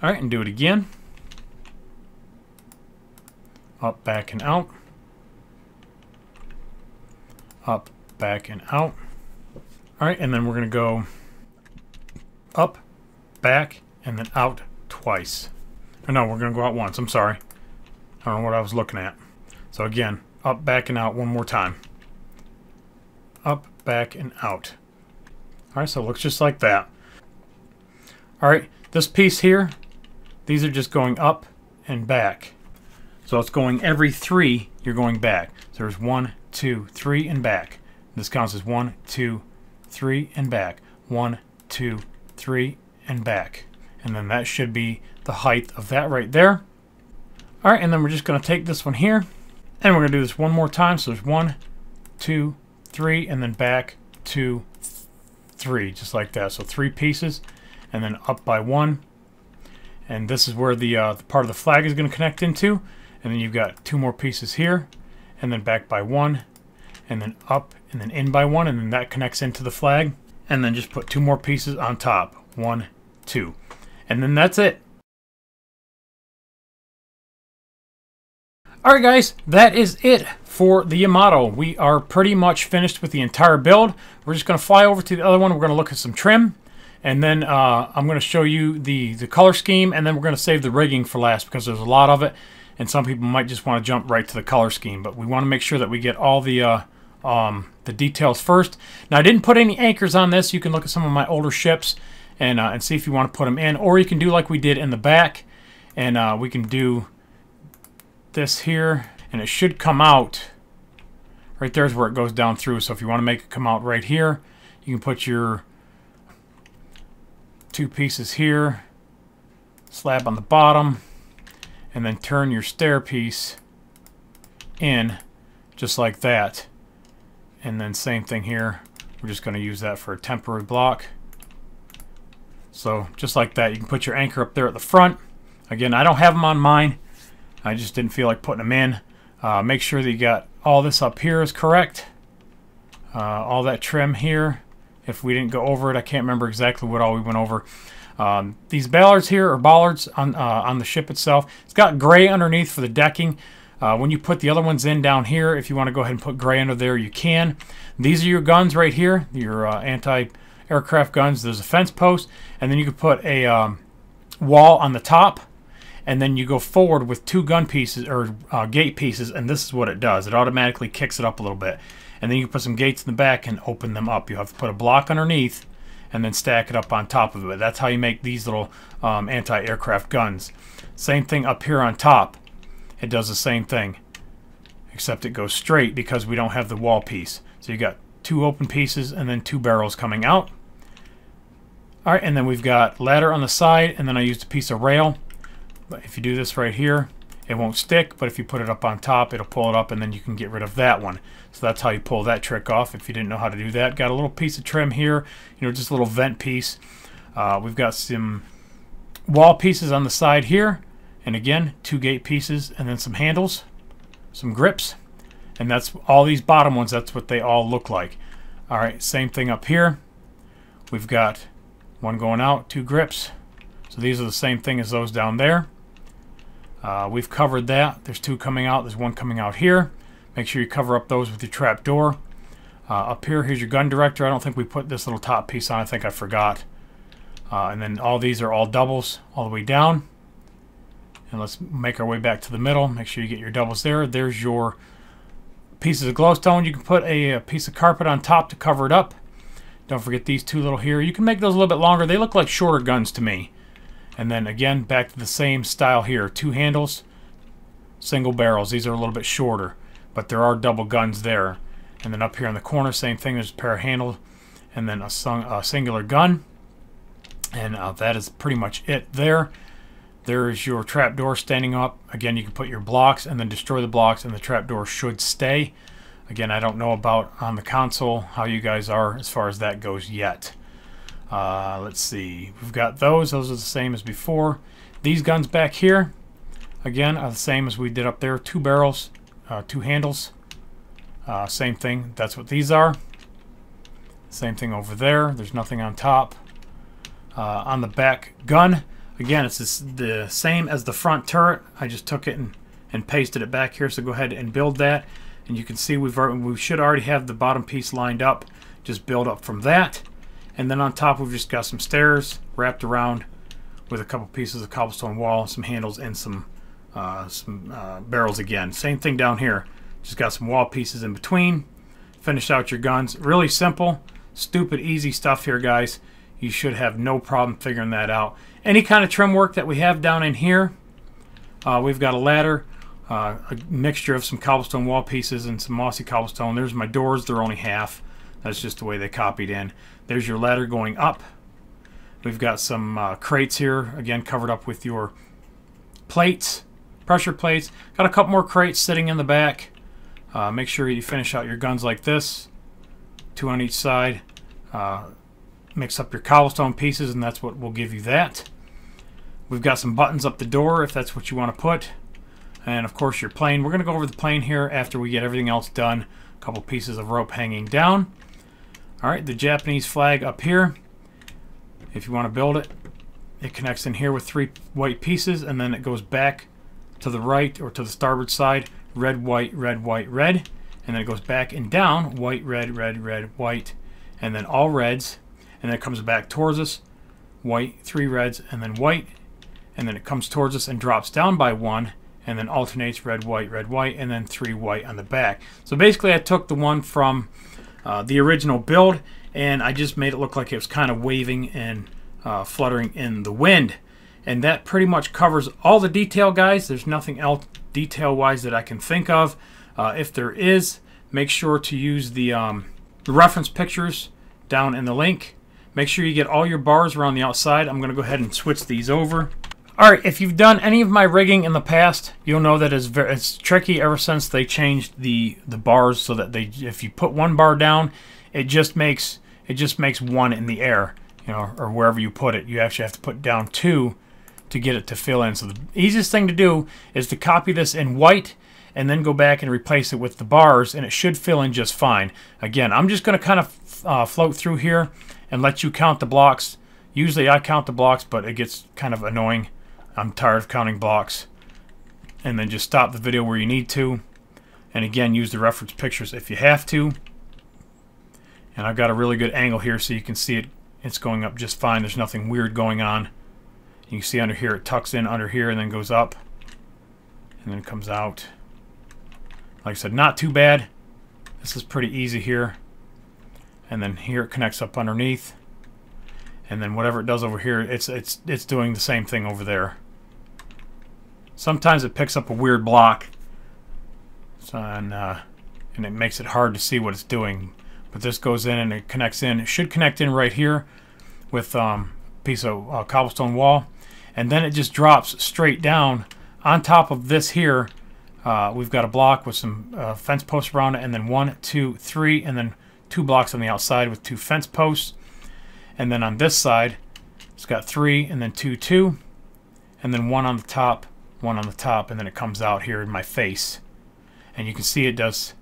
Alright, and do it again. Up, back, and out. Up, back, and out. Alright, and then we're going to go up, back, and then out twice. Or no, we're going to go out once. I'm sorry. I don't know what I was looking at. So again, up, back, and out one more time. Up, back, and out. Alright, so it looks just like that. Alright, this piece here, these are just going up and back. So it's going every 3, you're going back. So there's 1, 2, 3, and back. This counts as 1, 2, 3, and back. 1, 2, 3, and back. And then that should be the height of that right there. Alright, and then we're just going to take this one here, and we're going to do this one more time. So there's 1, 2, 3, and then back, 2, 3, just like that. So 3 pieces, and then up by 1. And this is where the part of the flag is going to connect into. And then you've got 2 more pieces here, and then back by 1, and then up, and then in by 1, and then that connects into the flag. And then just put 2 more pieces on top. 1, 2. And then that's it. Alright guys, that is it for the Yamato. We are pretty much finished with the entire build. We're just going to fly over to the other one. We're going to look at some trim. And then I'm going to show you the color scheme. And then we're going to save the rigging for last because there's a lot of it. And some people might just want to jump right to the color scheme. But we want to make sure that we get all the details first. Now I didn't put any anchors on this. You can look at some of my older ships and see if you want to put them in. Or you can do like we did in the back. And we can do this here, and it should come out right there's where it goes down through. So if you want to make it come out right here, you can put your 2 pieces here, slab on the bottom, and then turn your stair piece in just like that. And then same thing here, we're just going to use that for a temporary block. So just like that, you can put your anchor up there at the front. Again, I don't have them on mine. I just didn't feel like putting them in. Make sure that you got all this up here is correct. All that trim here. If we didn't go over it, I can't remember exactly what all we went over. These ballards here, or bollards on the ship itself, it's got gray underneath for the decking. When you put the other ones in down here, if you want to go ahead and put gray under there, you can. These are your guns right here, your anti-aircraft guns. There's a fence post, and then you could put a wall on the top. And then you go forward with 2 gun pieces or gate pieces, and this is what it does. It automatically kicks it up a little bit. And then you can put some gates in the back and open them up. You have to put a block underneath and then stack it up on top of it. That's how you make these little anti-aircraft guns. Same thing up here on top. It does the same thing, except it goes straight because we don't have the wall piece. So you got 2 open pieces and then 2 barrels coming out. Alright, and then we've got ladder on the side, and then I used a piece of rail. But if you do this right here, it won't stick, but if you put it up on top, it'll pull it up, and then you can get rid of that one. So that's how you pull that trick off if you didn't know how to do that. Got a little piece of trim here, just a little vent piece. We've got some wall pieces on the side here, and again, 2 gate pieces, and then some handles, some grips, and that's all these bottom ones. That's what they all look like. Alright, same thing up here. We've got 1 going out, 2 grips. So these are the same thing as those down there. We've covered that. There's 2 coming out. There's 1 coming out here. Make sure you cover up those with your trap door. Up here, here's your gun director. I don't think we put this little top piece on. I think I forgot. And then all these are all doubles all the way down. And let's make our way back to the middle. Make sure you get your doubles there. There's your pieces of glowstone. You can put a piece of carpet on top to cover it up. Don't forget these 2 little here. You can make those a little bit longer. They look like shorter guns to me. And then again, back to the same style here. 2 handles, single barrels. These are a little bit shorter, but there are double guns there. And then up here in the corner, same thing. There's a pair of handles, and then a singular gun. And that is pretty much it there. There's your trapdoor standing up. Again, you can put your blocks and then destroy the blocks, and the trapdoor should stay. Again, I don't know about on the console how you guys are as far as that goes yet. Let's see. We've got those. Those are the same as before. These guns back here, again, are the same as we did up there. 2 barrels, 2 handles. Same thing. That's what these are. Same thing over there. There's nothing on top. On the back gun, again, it's the same as the front turret. I just took it and pasted it back here. So go ahead and build that. And you can see we should already have the bottom piece lined up. Just build up from that. And then on top, we've just got some stairs wrapped around with a couple pieces of cobblestone wall, some handles, and some barrels again. Same thing down here. Just got some wall pieces in between. Finish out your guns. Really simple, stupid, easy stuff here, guys. You should have no problem figuring that out. Any kind of trim work that we have down in here, we've got a ladder, a mixture of some cobblestone wall pieces and some mossy cobblestone. There's my doors. They're only half. That's just the way they copied in. There's your ladder going up. We've got some crates here, again covered up with your plates, pressure plates. Got a couple more crates sitting in the back. Make sure you finish out your guns like this, 2 on each side. Mix up your cobblestone pieces, and that's what will give you that. We've got some buttons up the door if that's what you want to put. And of course your plane. We're going to go over the plane here after we get everything else done. A couple pieces of rope hanging down. Alright, the Japanese flag up here. If you want to build it, it connects in here with 3 white pieces, and then it goes back to the right or to the starboard side. Red, white, red, white, red. And then it goes back and down. White, red, red, red, white. And then all reds. And then it comes back towards us. White, 3 reds, and then white. And then it comes towards us and drops down by 1. And then alternates red, white, and then 3 white on the back. So basically I took the one from the original build, and I just made it look like it was kind of waving and fluttering in the wind. And that pretty much covers all the detail, guys. There's nothing else detail-wise that I can think of. If there is, make sure to use the reference pictures down in the link. Make sure you get all your bars around the outside. I'm going to go ahead and switch these over. Alright, if you've done any of my rigging in the past, you'll know that it's tricky ever since they changed the bars so that if you put 1 bar down, it just makes 1 in the air, you know, or wherever you put it. You actually have to put down 2 to get it to fill in. So the easiest thing to do is to copy this in white and then go back and replace it with the bars, and it should fill in just fine. Again, I'm just going to kind of float through here and let you count the blocks. Usually I count the blocks, but it gets kind of annoying. I'm tired of counting blocks. And then just stop the video where you need to. And again, use the reference pictures if you have to. And I've got a really good angle here so you can see it. It's going up just fine. There's nothing weird going on. You can see under here it tucks in under here and then goes up. And then it comes out. Like I said, not too bad. This is pretty easy here. And then here it connects up underneath. And then whatever it does over here, it's doing the same thing over there. Sometimes it picks up a weird block, so, and it makes it hard to see what it's doing. But this goes in and it connects in. It should connect in right here with a piece of cobblestone wall, and then it just drops straight down on top of this here. We've got a block with some fence posts around it, and then 1, 2, 3, and then 2 blocks on the outside with 2 fence posts. And then on this side, it's got 3, and then 2, 2, and then 1 on the top, 1 on the top, and then it comes out here in my face. And you can see it does.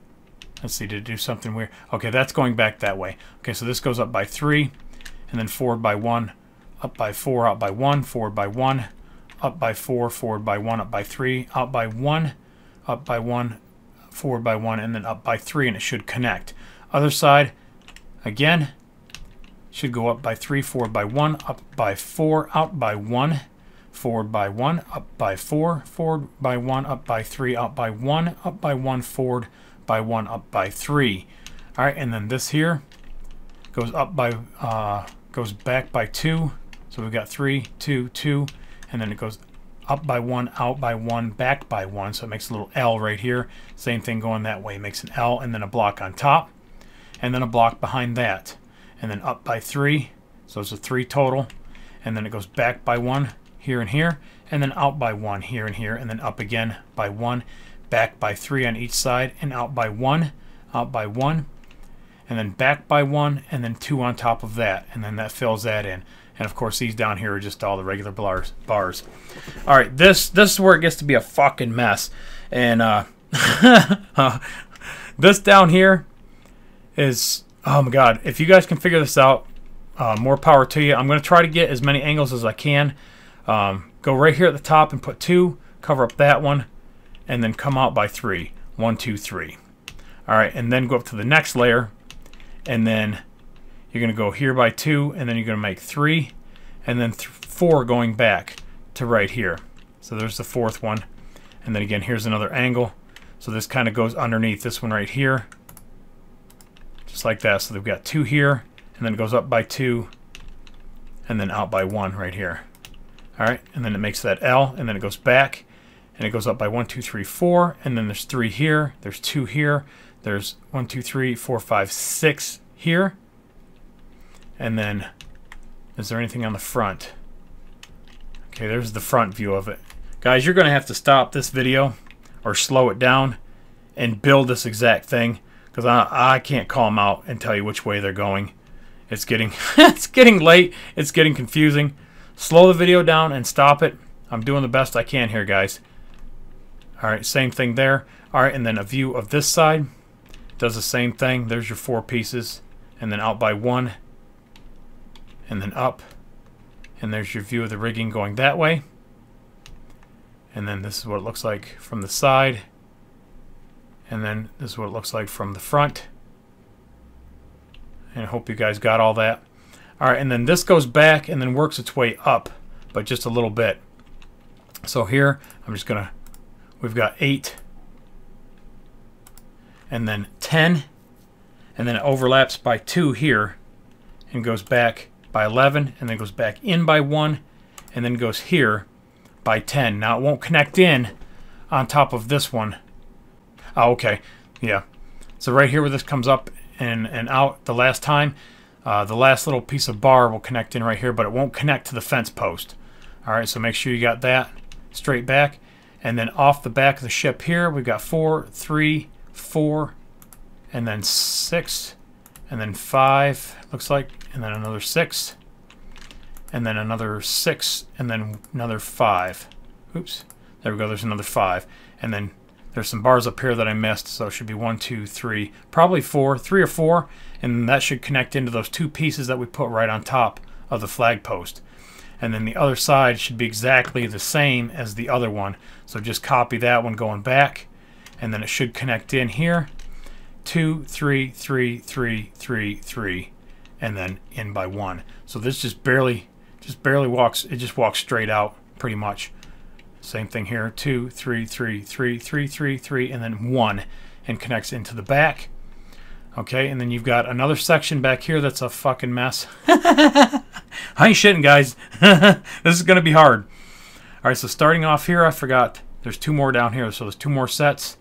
Let's see, did it do something weird? Okay, that's going back that way. Okay, so this goes up by 3, and then forward by 1, up by 4, out by 1, forward by 1, up by 4, forward by 1, up by 3, out by 1, up by 1, forward by 1, and then up by 3, and it should connect. Other side, again, should go up by 3, forward by 1, up by 4, out by 1, forward by 1, up by 4, forward by 1, up by 3, out by 1, up by 1, forward by 1, up by 3. All right, and then this here goes up by goes back by 2. So we've got 3, 2, 2, and then it goes up by 1, out by 1, back by 1. So it makes a little L right here. Same thing going that way. It makes an L and then a block on top, and then a block behind that, and then up by 3. So it's a 3 total, and then it goes back by 1 here and here, and then out by 1 here and here, and then up again by 1, back by 3 on each side, and out by 1, out by 1, and then back by 1, and then 2 on top of that, and then that fills that in. And of course these down here are just all the regular bars. Alright, this is where it gets to be a fucking mess. And this down here is Oh my god, if you guys can figure this out, more power to you. I'm going to try to get as many angles as I can. Go right here at the top and put 2, cover up that one, and then come out by 3. 1, 2, 3. Alright, and then go up to the next layer, and then you're going to go here by 2, and then you're going to make 3, and then 4 going back to right here. So there's the 4th one. And then again, here's another angle. So this kind of goes underneath this one right here. Just like that. So they've got 2 here, and then it goes up by 2, and then out by 1 right here. Alright, and then it makes that L, and then it goes back, and it goes up by 1, 2, 3, 4, and then there's 3 here, there's 2 here, there's 1, 2, 3, 4, 5, 6 here. And then, is there anything on the front? Okay, there's the front view of it. Guys, you're going to have to stop this video or slow it down and build this exact thing, because I can't call them out and tell you which way they're going. It's getting it's getting late. It's getting confusing. Slow the video down and stop it. I'm doing the best I can here, guys. Alright, same thing there. Alright, and then a view of this side. Does the same thing. There's your 4 pieces. And then out by 1. And then up. And there's your view of the rigging going that way. And then this is what it looks like from the side. And then this is what it looks like from the front. And I hope you guys got all that. Alright, and then this goes back and then works its way up, but just a little bit. So here, I'm just going to, we've got 8, and then 10, and then it overlaps by 2 here, and goes back by 11, and then goes back in by 1, and then goes here by 10. Now it won't connect in on top of this one. Oh, okay. Yeah. So right here where this comes up and out the last time, the last little piece of bar will connect in right here, but it won't connect to the fence post. Alright, so make sure you got that straight back. And then off the back of the ship here, we've got 4, 3, 4, and then 6, and then 5, looks like, and then another 6, and then another 6, and then another 5. Oops, there we go, there's another 5. And then there's some bars up here that I missed, so it should be 1, 2, 3, probably 4, 3 or 4, and that should connect into those 2 pieces that we put right on top of the flag post. And then the other side should be exactly the same as the other one, so just copy that one going back, and then it should connect in here. 2, 3, 3, 3, 3, 3, and then in by 1. So this just barely walks, it just walks straight out pretty much. Same thing here, 2, 3, 3, 3, 3, 3, 3, and then 1, and connects into the back. Okay, and then you've got another section back here that's a fucking mess. I ain't shitting, guys. This is going to be hard. Alright, so starting off here, I forgot, there's 2 more down here, so there's 2 more sets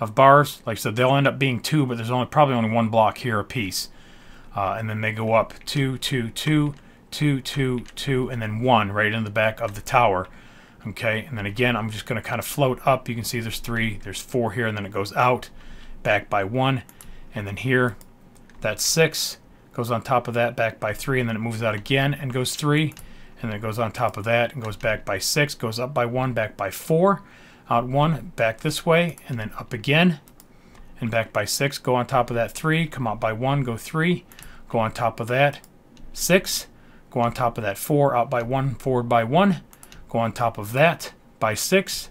of bars. Like I said, they'll end up being 2, but there's probably only 1 block here a piece. And then they go up 2, 2, 2, 2, 2, 2, and then 1 right in the back of the tower. Okay, and then again, I'm just going to kind of float up. You can see there's 3, there's 4 here, and then it goes out, back by 1, and then here, that's 6, goes on top of that, back by 3, and then it moves out again and goes 3, and then it goes on top of that and goes back by 6, goes up by 1, back by 4, out 1, back this way, and then up again, and back by 6, go on top of that 3, come out by 1, go 3, go on top of that 6, go on top of that 4, out by 1, forward by 1, go on top of that by 6,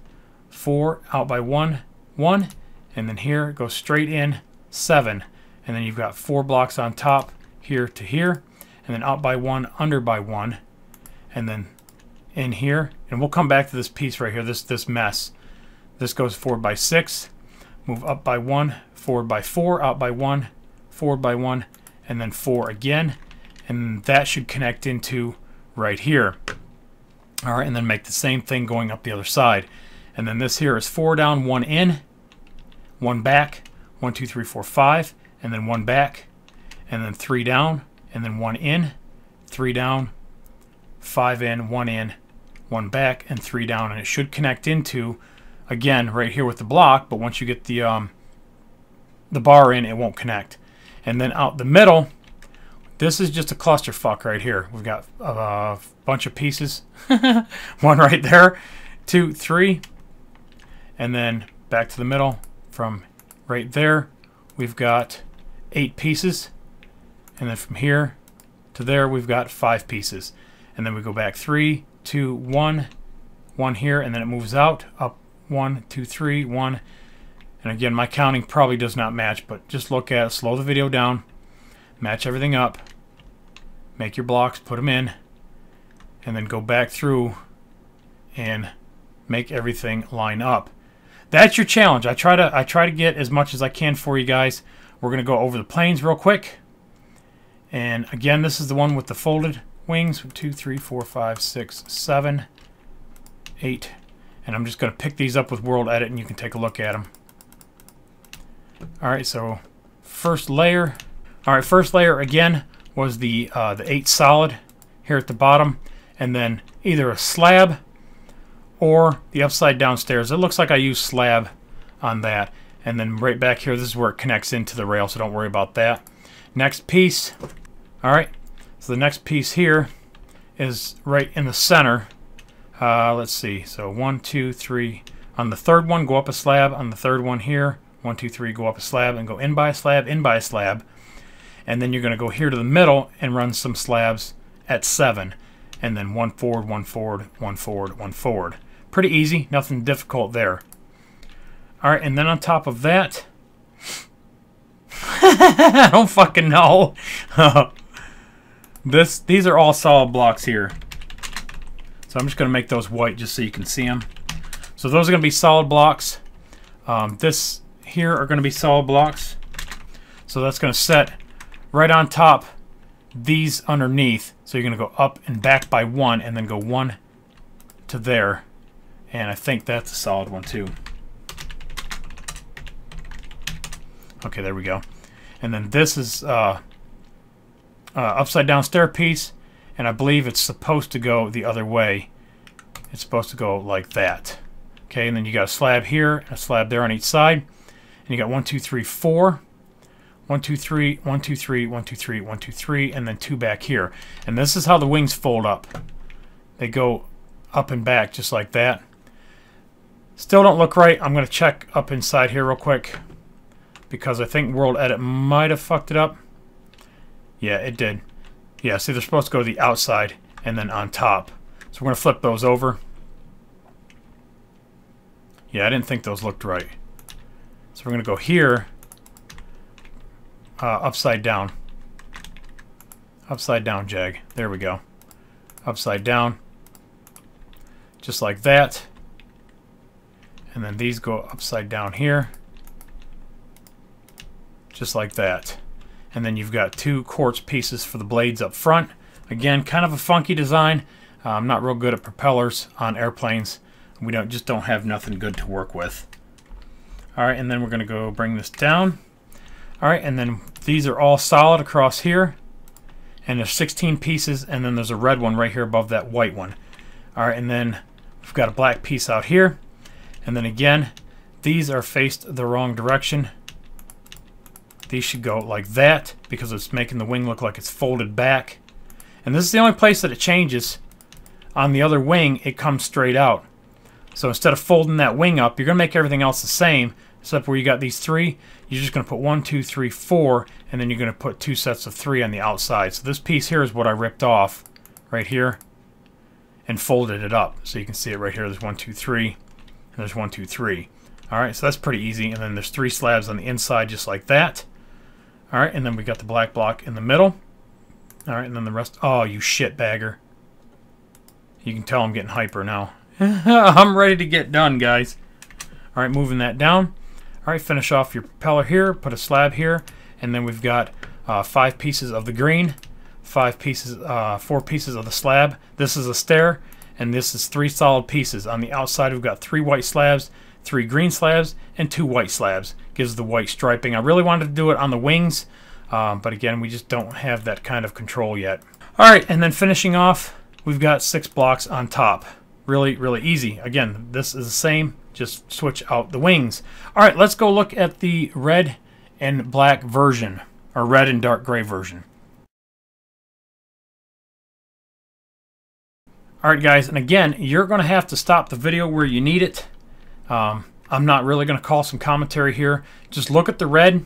4, out by 1, 1, and then here it goes straight in 7, and then you've got 4 blocks on top here to here, and then out by 1, under by 1, and then in here, and we'll come back to this piece right here, this mess. This goes forward by 6, move up by 1, forward by 4, out by 1, forward by 1, and then 4 again, and that should connect into right here. Alright, and then make the same thing going up the other side. And then this here is 4 down, 1 in, 1 back, 1, 2, 3, 4, 5, and then 1 back, and then 3 down, and then 1 in, 3 down, 5 in, 1 back, and 3 down, and it should connect into, again, right here with the block, but once you get the bar in, it won't connect. And then out the middle, this is just a clusterfuck right here. We've got a bunch of pieces. 1 right there, 2, 3, and then back to the middle from right there. We've got 8 pieces. And then from here to there, we've got 5 pieces. And then we go back 3, 2, 1, 1 here, and then it moves out, up 1, 2, 3, 1. And again, my counting probably does not match, but just look at it, slow the video down, match everything up, make your blocks, put them in, and then go back through and make everything line up. That's your challenge. I try to get as much as I can for you guys. We're going to go over the planes real quick. And again, this is the one with the folded wings. 2, 3, 4, 5, 6, 7, 8. And I'm just going to pick these up with World Edit, and you can take a look at them. Alright, so first layer. Alright, first layer again was the 8 solid here at the bottom. And then either a slab or the upside down stairs. It looks like I used slab on that. And then right back here, this is where it connects into the rail, so don't worry about that. Next piece. Alright, so the next piece here is right in the center. Let's see, so 1, 2, 3. On the third one, go up a slab. On the third one here, 1, 2, 3, go up a slab and go in by a slab, in by a slab. And then you're going to go here to the middle and run some slabs at 7. And then 1 forward, 1 forward, 1 forward, 1 forward. Pretty easy, nothing difficult there. Alright, and then on top of that, I don't fucking know. These are all solid blocks here. So I'm just going to make those white just so you can see them. So those are going to be solid blocks. This here are going to be solid blocks. So that's going to set right on top, these underneath. So you're going to go up and back by 1 and then go 1 to there. And I think that's a solid one too. Okay, there we go. And then this is upside down stair piece, and I believe it's supposed to go the other way. It's supposed to go like that. Okay, and then you got a slab here, a slab there on each side, and you got 1, 2, 3, 4. 1, 2, 3, 1, 2, 3, 1, 2, 3, 1, 2, 3, and then 2 back here. And this is how the wings fold up. They go up and back just like that. Still don't look right. I'm going to check up inside here real quick, because I think World Edit might have fucked it up. Yeah, it did. Yeah, see, they're supposed to go to the outside and then on top. So we're going to flip those over. Yeah, I didn't think those looked right. So we're going to go here, upside down. Upside down, Jag. There we go. Upside down. Just like that. And then these go upside down here. Just like that. And then you've got 2 quartz pieces for the blades up front. Again, kind of a funky design. I'm not real good at propellers on airplanes. We just don't have nothing good to work with. Alright, and then we're going to go bring this down. Alright, and then these are all solid across here. And there's 16 pieces, and then there's a red one right here above that white one. Alright, and then we've got a black piece out here. And then again, these are faced the wrong direction. These should go like that, because it's making the wing look like it's folded back. And this is the only place that it changes. On the other wing, it comes straight out. So instead of folding that wing up, you're going to make everything else the same, except where you got these 3, you're just going to put 1, 2, 3, 4, and then you're going to put 2 sets of 3 on the outside. So this piece here is what I ripped off right here and folded it up. So you can see it right here. There's 1, 2, 3, and there's 1, 2, 3. Alright, so that's pretty easy. And then there's 3 slabs on the inside just like that. Alright, and then we got the black block in the middle. Alright, and then the rest. Oh, you shit bagger. You can tell I'm getting hyper now. I'm ready to get done, guys. Alright, moving that down. Alright, finish off your propeller here. Put a slab here. And then we've got 5 pieces of the green. 4 pieces of the slab. This is a stair. And this is 3 solid pieces. On the outside, we've got 3 white slabs, 3 green slabs, and 2 white slabs. Gives the white striping. I really wanted to do it on the wings. But again, we just don't have that kind of control yet. Alright, and then finishing off, we've got 6 blocks on top. Really, really easy. Again, this is the same. Just switch out the wings. Alright, let's go look at the red and black version. Or red and dark gray version. Alright guys, and again, you're going to have to stop the video where you need it. I'm not really going to call some commentary here. Just look at the red,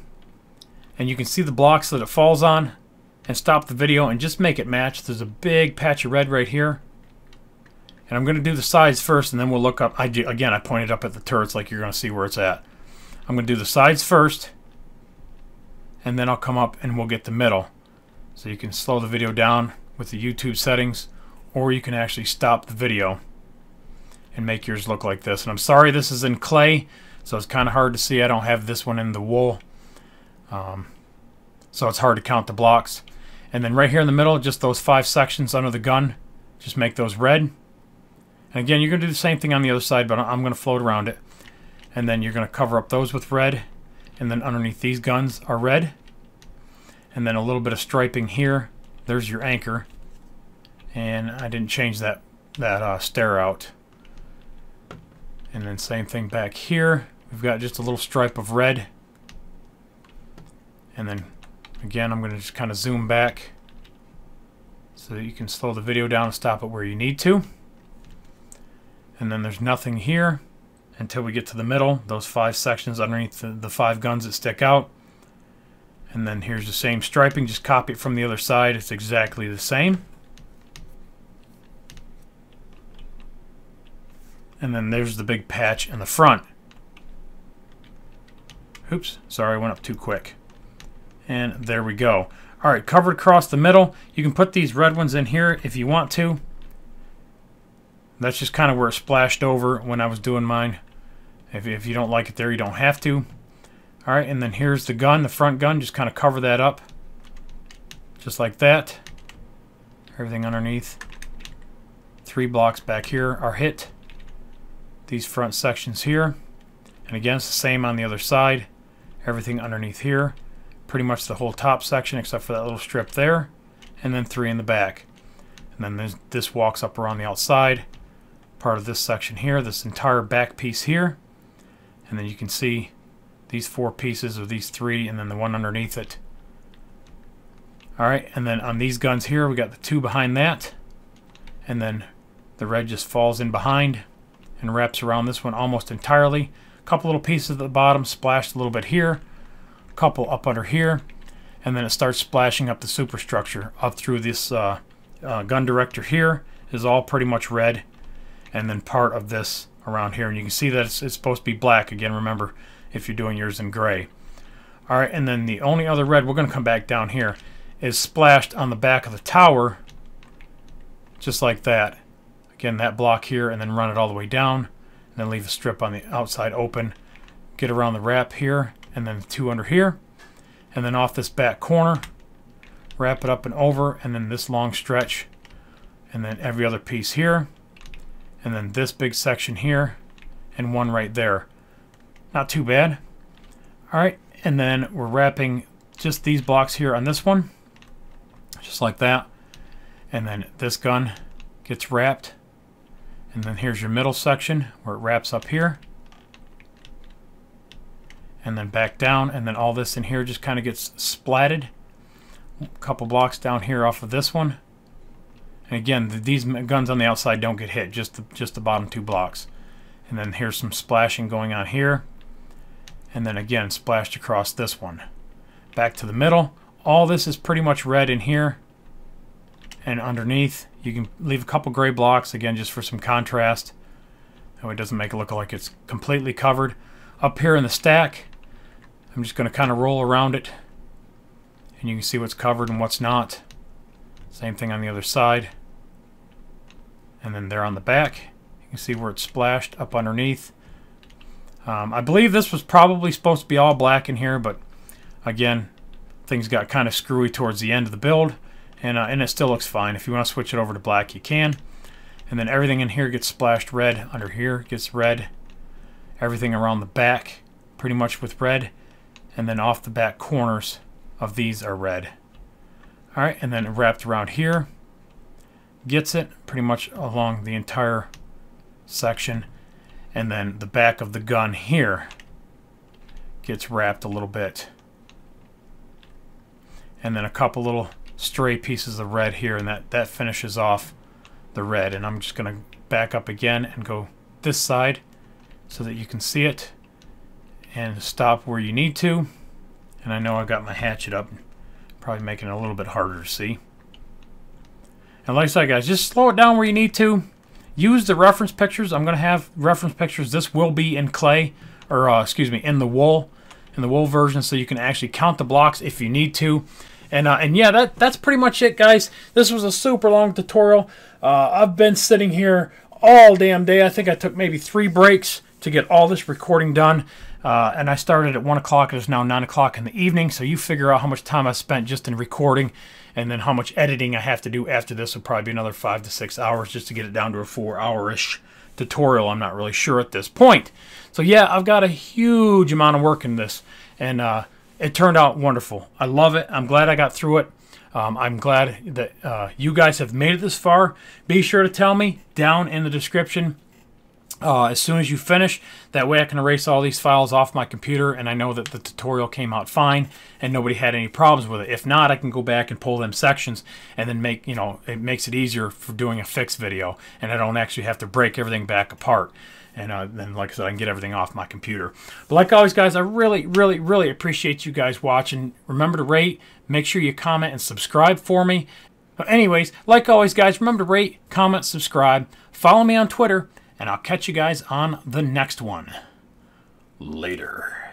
and you can see the blocks that it falls on. and stop the video and just make it match. There's a big patch of red right here. And I'm going to do the sides first, and then we'll look up. Again, I pointed up at the turrets like you're going to see where it's at. I'm going to do the sides first, and then I'll come up and we'll get the middle. So you can slow the video down with the YouTube settings, or you can actually stop the video and make yours look like this. And I'm sorry this is in clay, so it's kind of hard to see. I don't have this one in the wool, so it's hard to count the blocks. And then right here in the middle, just those 5 sections under the gun, just make those red. And again, you're going to do the same thing on the other side, but I'm going to float around it. And then you're going to cover up those with red, and then underneath these guns are red. And then a little bit of striping here. There's your anchor. And I didn't change that stair out. And then same thing back here. We've got just a little stripe of red. And then again, I'm going to just kind of zoom back so that you can slow the video down and stop it where you need to. And then there's nothing here until we get to the middle, those 5 sections underneath the 5 guns that stick out. And then here's the same striping, just copy it from the other side. It's exactly the same. And then there's the big patch in the front. Oops, sorry, I went up too quick. And there we go. Alright, covered across the middle. You can put these red ones in here if you want to. That's just kind of where it splashed over when I was doing mine. If you don't like it there, you don't have to. Alright, and then here's the gun, the front gun. Just kind of cover that up. Just like that. Everything underneath. 3 blocks back here are hit. These front sections here. And again, it's the same on the other side. Everything underneath here. Pretty much the whole top section except for that little strip there. And then 3 in the back. And then this walks up around the outside. Part of this section here. This entire back piece here. And then you can see these 4 pieces, or these 3, and then the one underneath it. Alright, and then on these guns here, we got the 2 behind that. And then the red just falls in behind and wraps around this one almost entirely. A couple little pieces at the bottom splashed a little bit here. A couple up under here. And then it starts splashing up the superstructure up through this gun director here is all pretty much red. And then part of this around here. And you can see that it's supposed to be black. Again, remember, if you're doing yours in gray. Alright, and then the only other red, we're going to come back down here, is splashed on the back of the tower. Just like that. Again, that block here, and then run it all the way down. And then leave a strip on the outside open. Get around the wrap here, and then 2 under here. And then off this back corner, wrap it up and over, and then this long stretch. And then every other piece here. And then this big section here, and 1 right there. Not too bad. Alright, and then we're wrapping just these blocks here on this one. Just like that. And then this gun gets wrapped. And then here's your middle section where it wraps up here. And then back down, and then all this in here just kind of gets splatted. A couple blocks down here off of this one. And again, these guns on the outside don't get hit, just the bottom 2 blocks. And then here's some splashing going on here. And then again, splashed across this one. Back to the middle. All this is pretty much red in here. And underneath, you can leave a couple gray blocks, again, just for some contrast. That way it doesn't make it look like it's completely covered. Up here in the stack, I'm just going to kind of roll around it. And you can see what's covered and what's not. Same thing on the other side. And then there on the back, you can see where it's splashed up underneath. I believe this was probably supposed to be all black in here, but again, things got kind of screwy towards the end of the build, and it still looks fine. If you want to switch it over to black, you can. And then everything in here gets splashed red. Under here gets red. Everything around the back pretty much with red. And then off the back corners of these are red. Alright, and then wrapped around here. Gets it pretty much along the entire section. And then the back of the gun here gets wrapped a little bit. And then a couple little stray pieces of red here, and that finishes off the red. And I'm just going to back up again and go this side so that you can see it. And stop where you need to. And I know I got my hatchet up. Probably making it a little bit harder to see. And like I said, guys, just slow it down where you need to. Use the reference pictures. I'm going to have reference pictures. This will be in clay, or excuse me, in the wool version, so you can actually count the blocks if you need to. And yeah, that's pretty much it, guys. This was a super long tutorial. I've been sitting here all damn day. I think I took maybe 3 breaks to get all this recording done. And I started at 1 o'clock. It is now 9 o'clock in the evening. So you figure out how much time I spent just in recording, and then how much editing I have to do after this. Will probably be another 5 to 6 hours just to get it down to a 4-hour-ish tutorial. I'm not really sure at this point. So yeah, I've got a huge amount of work in this, and it turned out wonderful. I love it. I'm glad I got through it. I'm glad that you guys have made it this far. Be sure to tell me down in the description as soon as you finish. That way I can erase all these files off my computer, and I know that the tutorial came out fine and nobody had any problems with it. If not, I can go back and pull them sections and then make, you know, it makes it easier for doing a fix video, and I don't actually have to break everything back apart. And then, like I said, I can get everything off my computer. But like always, guys, I really, really, really appreciate you guys watching. Remember to rate, make sure you comment and subscribe for me. But anyways, like always, guys, remember to rate, comment, subscribe, follow me on Twitter, and I'll catch you guys on the next one. Later.